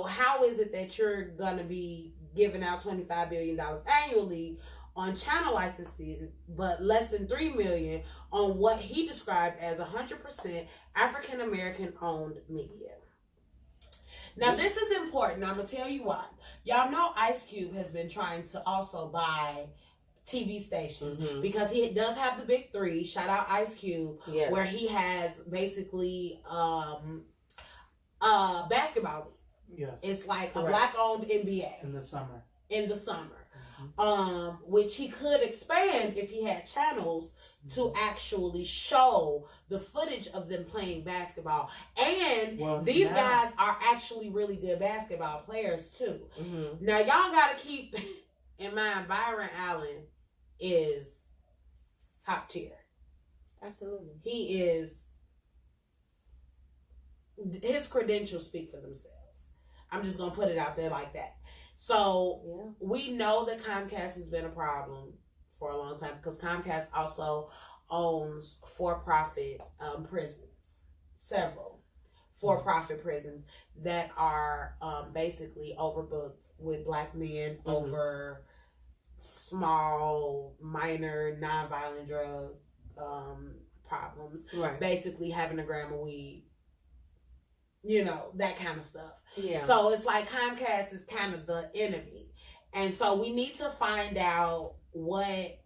Speaker 3: how is it that you're going to be giving out $25 billion annually on channel licensing, but less than $3 million on what he described as 100% African-American owned media? Now, this is important. I'm going to tell you why. Y'all know Ice Cube has been trying to also buy TV stations because he does have the big three. Shout out Ice Cube, where he has basically basketball league.
Speaker 4: Yes.
Speaker 3: It's like a black-owned NBA.
Speaker 4: In the summer.
Speaker 3: Which he could expand if he had channels to actually show the footage of them playing basketball. And these guys are actually really good basketball players, too. Now, y'all got to keep in mind, Byron Allen is top tier.
Speaker 2: Absolutely.
Speaker 3: He is, his credentials speak for themselves. I'm just going to put it out there like that. So we know that Comcast has been a problem for a long time because Comcast also owns for-profit prisons, several for-profit prisons that are basically overbooked with black men over small, minor, non-violent drug problems. Basically having a gram of weed, that kind of stuff. So it's like Comcast is kind of the enemy. And so we need to find out what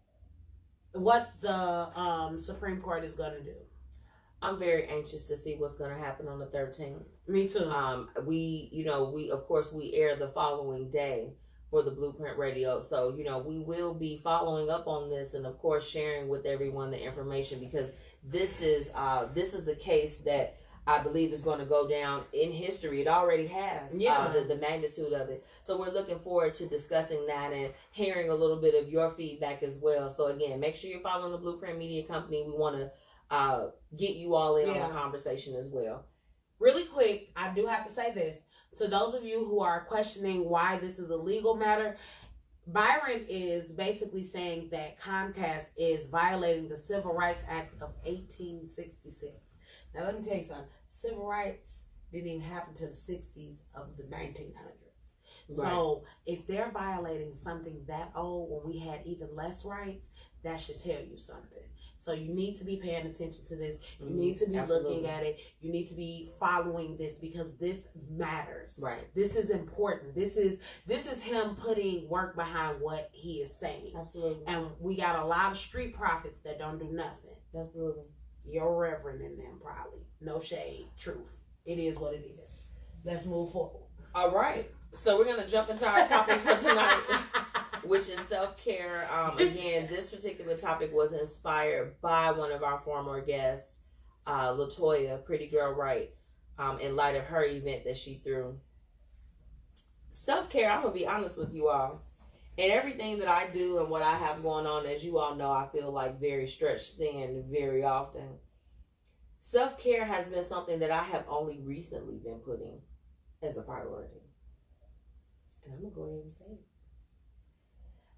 Speaker 3: the Supreme Court is going to do.
Speaker 2: I'm very anxious to see what's going to happen on the 13th.
Speaker 3: Me too.
Speaker 2: We of course we air the following day for the Blueprint Radio. So, we will be following up on this and of course sharing with everyone the information, because this is a case that I believe is going to go down in history. It already has, the magnitude of it. So we're looking forward to discussing that and hearing a little bit of your feedback as well. So again, make sure you're following the Blueprint Media Company. We want to get you all in on the conversation as well.
Speaker 3: Really quick, I do have to say this. To those of you who are questioning why this is a legal matter, Byron is basically saying that Comcast is violating the Civil Rights Act of 1866. Now, let me tell you something. Civil rights didn't even happen to the 60s of the 1900s. So if they're violating something that old when we had even less rights, that should tell you something. So you need to be paying attention to this. You need to be looking at it. You need to be following this because this matters. This is important. This is him putting work behind what he is saying. And we got a lot of street prophets that don't do nothing. Your reverend in them probably. No shade. Truth. It is what it is. Let's move forward.
Speaker 2: All right. So we're going to jump into our topic for tonight, which is self-care. Again, this particular topic was inspired by one of our former guests, LaToya, Pretty Girl Right, in light of her event that she threw. Self-care, I'm going to be honest with you all. And everything that I do and what I have going on, as you all know, I feel like very stretched thin very often. self-care has been something that I have only recently been putting as a priority. And I'm going to go ahead and say it.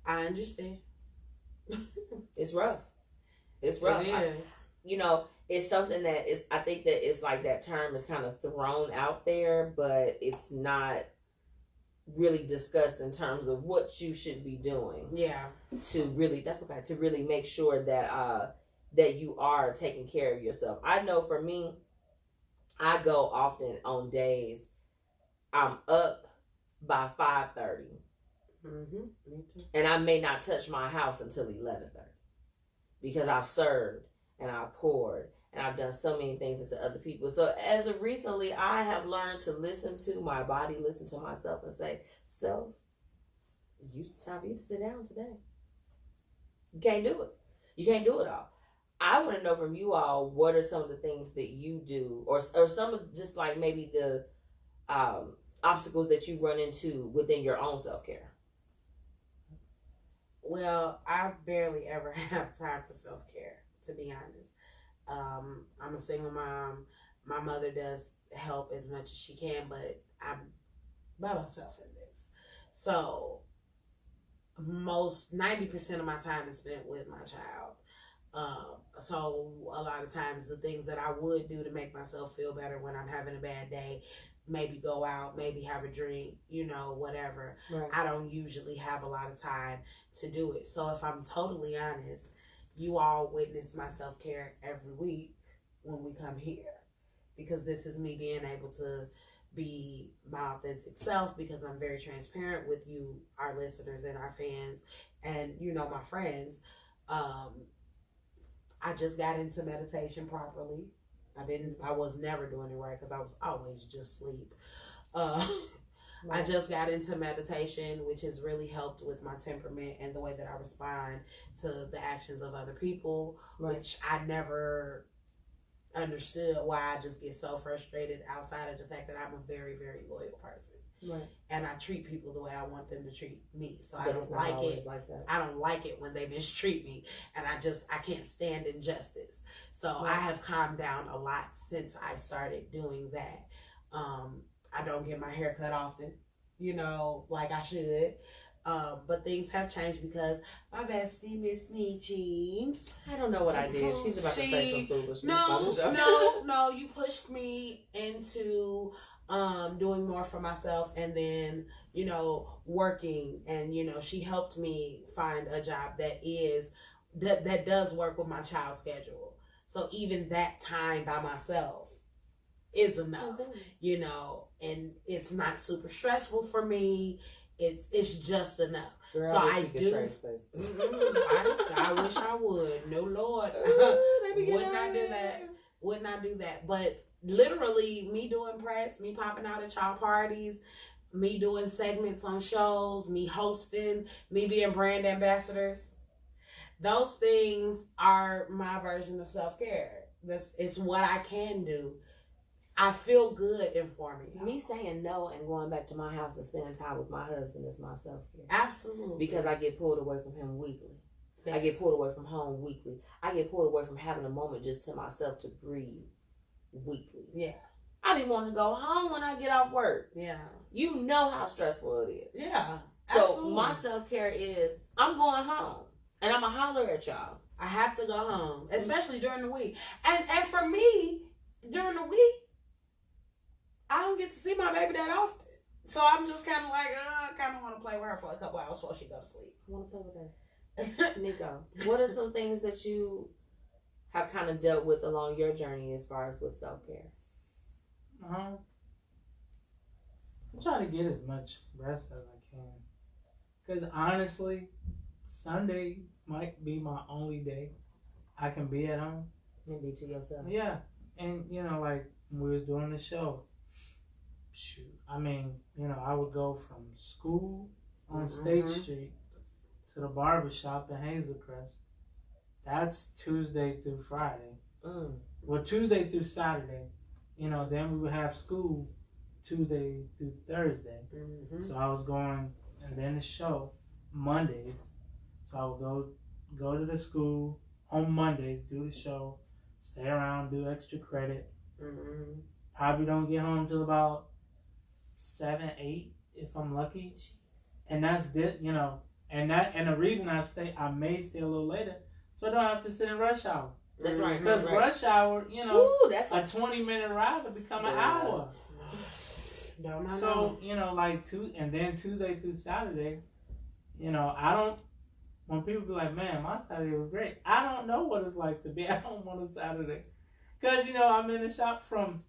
Speaker 3: I understand.
Speaker 2: It's rough. It's rough.
Speaker 3: It is.
Speaker 2: It's something that is, I think that it's like that term is kind of thrown out there, but it's not really discussed in terms of what you should be doing.
Speaker 3: Yeah.
Speaker 2: To really make sure that that you are taking care of yourself. I know for me, I go often on days I'm up by 5:30. And I may not touch my house until 11:30 because I've served and I've poured and I've done so many things into other people. So as of recently, I have learned to listen to my body, listen to myself, and say, "Self, it's time for you to sit down today. You can't do it. You can't do it all." I want to know from you all, what are some of the things that you do, or some of just like maybe the obstacles that you run into within your own self-care?
Speaker 3: Well, I barely ever have time for self-care, to be honest. I'm a single mom. My mother does help as much as she can, but I'm by myself in this. So 90% of my time is spent with my child. So a lot of times the things that I would do to make myself feel better when I'm having a bad day, maybe go out, maybe have a drink, whatever.
Speaker 2: Right.
Speaker 3: I don't usually have a lot of time to do it. So if I'm totally honest, you all witness my self-care every week when we come here, because this is me being able to be my authentic self, because I'm very transparent with you, our listeners and our fans, and my friends. I just got into meditation properly. I was never doing it right because I was always just sleep. I just got into meditation, which has really helped with my temperament and the way that I respond to the actions of other people, which I never understood why I just get so frustrated outside of the fact that I'm a very, very loyal person.
Speaker 2: Right.
Speaker 3: And I treat people the way I want them to treat me. So
Speaker 2: But
Speaker 3: I don't like it.
Speaker 2: Like that.
Speaker 3: I don't like it when they mistreat me. And I can't stand injustice. So
Speaker 2: Right.
Speaker 3: I have calmed down a lot since I started doing that. I don't get my hair cut often, like I should. But things have changed because my bestie, MzMetchi.
Speaker 2: I don't know what I did. She's about to say some foolishness.
Speaker 3: No, you pushed me into doing more for myself, and then working, and she helped me find a job that does work with my child's schedule. So even that time by myself is enough, and it's not super stressful for me. It's just enough.
Speaker 2: Girl,
Speaker 3: so
Speaker 2: I
Speaker 3: do. I wish I would. No, Lord, would not do that. But literally, me doing press, me popping out at y'all parties, me doing segments on shows, me hosting, me being brand ambassadors. Those things are my version of self-care. It's what I can do. I feel good informing y'all.
Speaker 2: Me saying no and going back to my house and spending time with my husband is my self-care.
Speaker 3: Absolutely.
Speaker 2: Because I get pulled away from him weekly.
Speaker 3: Yes.
Speaker 2: I get pulled away from home weekly. I get pulled away from having a moment just to myself to breathe weekly.
Speaker 3: Yeah.
Speaker 2: I be wanting to go home when I get off work.
Speaker 3: Yeah.
Speaker 2: You know how stressful it is.
Speaker 3: Yeah.
Speaker 2: So
Speaker 3: absolutely.
Speaker 2: my self-care is I'm going home and I'm going to holler at y'all.
Speaker 3: I have to go home, especially during the week. And for me, during the week, I don't get to see my baby that often. So I'm just kind of like, I kind of want to play with her for a couple hours before she go to sleep.
Speaker 2: I want to play with her. Nico, what are some things that you have kind of dealt with along your journey as far as with self-care?
Speaker 4: I'm trying to get as much rest as I can. Because honestly, Sunday might be my only day I can be at home.
Speaker 2: And be to yourself.
Speaker 4: Yeah. And, like when we was doing the show, shoot, I mean, I would go from school on State Street to the barbershop in Hazelcrest. That's Tuesday through Friday. Well, Tuesday through Saturday. Then we would have school Tuesday through Thursday. So I was going, and then the show Mondays. So I would go to the school on Mondays, do the show. stay around, do extra credit.
Speaker 2: Mm-hmm.
Speaker 4: Probably don't get home till about 7, 8 if I'm lucky. And that's you know, and the reason I may stay a little later, so I don't have to sit in rush hour.
Speaker 2: That's right.
Speaker 4: Because
Speaker 2: right.
Speaker 4: rush hour, you know,
Speaker 2: Ooh, that's
Speaker 4: a 20-minute ride will become an hour. So, you know, like Tuesday through Saturday, you know, when people be like, man, my Saturday was great, I don't know what it's like to be at home on a Saturday. Because, you know, I'm in the shop from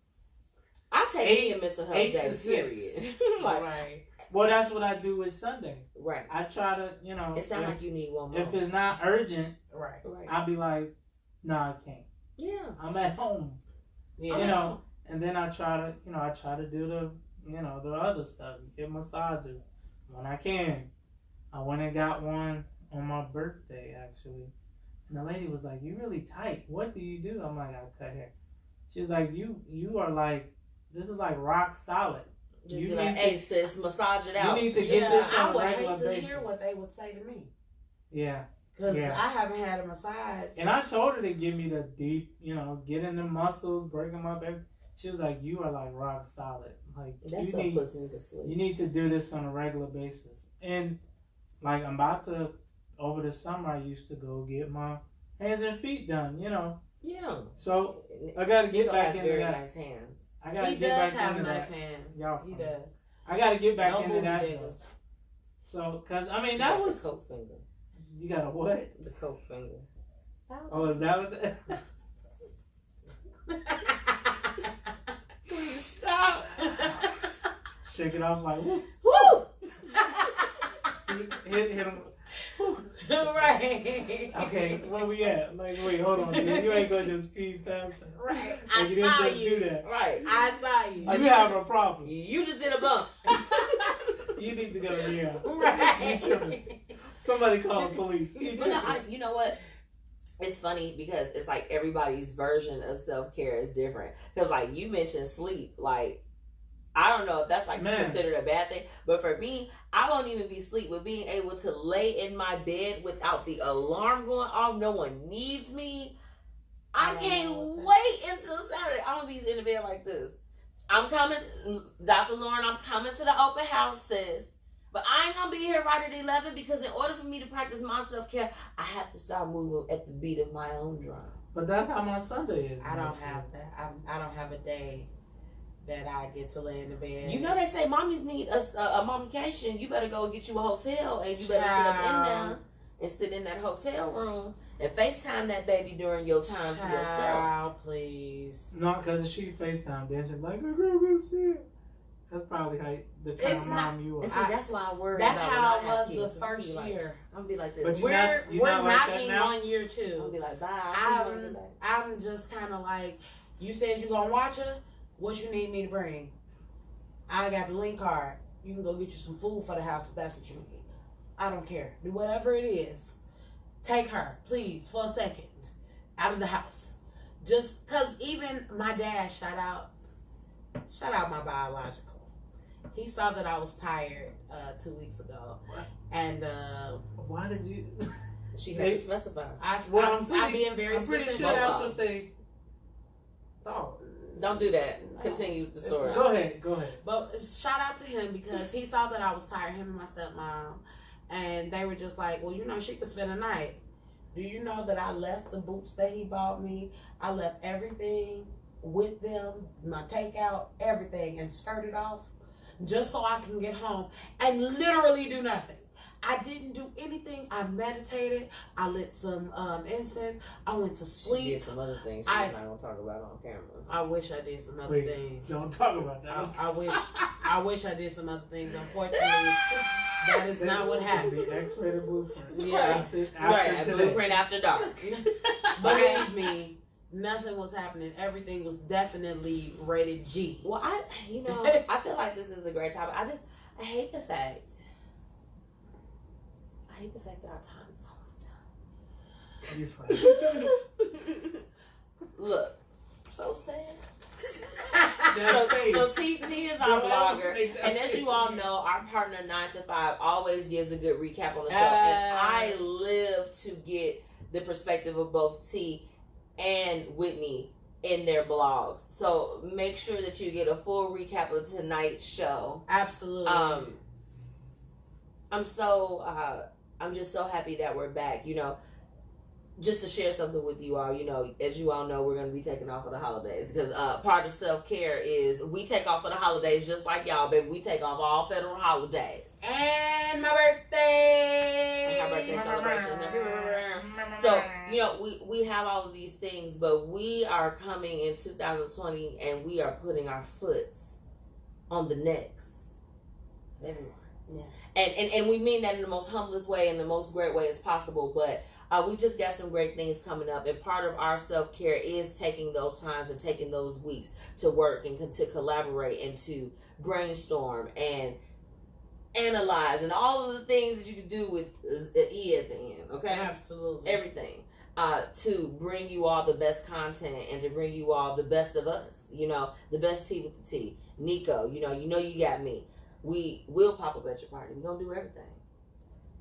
Speaker 2: I take me a mental health day, period. Like,
Speaker 3: right.
Speaker 4: Well, that's what I do with Sunday.
Speaker 2: Right.
Speaker 4: I try to, you know.
Speaker 2: It sounds like you need one more.
Speaker 4: If it's not urgent,
Speaker 3: right.
Speaker 4: I'll be like, no, I can't.
Speaker 2: Yeah.
Speaker 4: I'm at home.
Speaker 2: Yeah.
Speaker 4: You know, and then I try to do the, you know, the other stuff. Get massages when I can. I went and got one on my birthday, actually. And the lady was like, you really tight. What do you do? I'm like, I cut hair. She was like, you are like, this is like rock solid.
Speaker 2: Just be like, hey, sis, massage it out.
Speaker 4: You need to get this on
Speaker 3: I
Speaker 4: a
Speaker 3: would
Speaker 4: regular
Speaker 3: hate to
Speaker 4: basis.
Speaker 3: hear what they would say to me.
Speaker 4: Yeah.
Speaker 3: Because
Speaker 4: Yeah.
Speaker 3: I haven't had a massage.
Speaker 4: And I told her to give me the deep, you know, get in the muscles, break them up. She was like, you are like rock solid. Like,
Speaker 2: That stuff puts me to sleep.
Speaker 4: You need to do this on a regular basis. And, like, I'm about to, over the summer, I used to go get my hands and feet done, you know.
Speaker 2: Yeah.
Speaker 4: So, I got to get
Speaker 2: Nico
Speaker 4: back
Speaker 2: has
Speaker 4: into
Speaker 2: very
Speaker 4: that.
Speaker 2: nice hands.
Speaker 4: I got to
Speaker 3: He
Speaker 4: get
Speaker 3: does
Speaker 4: back
Speaker 3: have
Speaker 4: into
Speaker 3: nice
Speaker 4: that.
Speaker 3: hands.
Speaker 4: Y'all
Speaker 3: He
Speaker 4: funny.
Speaker 3: does.
Speaker 4: I got to get back
Speaker 3: No
Speaker 4: into
Speaker 3: movie
Speaker 4: that.
Speaker 3: diggers.
Speaker 4: So, because, I mean,
Speaker 2: You
Speaker 4: that
Speaker 2: got
Speaker 4: was.
Speaker 2: the coke finger.
Speaker 4: You got a what?
Speaker 2: The coke finger.
Speaker 4: Oh, is that what that?
Speaker 2: Please stop.
Speaker 4: Shake it off like, woo.
Speaker 2: Woo!
Speaker 4: Hit him.
Speaker 3: Right.
Speaker 4: Okay, where we at? Like, wait, hold on, dude. You ain't gonna just speed past that.
Speaker 3: Right.
Speaker 4: Like, you
Speaker 3: I saw
Speaker 4: didn't just
Speaker 3: you.
Speaker 4: do that.
Speaker 2: Right.
Speaker 3: I saw you.
Speaker 4: You have a problem.
Speaker 2: You just did a bump.
Speaker 4: You need to go to rehab.
Speaker 3: Right.
Speaker 4: You tripping. Somebody call the police. You
Speaker 2: But no,
Speaker 4: tripping.
Speaker 2: you know what? It's funny because it's like everybody's version of self-care is different. Because like you mentioned sleep, like I don't know if that's like considered a bad thing, but for me, I won't even be asleep. With being able to lay in my bed without the alarm going off, no one needs me. I can't wait until Saturday. I'm gonna be in the bed like this. I'm coming, Dr. Lauren, I'm coming to the open house, sis. But I ain't gonna be here right at 11 because in order for me to practice my self-care, I have to start moving at the beat of my own drum.
Speaker 4: But that's how my Sunday is.
Speaker 3: I don't have that. I don't have a day that I get to lay in the bed.
Speaker 2: You know they say mommies need a mommication. You better go get you a hotel and you better sit up in there and sit in that hotel room and FaceTime that baby during your time to yourself.
Speaker 3: Child, please.
Speaker 4: No, because if she FaceTime, then she's like, I'm gonna see it. That's probably how the kind of mom you are.
Speaker 2: And see, that's why I worry
Speaker 3: That's
Speaker 2: about
Speaker 3: how
Speaker 2: when
Speaker 3: I
Speaker 2: I have
Speaker 3: was
Speaker 2: kids.
Speaker 3: the first year.
Speaker 2: I'm gonna be like this.
Speaker 4: But you-
Speaker 3: We're
Speaker 4: not like that
Speaker 3: knocking
Speaker 4: now?
Speaker 3: on year
Speaker 2: I'm
Speaker 3: 2.
Speaker 2: gonna be like, bye. I'll see you later.
Speaker 3: I'm just kind of like, you said you gonna watch her. What you need me to bring? I got the link card. You can go get you some food for the house if that's what you need. I don't care. Do whatever it is. Take her, please, for a second, out of the house. Just cause even my dad, shout out my biological. He saw that I was tired 2 weeks ago, and
Speaker 4: Why did you?
Speaker 2: She had to specify.
Speaker 3: I'm being very
Speaker 4: I'm pretty
Speaker 3: specific.
Speaker 4: sure that's what they thought.
Speaker 2: Don't do that. Continue with the story.
Speaker 4: Go ahead.
Speaker 3: But shout out to him because he saw that I was tired, him and my stepmom, and they were just like, well, you know, she could spend a night. Do you know that I left the boots that he bought me? I left everything with them, my takeout, everything, and skirted off just so I can get home and literally do nothing. I didn't do anything. I meditated. I lit some incense. I went to sleep.
Speaker 2: She did some other things she's not gonna talk about on camera.
Speaker 3: I wish I did some other
Speaker 4: Please,
Speaker 3: things.
Speaker 4: don't talk about that.
Speaker 3: I wish I did some other things. Unfortunately, that is not what happened.
Speaker 4: The X-rated blueprint.
Speaker 3: Yeah.
Speaker 2: Right,
Speaker 4: today.
Speaker 2: blueprint after dark.
Speaker 3: Believe me, nothing was happening. Everything was definitely rated G.
Speaker 2: Well, I feel like this is a great topic. I hate the fact that our time is almost done.
Speaker 4: You're fine.
Speaker 2: Look, so sad.
Speaker 4: That face.
Speaker 2: So T is our
Speaker 4: Don't ever
Speaker 2: blogger,
Speaker 4: make that
Speaker 2: and as
Speaker 4: face.
Speaker 2: you all know, our partner 9 to 5 always gives a good recap on the show, and I live to get the perspective of both T and Whitney in their blogs. So make sure that you get a full recap of tonight's show.
Speaker 3: Absolutely.
Speaker 2: I'm just so happy that we're back. You know, just to share something with you all, you know, as you all know, we're going to be taking off for the holidays because part of self-care is we take off for the holidays just like y'all, baby. We take off all federal holidays.
Speaker 3: And my birthday.
Speaker 2: And our birthday celebrations. So, you know, we have all of these things, but we are coming in 2020 and we are putting our foot on the necks of everyone.
Speaker 3: Yes.
Speaker 2: And we mean that in the most humblest way and the most great way as possible, but we just got some great things coming up, and part of our self-care is taking those times and taking those weeks to work and to collaborate and to brainstorm and analyze and all of the things that you can do with the E at the end, okay?
Speaker 3: Absolutely.
Speaker 2: Everything. To bring you all the best content and to bring you all the best of us, you know, the best Tee Wit Tha Tea. Nico, you know you got me. We will pop up at your party. We're going to do everything.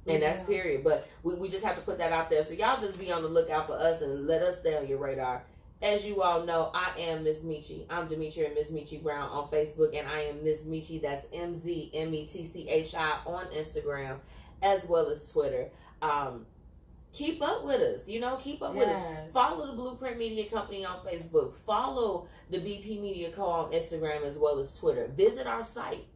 Speaker 2: And that's period. But we just have to put that out there. So y'all just be on the lookout for us and let us stay on your radar. As you all know, I am MzMetchi. I'm Demetria MzMetchi Brown on Facebook. And I am MzMetchi. That's MzMetchi on Instagram as well as Twitter. Keep up with us. You know, keep up with us. Follow the Blueprint Media Company on Facebook. Follow the BP Media Co. on Instagram as well as Twitter. Visit our site.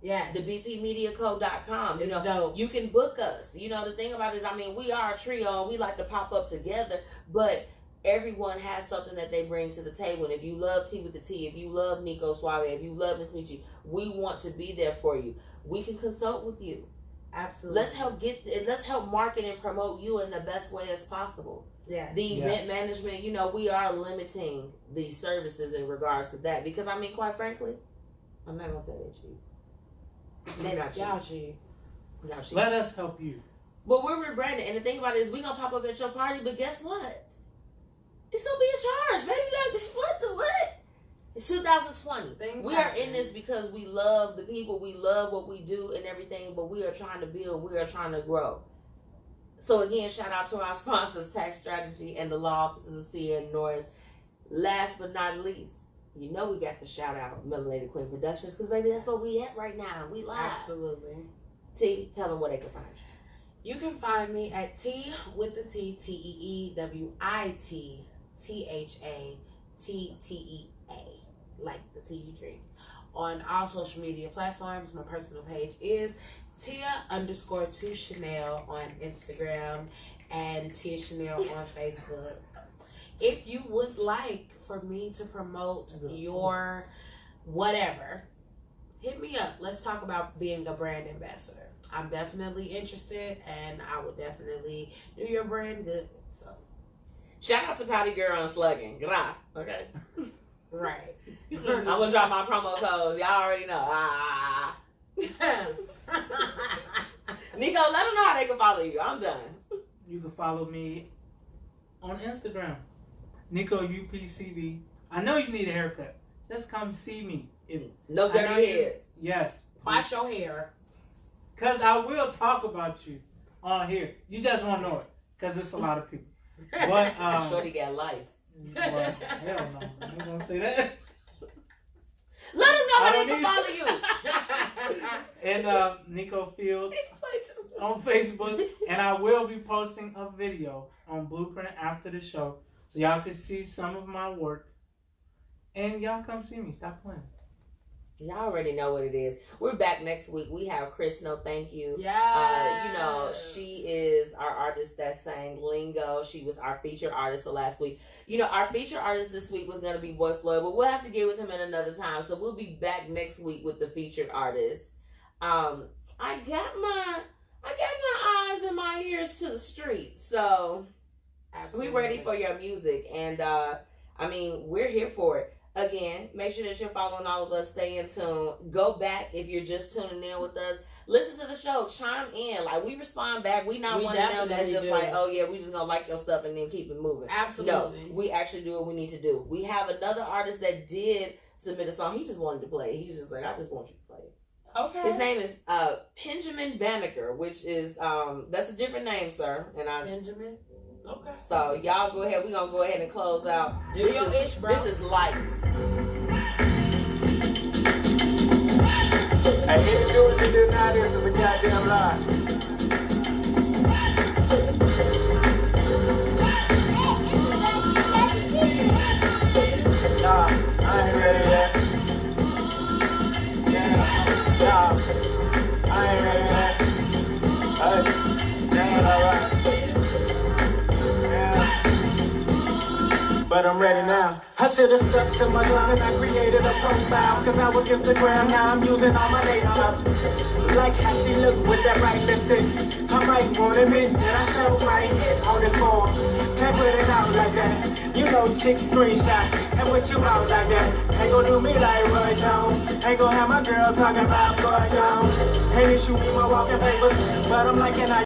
Speaker 3: Yeah,
Speaker 2: the bpmediaco.com. You know,
Speaker 3: dope.
Speaker 2: You can book us. You know, the thing about it is, I mean, we are a trio. We like to pop up together, but everyone has something that they bring to the table. And if you love Tee Wit Tha Tea, if you love Nico, Suave, if you love MzMetchi, we want to be there for you. We can consult with you.
Speaker 3: Absolutely.
Speaker 2: Let's help market and promote you in the best way as possible.
Speaker 3: Yeah.
Speaker 2: The event management, you know, we are limiting the services in regards to that because, I mean, quite frankly, I'm not gonna say they're cheap. They not cheap. Y'all cheap.
Speaker 4: Let us help you.
Speaker 2: But we're rebranding, and the thing about it is, we gonna pop up at your party. But guess what? It's gonna be a charge, baby. You got what? It's 2020. We are in this because we love the people, we love what we do and everything. But we are trying to build. We are trying to grow. So again, shout out to our sponsors, Tax Strategy and the law offices of Sierra Norris. Last but not least, you know we got to shout out Melanated Queen Productions because, baby, that's where we at right now. We live.
Speaker 3: Absolutely.
Speaker 2: T, tell them where they can find you.
Speaker 3: You can find me at Tee Wit Tha Tea, TeeWitTha, like the tea you drink. On all social media platforms, my personal page is Tia_2Chanel on Instagram and Tia Chanel on Facebook. If you would like for me to promote your whatever, hit me up. Let's talk about being a brand ambassador. I'm definitely interested, and I would definitely do your brand good. So,
Speaker 2: shout out to Pouty Girl on Slugging. Gra, okay?
Speaker 3: Right.
Speaker 2: I'm gonna drop my promo codes. Y'all already know. Nico, let them know how they can follow you. I'm done.
Speaker 4: You can follow me on Instagram. Nico UPCB. I know you need a haircut. Just come see me.
Speaker 2: No dirty heads.
Speaker 4: Yes.
Speaker 3: Wash your hair.
Speaker 4: Because I will talk about you on here. You just won't know it. Because it's a lot of people. But,
Speaker 2: Shorty got lice.
Speaker 4: Well, hell no. I'm not going to say that.
Speaker 2: Let them know how they can follow you.
Speaker 4: And Nico Fields on Facebook. And I will be posting a video on Blueprint after the show. So y'all can see some of my work. And y'all come see me. Stop playing.
Speaker 2: Y'all already know what it is. We're back next week. We have Chris No Thank You.
Speaker 3: Yeah.
Speaker 2: You know, she is our artist that sang Lingo. She was our featured artist last week. You know, our featured artist this week was going to be Boy Floyd, but we'll have to get with him at another time. So we'll be back next week with the featured artist. I got my eyes and my ears to the streets. So we ready for your music. And I mean, we're here for it. Again, make sure that you're following all of us. Stay in tune. Go back if you're just tuning in with us. Listen to the show. Chime in. Like, we respond back. We not one of them that's just like, oh, yeah, we just going to like your stuff and then keep it moving.
Speaker 3: Absolutely.
Speaker 2: No, we actually do what we need to do. We have another artist that did submit a song. He just wanted to play. He was just like, I just want you to play it.
Speaker 3: Okay.
Speaker 2: His name is Benjamin Banneker, which is that's a different name, sir. And
Speaker 3: Benjamin. Okay.
Speaker 2: So y'all go ahead. We're gonna go ahead and close out.
Speaker 3: Do your ish, bro.
Speaker 2: This is Likes.
Speaker 9: Hey, he do what you do now, this is a goddamn lie. Nah, I ain't ready yet. Yeah, nah, I ain't ready yet. Hey, damn, alright. Yeah. But I'm ready now. I should've stuck to my guns and I created a profile. Cause I was Instagram, now I'm using all my data. Like how she look with that right lipstick. I might want to admit that I show my hit on this phone. Can't put it out like that. You know chicks screenshot and put you out like that. Ain't gon' do me like Roy Jones. Ain't gon' have my girl talking about Roy Jones. Ain't issue with my walking papers, but I'm liking how